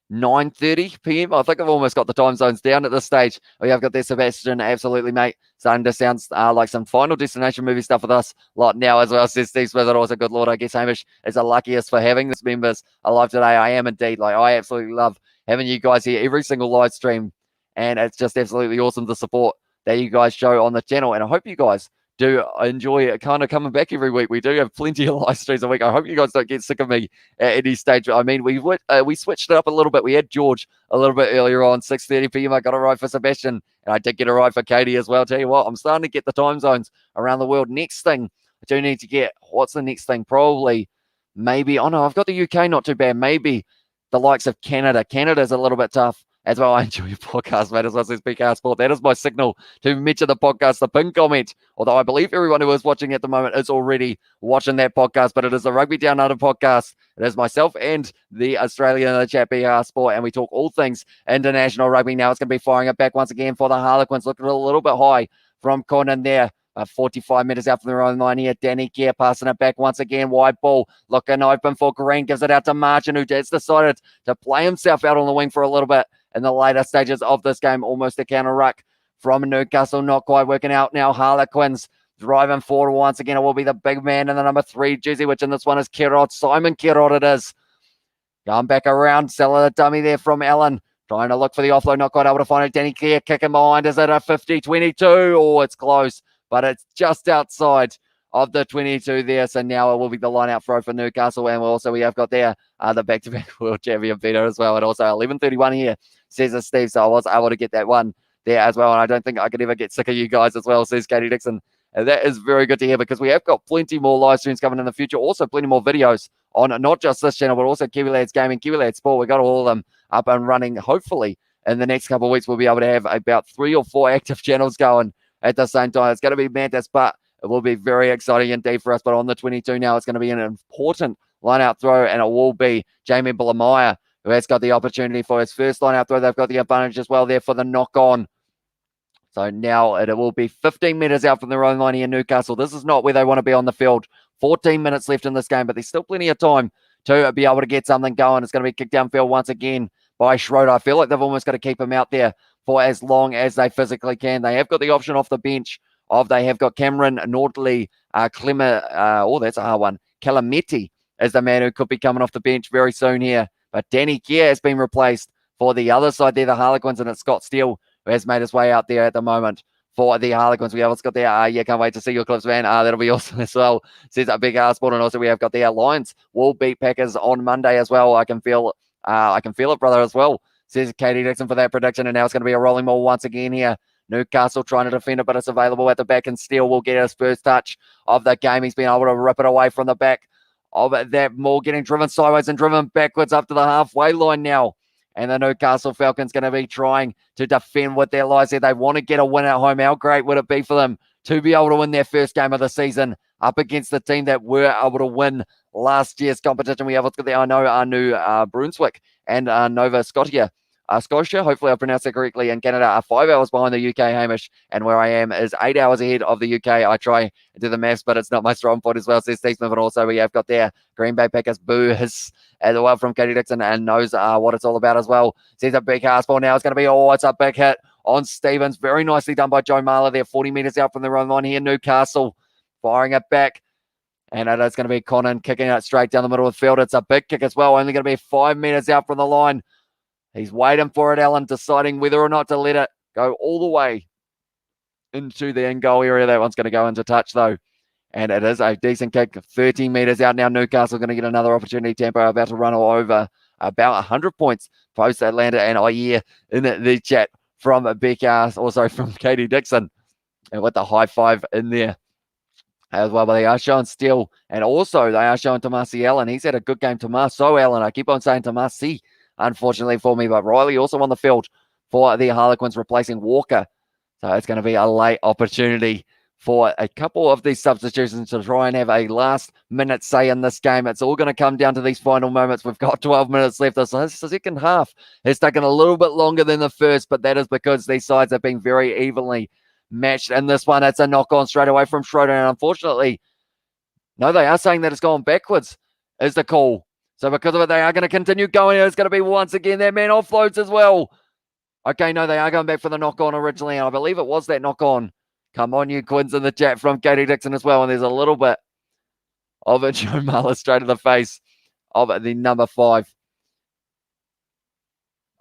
9:30 p.m. I think I've almost got the time zones down at this stage. We have got there, Sebastian, absolutely, mate. Starting to sound like some Final Destination movie stuff with us lot now as well, says Steve Smith. Also, good Lord, I guess Hamish is the luckiest for having this members alive today. I am indeed. Like, I absolutely love having you guys here every single live stream, and it's just absolutely awesome the support that you guys show on the channel. And I hope you guys do enjoy it, kind of coming back every week. We do have plenty of live streams a week. I hope you guys don't get sick of me at any stage. I mean, we switched it up a little bit. We had George a little bit earlier on, 6:30 p.m. I got a ride for Sebastian, and I did get a ride for Katie as well. Tell you what, I'm starting to get the time zones around the world. Next thing I do need to get, what's the next thing? Probably, maybe, oh no, I've got the UK, not too bad. Maybe the likes of Canada. Canada's a little bit tough as well. I enjoy your podcast, mate, as well as PK Sport. That is my signal to mention the podcast, the pin comment. Although I believe everyone who is watching at the moment is already watching that podcast, but it is the Rugby Down Under podcast. It is myself and the Australian in the chat, PK Sport, and we talk all things international rugby. Now it's going to be firing it back once again for the Harlequins. Looking a little bit high from Conan there. 45 meters out from their own line here. Danny Keir passing it back once again. Wide ball looking open for Green. Gives it out to Marchant, who has decided to play himself out on the wing for a little bit in the later stages of this game. Almost a counter ruck from Newcastle. Not quite working out now. Harlequins driving forward once again. It will be the big man in the number 3 jersey, which in this one is Kirod. Simon Kirod it is. Going back around. Selling a dummy there from Allen. Trying to look for the offload. Not quite able to find it. Danny Keir kicking behind. Is it a 50-22? Oh, it's close, but it's just outside of the 22 there. So now it will be the line-out throw for Newcastle. And also we have got there the back-to-back world champion Peter as well. And also 11:31 here, says Steve. So I was able to get that one there as well. And I don't think I could ever get sick of you guys as well, says Katie Dixon. And that is very good to hear, because we have got plenty more live streams coming in the future. Also plenty more videos on not just this channel, but also Kiwi Lads Gaming, Kiwi Lads Sport. We got all of them up and running. Hopefully in the next couple of weeks, we'll be able to have about 3 or 4 active channels going at the same time. It's going to be madness, but it will be very exciting indeed for us. But on the 22 now, it's going to be an important line-out throw, and it will be Jamie Bullemeier who has got the opportunity for his first line-out throw. They've got the advantage as well there for the knock-on. So now it will be 15 meters out from their own line here, Newcastle. This is not where they want to be on the field. 14 minutes left in this game, but there's still plenty of time to be able to get something going. It's going to be kicked downfield once again by Schroeder. I feel like they've almost got to keep him out there for as long as they physically can. They have got the option off the bench they have got Cameron Nordley, that's a hard one. Calameti is the man who could be coming off the bench very soon here. But Danny Keir has been replaced for the other side there, the Harlequins, and it's Scott Steele who has made his way out there at the moment for the Harlequins. We have got there. Can't wait to see your clips, man. That'll be awesome as well. Says a big sport. And also we have got the Lions will beat Packers on Monday as well. I can feel it, brother, as well. Says Katie Dixon for that prediction. And now it's going to be a rolling ball once again here. Newcastle trying to defend it, but it's available at the back, and Steele will get his first touch of the game. He's been able to rip it away from the back of that ball, getting driven sideways and driven backwards up to the halfway line now. And the Newcastle Falcons going to be trying to defend with their lives here. They want to get a win at home. How great would it be for them to be able to win their first game of the season up against the team that were able to win last year's competition? We have got the Anu Brunswick and Nova Scotia Scotia, hopefully I pronounced that correctly, in Canada are 5 hours behind the UK, Hamish, and where I am is 8 hours ahead of the UK. I try to do the maths, but it's not my strong point as well, says Steve Smith. And also we have got there Green Bay Packers boos as well from Katie Dixon, and knows what it's all about as well. Sees a big half ball now. It's going to be, it's a big hit on Stevens. Very nicely done by Joe Marler there, 40 metres out from the run line here. Newcastle firing it back. And it is going to be Conan kicking it straight down the middle of the field. It's a big kick as well. Only going to be 5 metres out from the line. He's waiting for it, Allen, deciding whether or not to let it go all the way into the in-goal area. That one's going to go into touch, though. And it is a decent kick. 13 metres out now. Newcastle going to get another opportunity. Tampa about to run over about 100 points post Atlanta. And I hear in the chat from Becca, also from Katie Dixon, and with the high five in there as well. But they are showing Steele, and also they are showing Tomasi Allen. He's had a good game. Tomaso Allen. I keep on saying Tomasi, unfortunately for me, but Riley also on the field for the Harlequins, replacing Walker. So it's going to be a late opportunity for a couple of these substitutions to try and have a last-minute say in this game. It's all going to come down to these final moments. We've got 12 minutes left. The second half has taken a little bit longer than the first, but that is because these sides have been very evenly matched. And this one, it's a knock-on straight away from Schroeder. And unfortunately, no, they are saying that it's gone backwards is the call. So because of it, they are going to continue going. It's going to be once again that man offloads as well. Okay, no, they are going back for the knock-on originally, and I believe it was that knock-on. Come on, you Quins in the chat from Katie Dixon as well, and there's a little bit of a Joe Marler straight to the face of the number 5.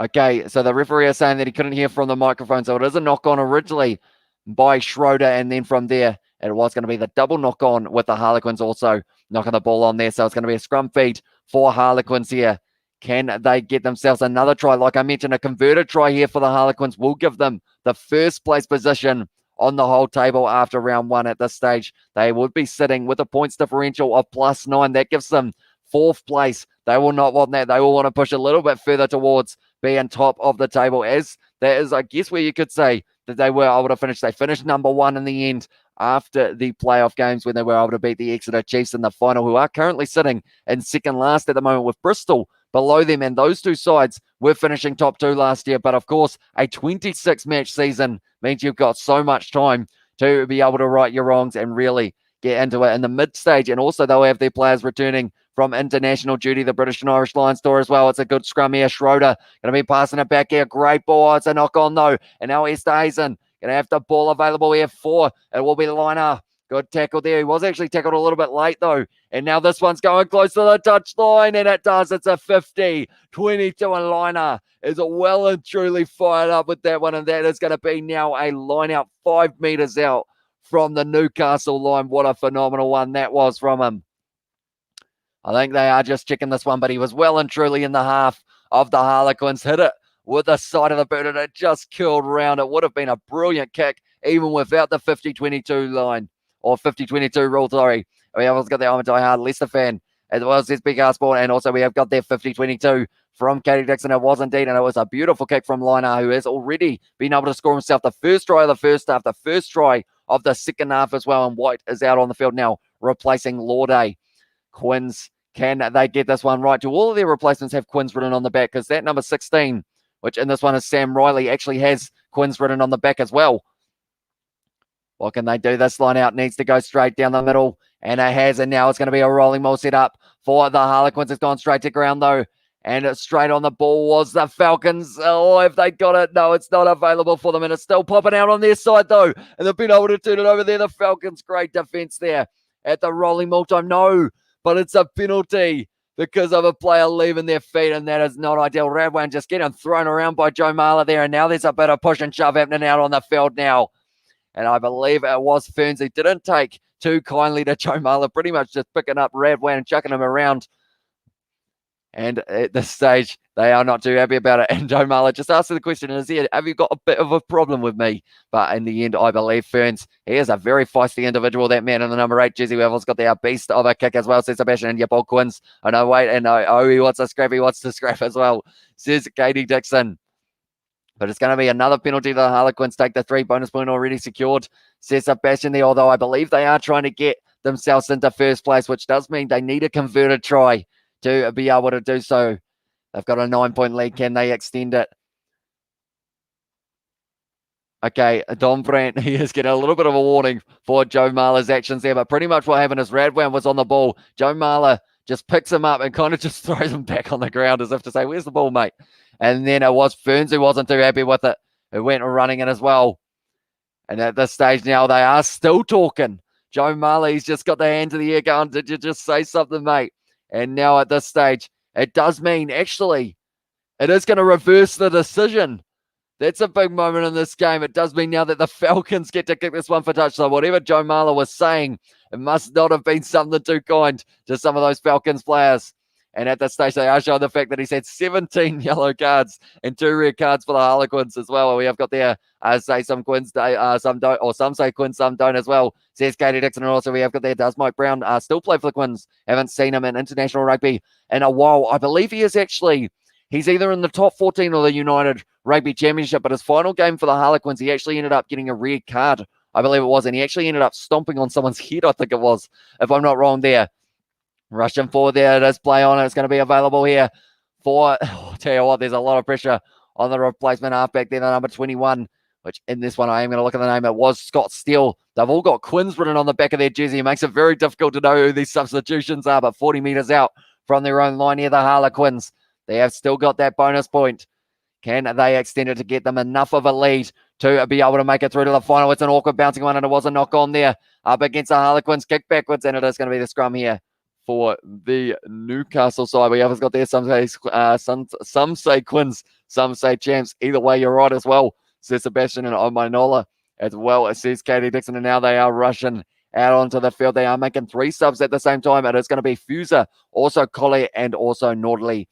Okay, so the referee is saying that he couldn't hear from the microphone, so it is a knock-on originally by Schroeder, and then from there, it was going to be the double knock-on with the Harlequins also knocking the ball on there, so it's going to be a scrum feed for Harlequins here. Can they get themselves another try? Like I mentioned, a converted try here for the Harlequins will give them the first place position on the whole table after round 1 at this stage. They would be sitting with a points differential of +9. That gives them 4th place. They will not want that. They will want to push a little bit further towards being top of the table, as that is, I guess, where you could say that they were able to finish. They finished number 1 in the end after the playoff games when they were able to beat the Exeter Chiefs in the final, who are currently sitting in second last at the moment with Bristol below them. And those two sides were finishing top 2 last year. But of course, a 26-match season means you've got so much time to be able to right your wrongs and really get into it in the mid-stage. And also they'll have their players returning from international duty, the British and Irish Lions tour as well. It's a good scrum here. Schroeder going to be passing it back here. Great ball. It's a knock-on though. And now Easthuizen going to have the ball available here for, it will be Liner. Good tackle there. He was actually tackled a little bit late though. And now this one's going close to the touchline, and it does. It's a 50-22, and Liner is well and truly fired up with that one. And that is going to be now a line out 5 meters out from the Newcastle line. What a phenomenal one that was from him. I think they are just checking this one, but he was well and truly in the half of the Harlequins. Hit it with the side of the boot, and it just curled round. It would have been a brilliant kick, even without the 50-22 line, or 50-22 rule, sorry. We have also got the I'm a diehard Leicester fan, as well as this big ass ball, and also we have got their 50-22 from Katie Dixon. It was indeed, and it was a beautiful kick from Liner, who has already been able to score himself the first try of the first half, the first try of the second half as well, and White is out on the field now, replacing Lauday. Quins, can they get this one right? Do all of their replacements have Quins written on the back? Because that number 16, which in this one is Sam Riley, actually has Quins written on the back as well. What can they do? This line out needs to go straight down the middle, and it has, and now it's going to be a rolling maul set up for the Harlequins. It's gone straight to ground though, and it's straight on the ball was the Falcons. Oh, have they got it? No, it's not available for them, and it's still popping out on their side though, and they've been able to turn it over there. The Falcons, great defense there at the rolling maul time. No, but it's a penalty because of a player leaving their feet, and that is not ideal. Radwan just getting thrown around by Joe Marler there, and now there's a bit of push and shove happening out on the field now. And I believe it was Ferns who didn't take too kindly to Joe Marler, pretty much just picking up Radwan and chucking him around. And at this stage, they are not too happy about it. And Joe Marler just asked the question, have you got a bit of a problem with me? But in the end, I believe Ferns, he is a very feisty individual, that man in the number 8 jersey. We've also got the beast of a kick as well, says Sebastian, and your ball Quins. Oh, no, wait, and he wants to scrap. He wants to scrap as well, says Katie Dixon. But it's going to be another penalty. The Harlequins take the 3 bonus point already secured, says Sebastian there, although I believe they are trying to get themselves into first place, which does mean they need a converted try to be able to do so. They've got a 9-point lead. Can they extend it? Okay, Don Brandt, he is getting a little bit of a warning for Joe Marler's actions there, but pretty much what happened is Radwan was on the ball. Joe Marler just picks him up and kind of just throws him back on the ground as if to say, where's the ball, mate? And then it was Ferns who wasn't too happy with it, who went running in as well. And at this stage now, they are still talking. Joe Marler, he's just got the hand to the air going, did you just say something, mate? And now at this stage, it does mean, actually, it is going to reverse the decision. That's a big moment in this game. It does mean now that the Falcons get to kick this one for touch. So whatever Joe Marler was saying, it must not have been something too kind to some of those Falcons players. And at that stage, they are showing the fact that he's had 17 yellow cards and 2 red cards for the Harlequins as well. We have got there, say some Quins, some don't, or some say Quins, some don't as well. Says Katie Dixon, and also we have got there, does Mike Brown still play for the Quins? Haven't seen him in international rugby in a while. I believe he is actually... He's either in the top 14 or the United Rugby Championship, but his final game for the Harlequins, he actually ended up getting a red card, I believe it was, and he actually ended up stomping on someone's head, I think it was, if I'm not wrong there. Rushing forward there, it is play on, it's going to be available here for, I'll tell you what, there's a lot of pressure on the replacement halfback there, the number 21, which in this one, I am going to look at the name, it was Scott Steele. They've all got Quins written on the back of their jersey. It makes it very difficult to know who these substitutions are, but 40 metres out from their own line here, the Harlequins. They have still got that bonus point. Can they extend it to get them enough of a lead to be able to make it through to the final? It's an awkward bouncing one, and it was a knock on there up against the Harlequins. Kick backwards, and it is going to be the scrum here for the Newcastle side. We have got there some say Quins, some say Champs. Either way, you're right as well. Says Sebastian and Ominola as well. It says Katie Dixon, and now they are rushing out onto the field. They are making 3 subs at the same time. It is going to be Fuser, also Collie, and also Nordley.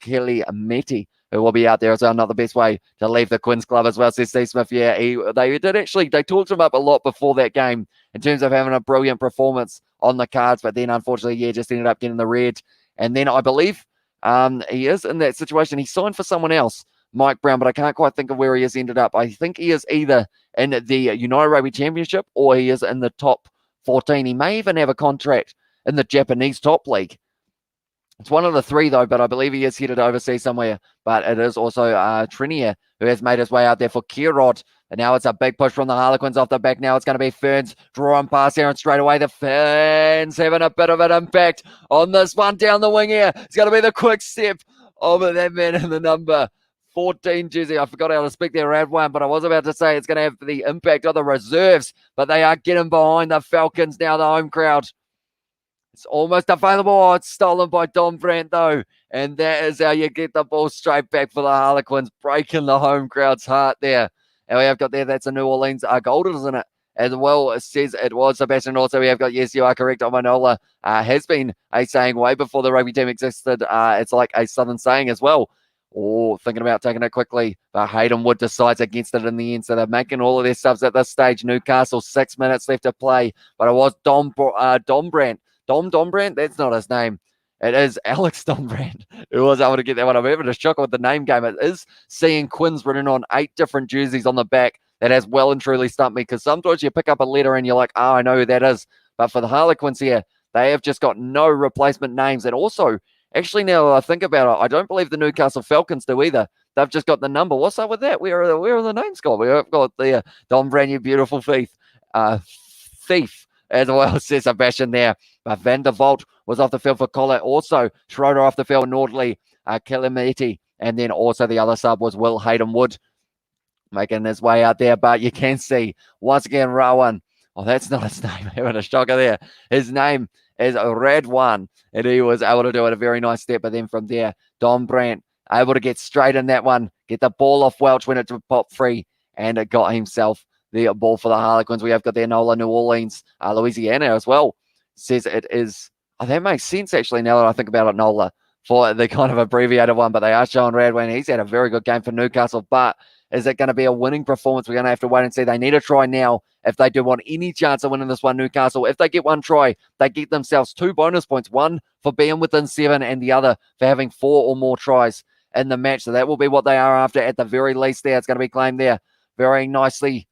Kelly Metty, who will be out there as well. Not the best way to leave the Quins club as well, says Steve Smith. Yeah, they talked him up a lot before that game in terms of having a brilliant performance on the cards, but then unfortunately, yeah, just ended up getting the red. And then I believe he is in that situation. He signed for someone else, Mike Brown, but I can't quite think of where he has ended up. I think he is either in the United Rugby Championship or he is in the top 14. He may even have a contract in the Japanese top league. It's one of the 3, though, but I believe he is headed overseas somewhere. But it is also Trinier who has made his way out there for Kirod. And now it's a big push from the Harlequins off the back. Now it's going to be Ferns drawing past here, and straight away the Ferns having a bit of an impact on this one down the wing here. It's going to be the quick step of that man in the number 14 jersey. I forgot how to speak there, Radwan, but I was about to say it's going to have the impact of the reserves. But they are getting behind the Falcons now, the home crowd. It's almost available. Oh, it's stolen by Don Brandt, though. And that is how you get the ball straight back for the Harlequins, breaking the home crowd's heart there. And we have got there, that's a New Orleans gold, isn't it? As well, it says it was Sebastian. Also, we have got, yes, you are correct, Omanola has been a saying way before the rugby team existed. It's like a southern saying as well. Or thinking about taking it quickly, but Hayden Wood decides against it in the end. So they're making all of their subs at this stage. Newcastle, 6 minutes left to play. But it was Don Brandt. Don Brandt? That's not his name. It is Alex Don Brandt who was able to get that one. I'm having a shock with the name game. It is seeing Quins written on 8 different jerseys on the back. That has well and truly stumped me, because sometimes you pick up a letter and you're like, oh, I know who that is. But for the Harlequins here, they have just got no replacement names. And also, actually, now that I think about it, I don't believe the Newcastle Falcons do either. They've just got the number. What's up with that? Where are the names gone? We've got the Don Brandt, you beautiful thief. As well, says Sebastian there. But Van der Vault was off the field for Collet. Also, Schroeder off the field, Nordley, Kilimiti. And then also the other sub was Will Hayden Wood, making his way out there. But you can see, once again, Rowan. Oh, that's not his name. Having a shocker there. His name is Radwan. And he was able to do it a very nice step. But then from there, Don Brandt able to get straight in that one. Get the ball off Welch when it popped free. And it got himself the ball for the Harlequins. We have got there Nola, New Orleans, Louisiana as well. Says it is. Oh, that makes sense, actually, now that I think about it, Nola, for the kind of abbreviated one. But they are showing Radwan. He's had a very good game for Newcastle. But is it going to be a winning performance? We're going to have to wait and see. They need a try now if they do want any chance of winning this one, Newcastle. If they get one try, they get themselves 2 bonus points. One for being within 7 and the other for having 4 or more tries in the match. So that will be what they are after at the very least there. It's going to be claimed there very nicely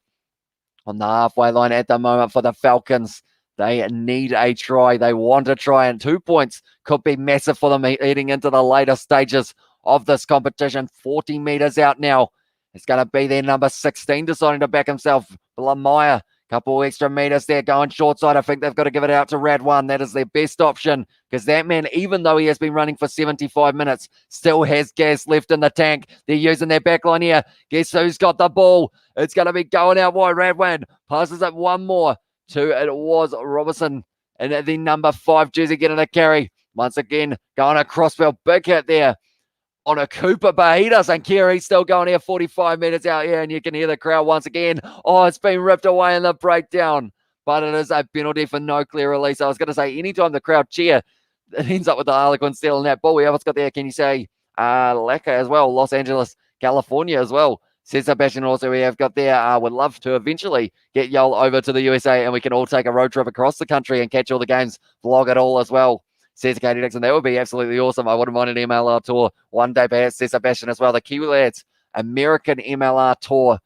on the halfway line at the moment for the Falcons. They need a try. They want a try, and 2 points could be massive for them heading into the later stages of this competition. 40 meters out now. It's going to be their number 16 deciding to back himself. Blamire, couple extra meters there going short side. I think they've got to give it out to Radwan. That is their best option because that man, even though he has been running for 75 minutes, still has gas left in the tank. They're using their back line here. Guess who's got the ball? It's going to be going out wide. Radwan passes it one more to, it was Robertson. And the number 5 jersey getting a carry. Once again, going across field. Big hit there on a Cooper, but he doesn't care. He's still going here 45 meters out here, and you can hear the crowd once again. Oh, it's been ripped away in the breakdown, but it is a penalty for no clear release. I was going to say, anytime the crowd cheer, it ends up with the Harlequins stealing that ball. What's got there? Can you say Lacquer as well? Los Angeles, California as well. Says Sebastian also we have got there. Would love to eventually get Yol over to the USA and we can all take a road trip across the country and catch all the games, vlog it all as well. Says Katie Dixon, that would be absolutely awesome. I wouldn't mind an MLR tour one day, perhaps. Says Sebastian as well. The Kiwi Lads American MLR tour.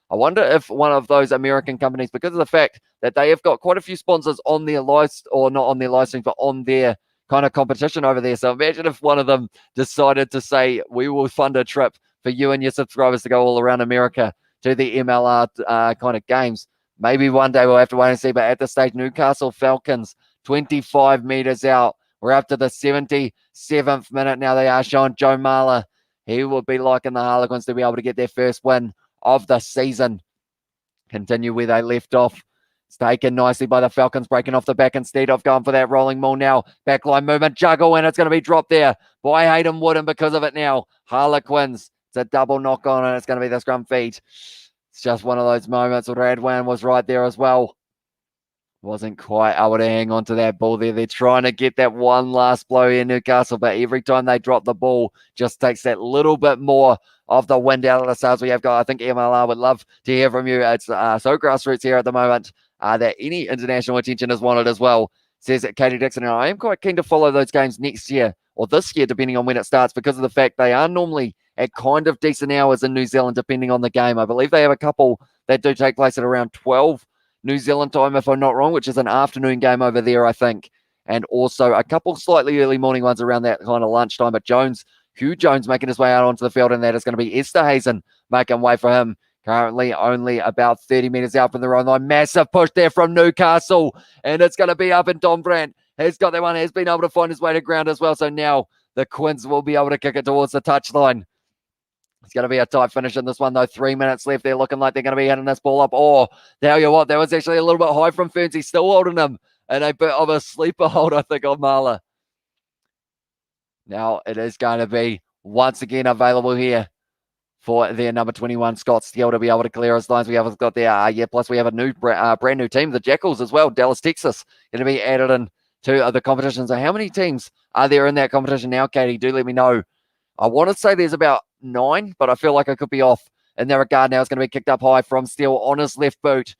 I wonder if one of those American companies, because of the fact that they have got quite a few sponsors on their live, or not on their live stream, but on their kind of competition over there. So imagine if one of them decided to say, we will fund a trip for you and your subscribers to go all around America to the MLR kind of games. Maybe one day we'll have to wait and see. But at this stage, Newcastle Falcons, 25 meters out. We're up to the 77th minute now. They are showing Joe Marler. He will be liking the Harlequins to be able to get their first win of the season. Continue where they left off. It's taken nicely by the Falcons, breaking off the back instead of going for that rolling maul now. Backline movement, juggle, and it's going to be dropped there by Hayden Wood, and because of it now, Harlequins. It's a double knock on, and it's going to be the scrum feed. It's just one of those moments. Radwan was right there as well. Wasn't quite able to hang on to that ball there. They're trying to get that one last blow here, Newcastle, but every time they drop the ball, just takes that little bit more of the wind out of the sails we have got. I think MLR would love to hear from you. It's so grassroots here at the moment that any international attention is wanted as well, says Katie Dixon. And I am quite keen to follow those games next year or this year, depending on when it starts, because of the fact they are normally at kind of decent hours in New Zealand, depending on the game. I believe they have a couple that do take place at around 12 New Zealand time, if I'm not wrong, which is an afternoon game over there, I think. And also a couple slightly early morning ones around that kind of lunchtime. But Hugh Jones making his way out onto the field, and that is going to be Esterhazen making way for him. Currently only about 30 meters out from the road line. Massive push there from Newcastle, and it's going to be up, and Don Brandt has got that one, has been able to find his way to ground as well. So now the Quins will be able to kick it towards the touchline. It's going to be a tight finish in this one, though. 3 minutes left. They're looking like they're going to be hitting this ball up. Oh, tell you what, that was actually a little bit high from Ferns. He's still holding him. And a bit of a sleeper hold, I think, on Marler. Now it is going to be once again available here for their number 21, Scott Steele, to be able to clear his lines. We have got there, plus we have a new brand new team, the Jackals as well, Dallas, Texas, going to be added in to the competition. So how many teams are there in that competition now, Katie? Do let me know. I want to say there's about 9, but I feel like I could be off in that regard. Now it's going to be kicked up high from Steele on his left boot.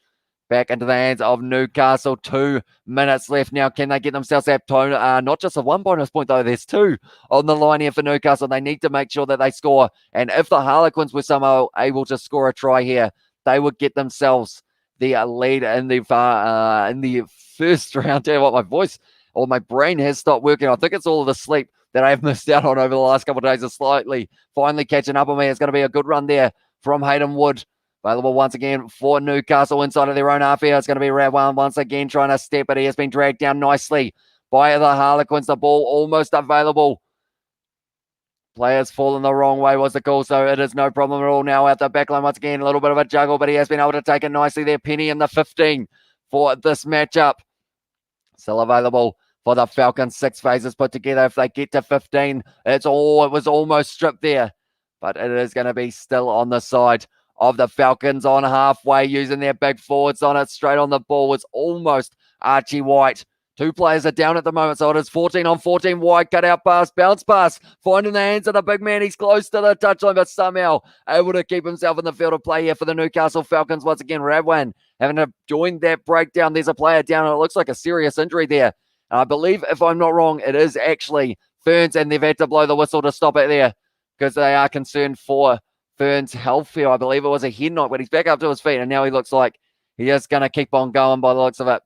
Back into the hands of Newcastle. 2 minutes left now. Can they get themselves that tone? Not just a 1 bonus point, though. There's 2 on the line here for Newcastle. They need to make sure that they score. And if the Harlequins were somehow able to score a try here, they would get themselves the lead in the first round. Tell you what, my voice or my brain has stopped working. I think it's all of the sleep that I've missed out on over the last couple of days is finally catching up on me. It's going to be a good run there from Hayden Wood. Available once again for Newcastle inside of their own half here. It's going to be Radwan once again trying to step it. He has been dragged down nicely by the Harlequins. The ball almost available. Players falling the wrong way was the call, so it is no problem at all now at the back line. Once again, a little bit of a juggle, but he has been able to take it nicely there. Penny in the 15 for this matchup. Still available for the Falcons. 6 phases put together. If they get to 15, it was almost stripped there, but it is going to be still on the side of the Falcons on halfway, using their big forwards on it. Straight on the ball was almost Archie White. 2 players are down at the moment, so it is 14 on 14. White cut out pass, bounce pass, finding the hands of the big man. He's close to the touchline, but somehow able to keep himself in the field of play here for the Newcastle Falcons. Once again, Radwan having to join that breakdown. There's a player down, and it looks like a serious injury there. And I believe, if I'm not wrong, it is actually Ferns, and they've had to blow the whistle to stop it there because they are concerned for Ferns' health here. I believe it was a head knock, but he's back up to his feet, and now he looks like he is going to keep on going by the looks of it.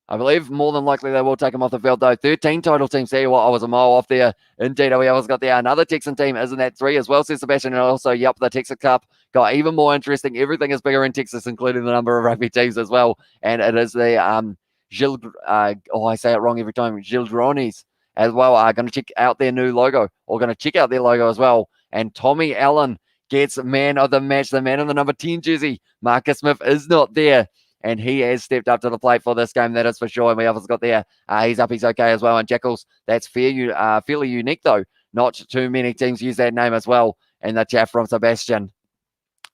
I believe more than likely they will take him off the field, though. 13 total teams. See what, I was a mile off there. Indeed, we always got there. Another Texan team, isn't that 3 as well, says Sebastian. And also, yep, the Texas Cup got even more interesting. Everything is bigger in Texas, including the number of rugby teams as well. And it is the I say it wrong every time. Gildronis as well are going to check out their new logo, or going to check out their logo as well. And Tommy Allen gets man of the match, the man in the number 10 jersey. Marcus Smith is not there, and he has stepped up to the plate for this game, that is for sure. And we obviously got there. He's up, he's okay as well. And Jackals, that's fairly unique, though. Not too many teams use that name as well. And the chat from Sebastian.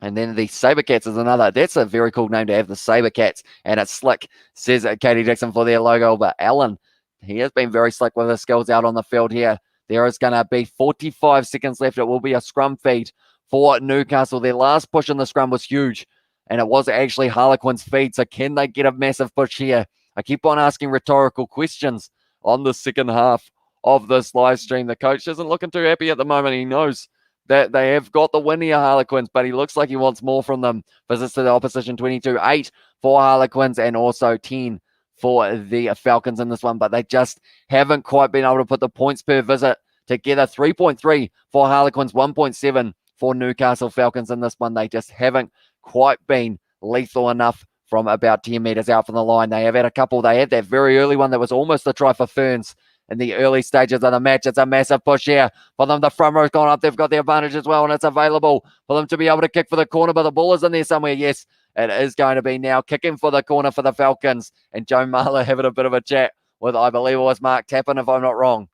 And then the Sabercats is another. That's a very cool name to have, the Sabercats. And it's slick, says Katie Dixon for their logo. But Allen, he has been very slick with his skills out on the field here. There is going to be 45 seconds left. It will be a scrum feed for Newcastle. Their last push in the scrum was huge, and it was actually Harlequins' feed. So can they get a massive push here? I keep on asking rhetorical questions on the second half of this live stream. The coach isn't looking too happy at the moment. He knows that they have got the win here, Harlequins, but he looks like he wants more from them. Visits to the opposition, 22-8 for Harlequins and also 10 for the Falcons in this one, but they just haven't quite been able to put the points per visit together. 3.3 for Harlequins, 1.7 for Newcastle Falcons in this one. They just haven't quite been lethal enough from about 10 metres out from the line. They have had a couple. They had that very early one that was almost a try for Ferns in the early stages of the match. It's a massive push here for them. The front row's gone up. They've got the advantage as well, and it's available for them to be able to kick for the corner, but the ball is in there somewhere. Yes, it is going to be now kicking for the corner for the Falcons. And Joe Marler having a bit of a chat with, I believe it was Mark Tappan, if I'm not wrong.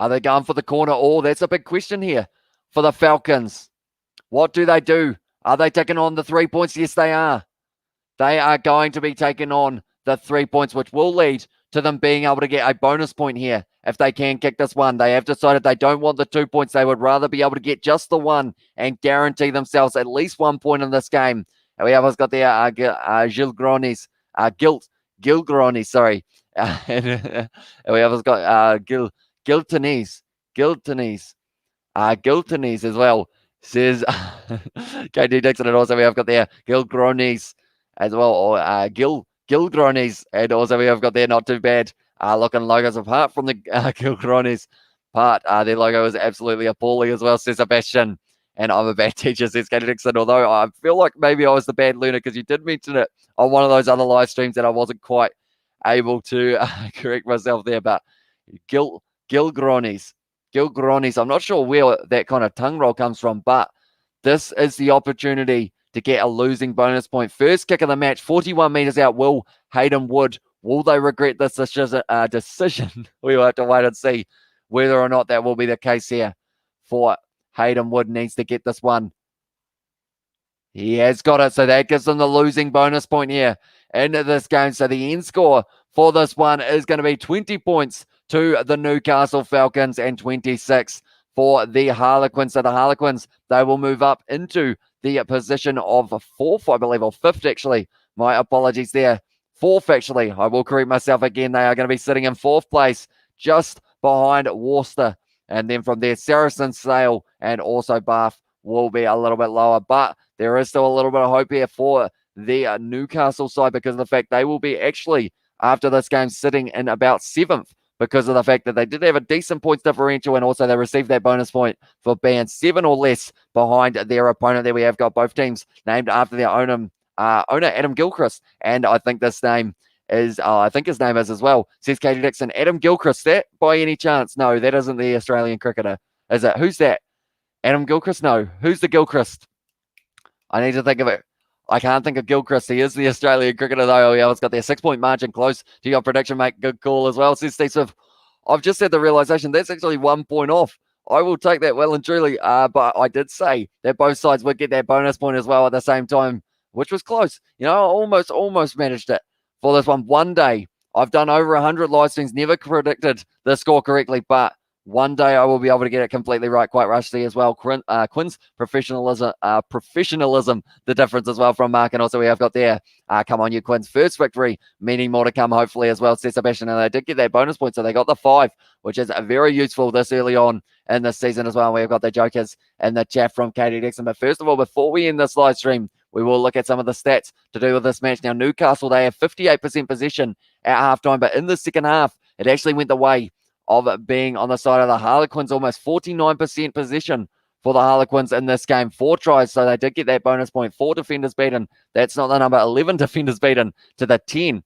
Are they going for the corner? Oh, that's a big question here for the Falcons. What do they do? Are they taking on the 3 points? Yes, they are. They are going to be taking on the 3 points, which will lead to them being able to get a bonus point here if they can kick this one. They have decided they don't want the 2 points. They would rather be able to get just the one and guarantee themselves at least 1 point in this game. And we have got there Gilgronis, Gilgronis, sorry. And we have got Giltonese as well, says KD Dixon. And also we have got there Gilgronis as well, or Gilgronis, and also we have got there, not too bad looking logos apart from the Gilgronis part. Their logo is absolutely appalling as well, says Sebastian. And I'm a bad teacher, says Katie Dixon, although I feel like maybe I was the bad learner because you did mention it on one of those other live streams that I wasn't quite able to correct myself there. But Gilgronis, I'm not sure where that kind of tongue roll comes from, but this is the opportunity to get a losing bonus point. First kick of the match, 41 metres out. Will Hayden Wood, will they regret this decision? We will have to wait and see whether or not that will be the case here for Hayden Wood. Needs to get this one. He has got it, so that gives them the losing bonus point here into this game. So the end score for this one is going to be 20 points to the Newcastle Falcons and 26 for the Harlequins. So the Harlequins, they will move up into the position of fourth, I believe, or fifth, actually. My apologies there. Fourth, actually. I will correct myself again. They are going to be sitting in fourth place, just behind Worcester. And then from there, Saracen, Sale, and also Bath will be a little bit lower. But there is still a little bit of hope here for the Newcastle side because of the fact they will be actually, after this game, sitting in about seventh, because of the fact that they did have a decent points differential, and also they received that bonus point for being 7 or less behind their opponent. There we have got both teams named after their owner Adam Gilchrist, and I think this name is, I think his name is as well, says Katie Dixon. Adam Gilchrist, that by any chance? No, that isn't the Australian cricketer, is it? Who's that? Adam Gilchrist? No. Who's the Gilchrist? I need to think of it. I can't think of Gilchrist. He is the Australian cricketer, though. Yeah, it's got their 6-point margin close to your prediction, mate. Good call as well, says Steve Swift. I've just had the realization that's actually 1 point off. I will take that well and truly. But I did say that both sides would get that bonus point as well at the same time, which was close. You know, I almost managed it for this one. One day, I've done over 100 live streams, never predicted the score correctly, but one day I will be able to get it completely right. Quite rusty as well. Quinn's professionalism, the difference as well from Mark. And also we have got there, come on you Quinn's first victory, meaning more to come hopefully as well, says Sebastian. And they did get that bonus point, so they got the 5, which is very useful this early on in this season as well. We've got the jokers and the chat from Katie Dixon. But first of all, before we end this live stream, We will look at some of the stats to do with this match. Now, Newcastle, they have 58% possession at halftime, but in the second half, it actually went the way of it being on the side of the Harlequins, almost 49% possession for the Harlequins in this game. 4 tries, so they did get that bonus point. 4 defenders beaten. That's not the number. 11 defenders beaten to the 10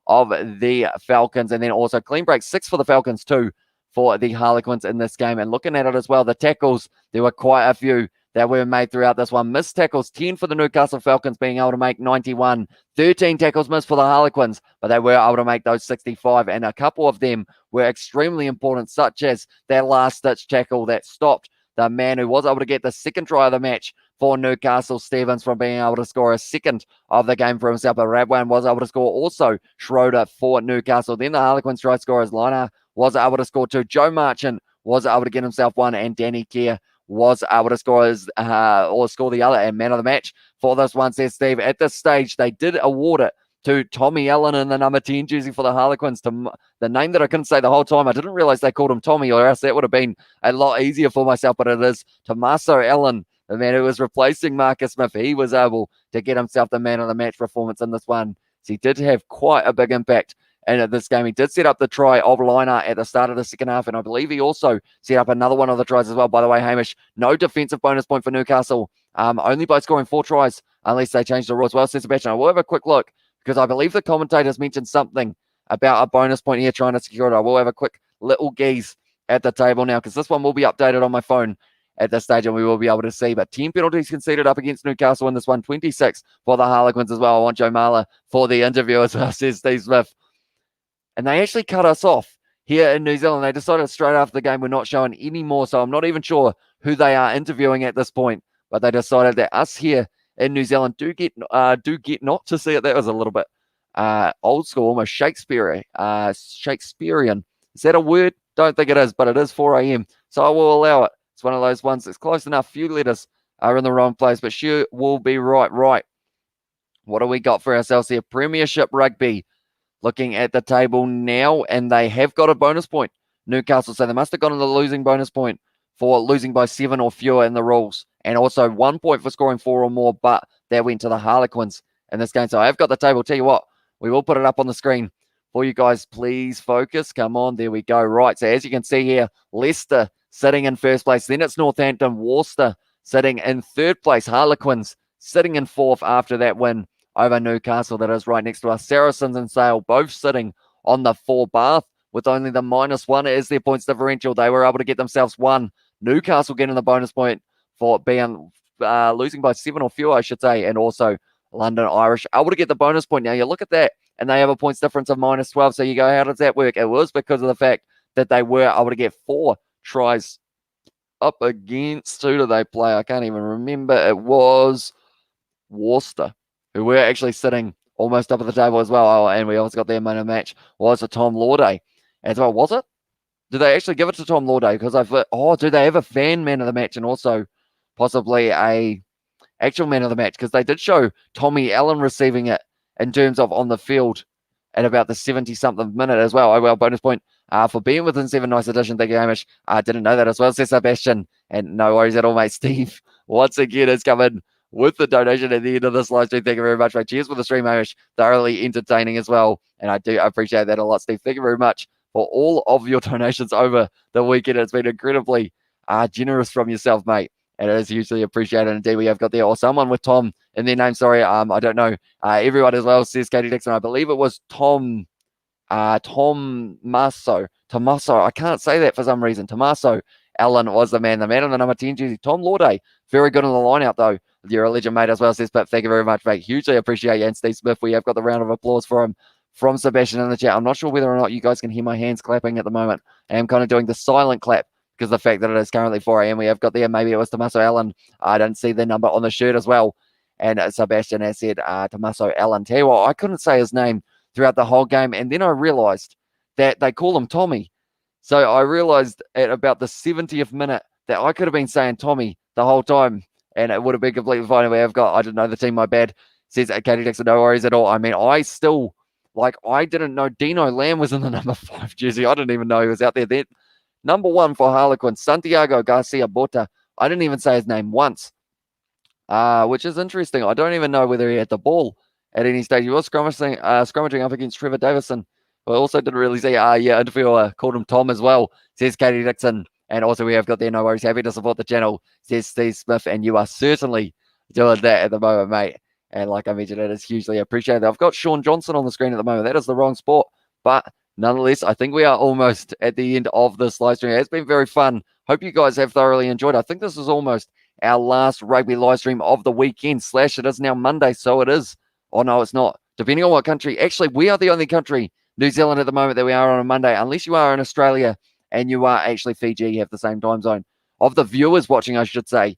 of the Falcons. And then also clean break, 6 for the Falcons, 2 for the Harlequins in this game. And looking at it as well, the tackles, there were quite a few that were made throughout this one. Missed tackles, 10 for the Newcastle Falcons, being able to make 91. 13 tackles missed for the Harlequins, but they were able to make those 65. And a couple of them were extremely important, such as that last-ditch tackle that stopped the man who was able to get the second try of the match for Newcastle, Stevens, from being able to score a second of the game for himself. But Radwan was able to score also Schroeder for Newcastle. Then the Harlequins try scorers, Liner was able to score 2. Joe Marchant was able to get himself 1, and Danny Kerr was able to score or score the other, and man of the match for this one, says Steve. At this stage, they did award it to Tommy Allen in the number 10 jersey for the Harlequins, to the name that I couldn't say the whole time. I didn't realize they called him Tommy, or else that would have been a lot easier for myself, but it is Tommaso Allen, the man who was replacing Marcus Smith. He was able to get himself the man of the match performance in this one. So he did have quite a big impact. And at this game, he did set up the try of Liner at the start of the second half, and I believe he also set up another one of the tries as well. By the way, Hamish, no defensive bonus point for Newcastle, only by scoring 4 tries, unless they change the rules. Well, says Sebastian, I will have a quick look, because I believe the commentators mentioned something about a bonus point here trying to secure it. I will have a quick little gaze at the table now, because this one will be updated on my phone at this stage, and we will be able to see. But 10 penalties conceded up against Newcastle in this one, 26 for the Harlequins as well. I want Joe Marler for the interview as well, says Steve Smith. And they actually cut us off here in New Zealand. They decided straight after the game we're not showing any more, so I'm not even sure who they are interviewing at this point. But they decided that us here in New Zealand do get not to see it. That was a little bit old school, almost Shakespearean. Is that a word? Don't think it is, but it is 4 a.m. So I will allow it. It's one of those ones that's close enough. Few letters are in the wrong place, but sure will be right. Right. What do we got for ourselves here? Premiership Rugby. Looking at the table now, and they have got a bonus point, Newcastle. So they must have gotten the losing bonus point for losing by 7 or fewer in the rules. And also 1 point for scoring 4 or more, but that went to the Harlequins in this game. So I have got the table. Tell you what, we will put it up on the screen for you guys. Please focus. Come on, there we go. Right, so as you can see here, Leicester sitting in first place. Then it's Northampton, Worcester sitting in third place. Harlequins sitting in fourth after that win over Newcastle that is right next to us. Saracens and Sale both sitting on the 4. Bath with only the -1 as their points differential. They were able to get themselves 1. Newcastle getting the bonus point for being losing by 7 or fewer, I should say. And also London Irish able to get the bonus point. Now you look at that, and they have a points difference of -12. So you go, how does that work? It was because of the fact that they were able to get 4 tries up against, who do they play? I can't even remember. It was Worcester, who were actually sitting almost up at the table as well. Oh, and we also got their man of the match was a Tom Lauday as well. Was it? Did they actually give it to Tom Lauday? Because do they have a fan man of the match and also possibly a actual man of the match? Because they did show Tommy Allen receiving it in terms of on the field at about the 70-something minute as well. Oh, well, bonus point for being within 7. Nice addition. Thank you, Hamish. I didn't know that as well, says Sebastian. And no worries at all, mate. Steve, once again, has come in with the donation at the end of this live stream. Thank you very much, mate. Cheers for the stream, Hamish. Thoroughly entertaining as well. And I do appreciate that a lot, Steve. Thank you very much for all of your donations over the weekend. It's been incredibly generous from yourself, mate. And it is hugely appreciated. Indeed, we have got there, or someone with Tom in their name. Sorry, I don't know. Everyone as well, says Katie Dixon. I believe it was Tommaso. I can't say that for some reason. Tommaso Allen was the man of the number 10 jersey. Tom Lauday, very good on the line out though. You're a legend, mate, as well, says Pip. Thank you very much, mate. Hugely appreciate you. And Steve Smith, we have got the round of applause for him from Sebastian in the chat. I'm not sure whether or not you guys can hear my hands clapping at the moment. I am kind of doing the silent clap because of the fact that it is currently 4 a.m. We have got there, maybe it was Tommaso Allen. I didn't see the number on the shirt as well. And Sebastian has said Tommaso Allen. Tell you what, I couldn't say his name throughout the whole game. And then I realized that they call him Tommy. So I realized at about the 70th minute that I could have been saying Tommy the whole time, and it would have been completely fine. We have got, I didn't know the team, my bad, says Katie Dixon, no worries at all. I mean, I still, I didn't know Dino Lamb was in the number 5 jersey. I didn't even know he was out there. Then number 1 for Harlequins, Santiago Garcia Bota. I didn't even say his name once which is interesting. I don't even know whether he had the ball at any stage. He was scrummaging up against Trevor Davison. But I also didn't really see, interviewer called him Tom as well, says Katie Dixon. And also we have got there, no worries, happy to support the channel, says Steve Smith. And you are certainly doing that at the moment, mate. And like I mentioned, it is hugely appreciated. I've got Sean Johnson on the screen at the moment. That is the wrong sport. But nonetheless, I think we are almost at the end of this live stream. It's been very fun. Hope you guys have thoroughly enjoyed. I think this is almost our last rugby live stream of the weekend. / it is now Monday, so it is. Oh, no, it's not. Depending on what country. Actually, we are the only country, New Zealand at the moment, that we are on a Monday, unless you are in Australia and you are actually Fiji, you have the same time zone. Of the viewers watching, I should say,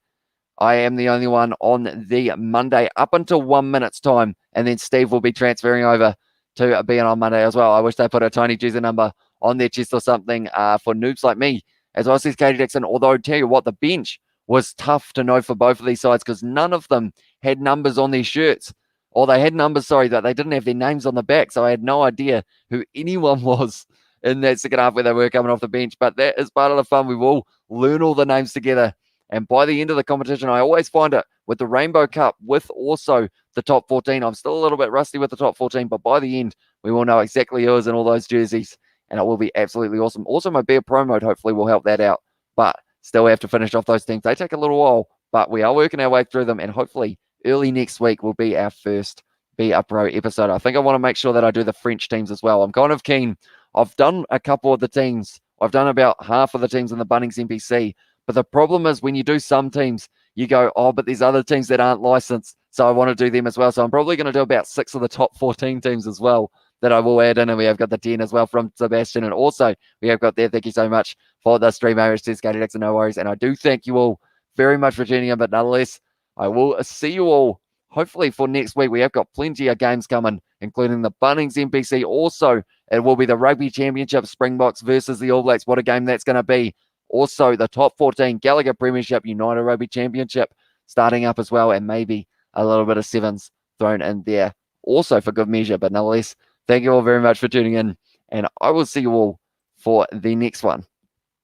I am the only one on the Monday up until 1 minute's time, and then Steve will be transferring over to being on Monday as well. I wish they put a tiny jersey number on their chest or something for noobs like me. As well as Katie Dixon, although tell you what, the bench was tough to know for both of these sides because none of them had numbers on their shirts. Or they had numbers, sorry, that they didn't have their names on the back. So I had no idea who anyone was in that second half where they were coming off the bench. But that is part of the fun. We will learn all the names together. And by the end of the competition, I always find it with the Rainbow Cup, with also the top 14. I'm still a little bit rusty with the top 14, but by the end, we will know exactly who is in all those jerseys. And it will be absolutely awesome. Also, my Bear Pro mode hopefully will help that out. But still have to finish off those teams. They take a little while, but we are working our way through them. And hopefully early next week will be our first Be a Pro episode. I think I want to make sure that I do the French teams as well. I'm kind of keen. I've done a couple of the teams. I've done about half of the teams in the Bunnings NPC. But the problem is when you do some teams, you go, oh, but there's other teams that aren't licensed. So I want to do them as well. So I'm probably going to do about 6 of the top 14 teams as well that I will add in. And we have got the 10 as well from Sebastian. And also we have got there. Thank you so much for the stream, Irish Katie Dixon, no worries. And I do thank you all very much for tuning in. But nonetheless, I will see you all hopefully for next week. We have got plenty of games coming, including the Bunnings NPC. Also, it will be the Rugby Championship, Springboks versus the All Blacks. What a game that's going to be. Also, the top 14 Gallagher Premiership, United Rugby Championship starting up as well, and maybe a little bit of sevens thrown in there also for good measure. But nonetheless, thank you all very much for tuning in, and I will see you all for the next one.